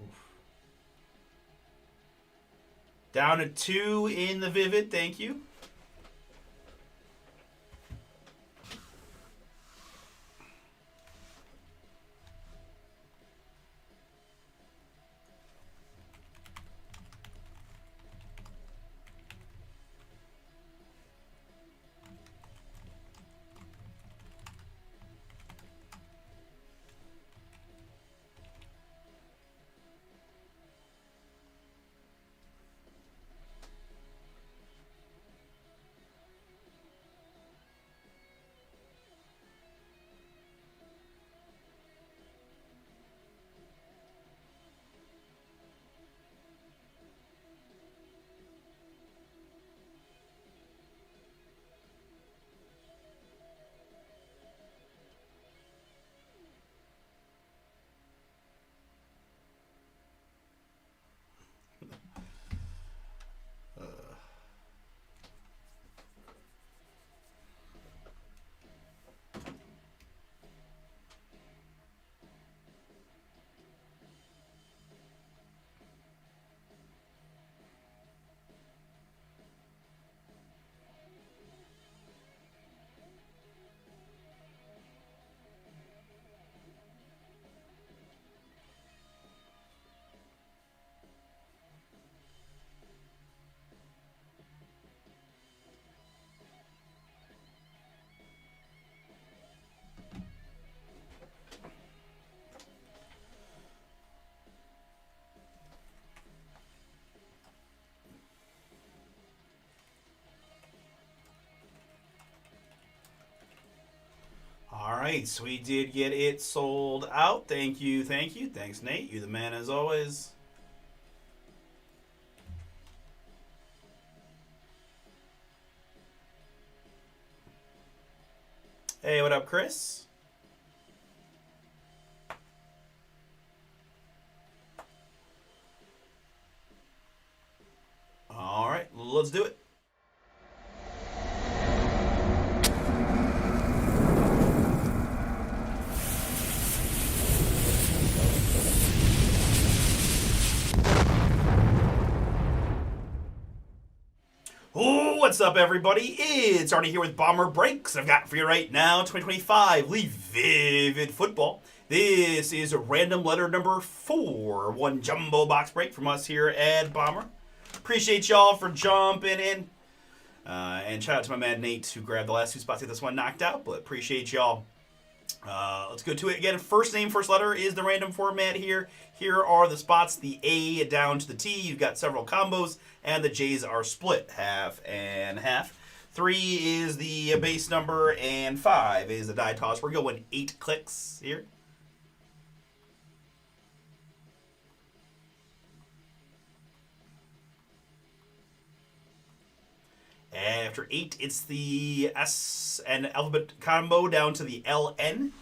Oof. Down to 2 in the Vivid, thank you. All right, so we did get it sold out. Thank you, thank you. Thanks, Nate. You're the man as always. Hey, what up, Chris? All right, let's do it. Oh, what's up, everybody? It's Arnie here with Bomber Breaks. I've got for you right now 2025 Leave Vivid Football. This is a random letter number 4, one jumbo box break from us here at Bomber. Appreciate y'all for jumping in. And shout out to my man Nate who grabbed the last 2 spots to get this one knocked out, but appreciate y'all. Let's go to it again. First name, first letter is the random format here. Here are the spots, the A down to the T. You've got several combos, and the J's are split, half and half. 3 is the base number, and 5 is the die toss. We're going 8 clicks here. After 8, it's the S and alphabet combo down to the LN.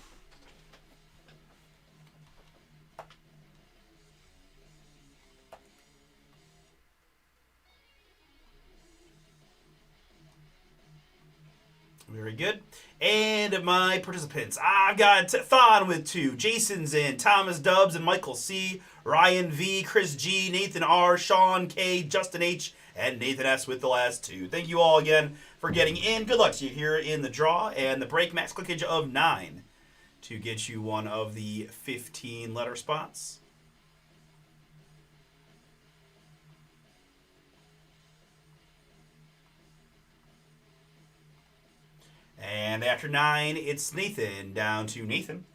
Very good. And my participants. I've got Thon with 2, Jason's in, Thomas Dubs and Michael C, Ryan V, Chris G, Nathan R, Sean K, Justin H, and Nathan S with the last 2. Thank you all again for getting in. Good luck to you here in the draw and the break max clickage of 9 to get you one of the 15 letter spots. And after 9, it's Nathan. Down to Nathan.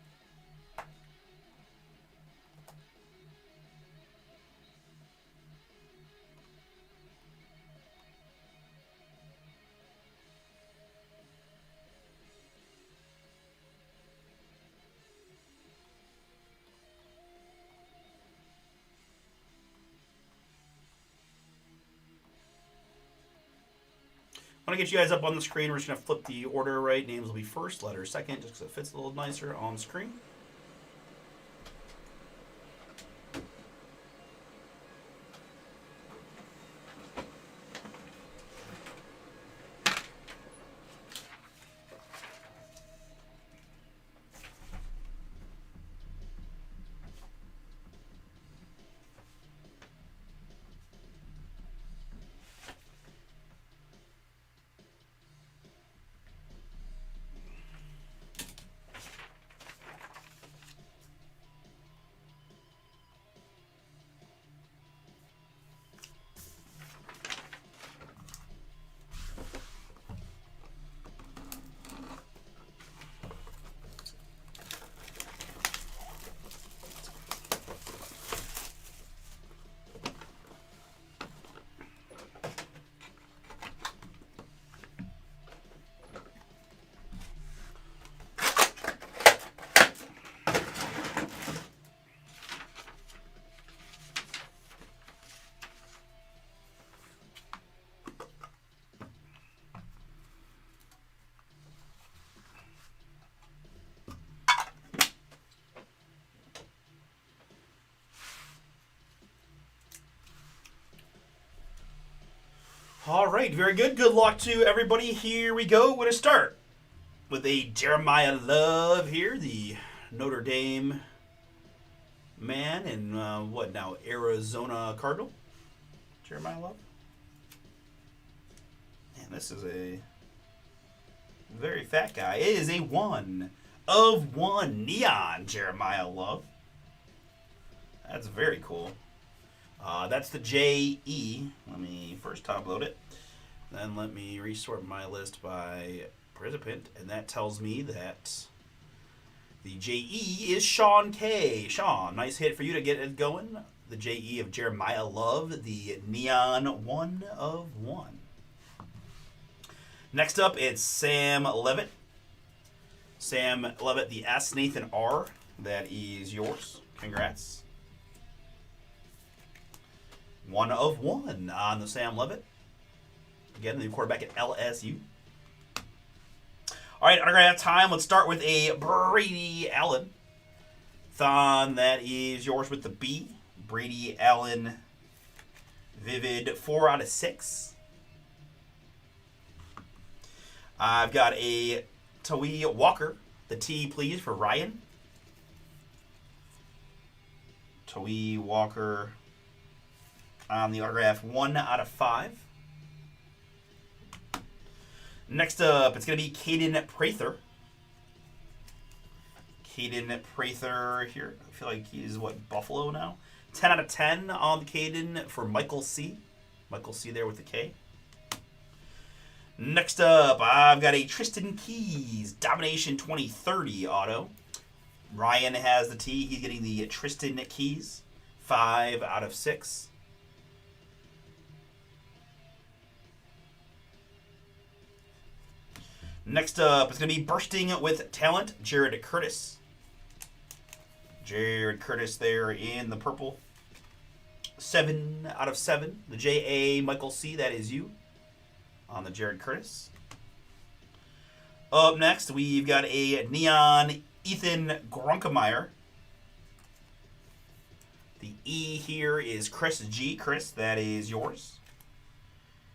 I want to get you guys up on the screen. We're just going to flip the order right. Names will be first, letters second, just because it fits a little nicer on the screen. All right, very good. Good luck to everybody. Here we go. We're going to start with a Jeremiah Love here, the Notre Dame man, and Arizona Cardinal. Jeremiah Love. Man, this is a very fat guy. It is a 1 of 1 neon Jeremiah Love. That's very cool. That's the JE. Let me first top load it. Then let me resort my list by participant. And that tells me that the JE is Sean K. Sean, nice hit for you to get it going. The JE of Jeremiah Love, the neon 1 of 1. Next up, it's Sam Levitt. Sam Levitt, the S. Nathan R. That is yours. Congrats. 1 of 1 on the Sam Levitt. Again, the quarterback at LSU. All right, autograph time. Let's start with a Brady Allen. Thon, that is yours with the B. Brady Allen, Vivid, 4 out of 6. I've got a Tawee Walker. The T, please, for Ryan. Tawee Walker on the autograph, 1 out of 5. Next up, it's going to be Caden Prather. Caden Prather here. I feel like he's, Buffalo now? 10 out of 10 on the Caden for Michael C. Michael C there with the K. Next up, I've got a Tristan Keys Domination 2030 auto. Ryan has the T. He's getting the Tristan Keys, 5 out of 6. Next up, it's going to be Bursting with Talent, Jared Curtis. Jared Curtis there in the purple. 7 out of 7. The J.A. Michael C., that is you on the Jared Curtis. Up next, we've got a neon Ethan Grunkemeyer. The E here is Chris G. Chris, that is yours.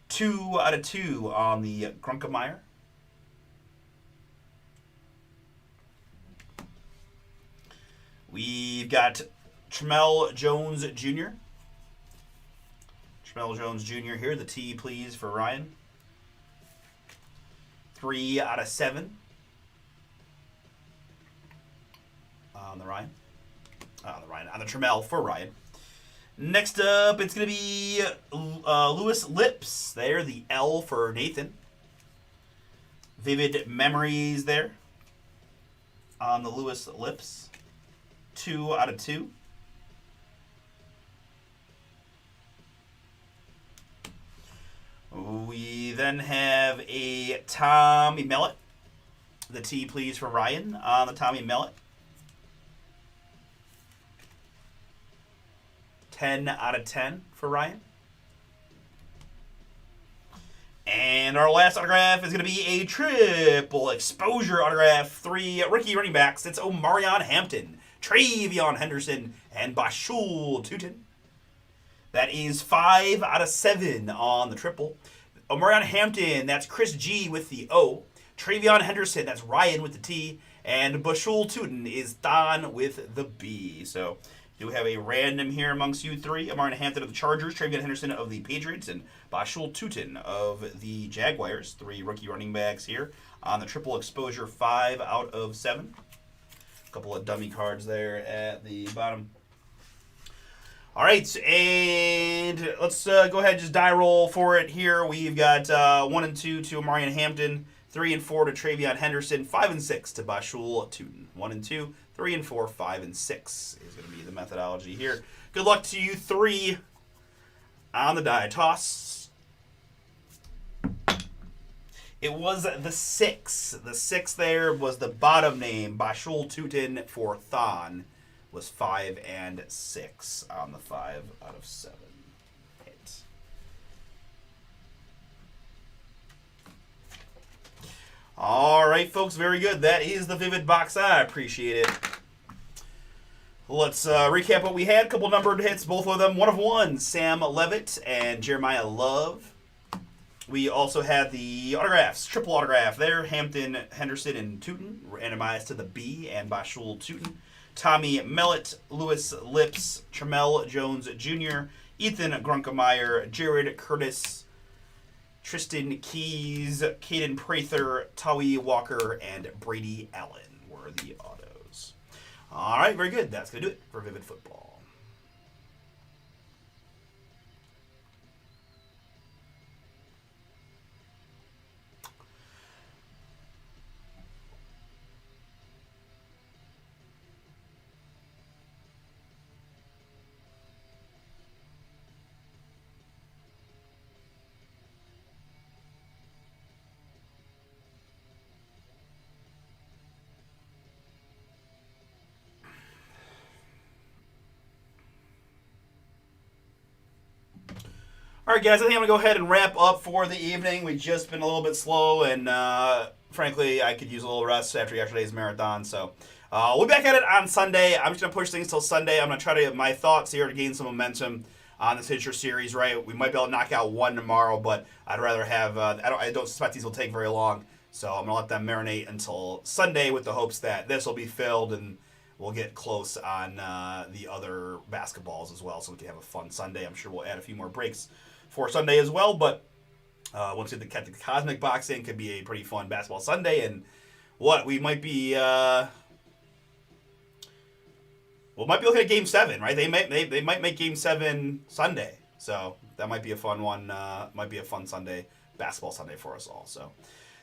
2 out of 2 on the Grunkemeyer. We've got Tramel Jones Jr. Tramel Jones Jr. here. The T, please, for Ryan. 3 out of 7 on the Ryan. On the Tramel for Ryan. Next up, it's going to be Lewis Lips. There, the L for Nathan. Vivid Memories there on the Lewis Lips. 2 out of 2. We then have a Tommy Mellett. The T, please, for Ryan on the Tommy Mellett. 10 out of 10 for Ryan. And our last autograph is going to be a triple exposure autograph. 3 rookie running backs. It's Omarion Hampton, Travion Henderson, and Bashul Tutin. That is 5 out of 7 on the triple. Omarion Hampton, that's Chris G with the O. Travion Henderson, that's Ryan with the T. And Bashul Tutin is Don with the B. So do have a random here amongst you three. Omarion Hampton of the Chargers, Travion Henderson of the Patriots, and Bashul Tutin of the Jaguars. 3 rookie running backs here on the triple exposure, 5 out of 7. A couple of dummy cards there at the bottom. All right, and let's go ahead and just die roll for it here. We've got 1 and 2 to Omarion Hampton, 3 and 4 to Travion Henderson, 5 and 6 to Bashul Tutin. 1 and 2, 3 and 4, 5 and 6 is going to be the methodology here. Good luck to you three on the die toss. It was the 6. The 6 there was the bottom name, Bashul Tutin for Thon. Was 5 and 6 on the 5 out of 7 hit. All right, folks, very good. That is the Vivid Box. I appreciate it. Let's recap what we had. A couple numbered hits, both of them 1 of 1. Sam Levitt and Jeremiah Love. We also had the autographs, triple autograph there. Hampton, Henderson, and Tutin, randomized to the B and Bashul Tutin. Tommy Mellett, Lewis Lips, Tramel Jones Jr., Ethan Grunkemeyer, Jared Curtis, Tristan Keys, Caden Prather, Tawi Walker, and Brady Allen were the autos. All right, very good. That's going to do it for Vivid Football. All right, guys, I think I'm going to go ahead and wrap up for the evening. We've just been a little bit slow, and frankly, I could use a little rest after yesterday's marathon. So we'll be back at it on Sunday. I'm just going to push things till Sunday. I'm going to try to get my thoughts here to gain some momentum on the Signature Series, right? We might be able to knock out 1 tomorrow, but I'd rather have I don't suspect these will take very long. So I'm going to let them marinate until Sunday with the hopes that this will be filled and we'll get close on the other basketballs as well so we can have a fun Sunday. I'm sure we'll add a few more breaks for Sunday as well, but once we get the Cosmic box in, could be a pretty fun basketball Sunday. And we might be looking at Game 7, right? They might make Game 7 Sunday, so that might be a fun one. Might be a fun Sunday, basketball Sunday for us all. So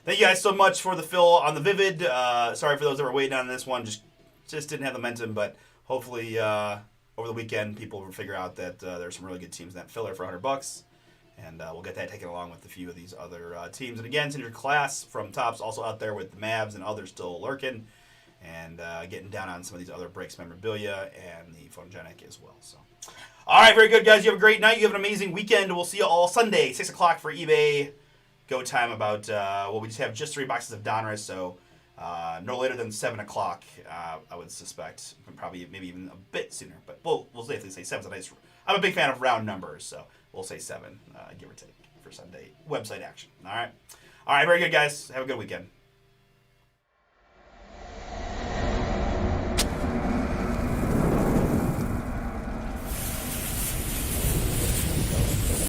thank you guys so much for the fill on the Vivid. Sorry for those that were waiting on this one, just didn't have the momentum, but hopefully over the weekend people will figure out that there's some really good teams in that filler for $100. And we'll get that taken along with a few of these other teams. And again, Signature Class from Topps also out there with the Mavs and others still lurking. And getting down on some of these other breaks memorabilia and the Photogenic as well. So, all right, very good, guys. You have a great night. You have an amazing weekend. We'll see you all Sunday, 6 o'clock for eBay go time about, we just have just 3 boxes of Donruss. So no later than 7 o'clock, I would suspect. Probably maybe even a bit sooner. But we'll safely say 7's a nice. I'm a big fan of round numbers, so we'll say 7, give or take, for Sunday website action. All right, very good, guys. Have a good weekend.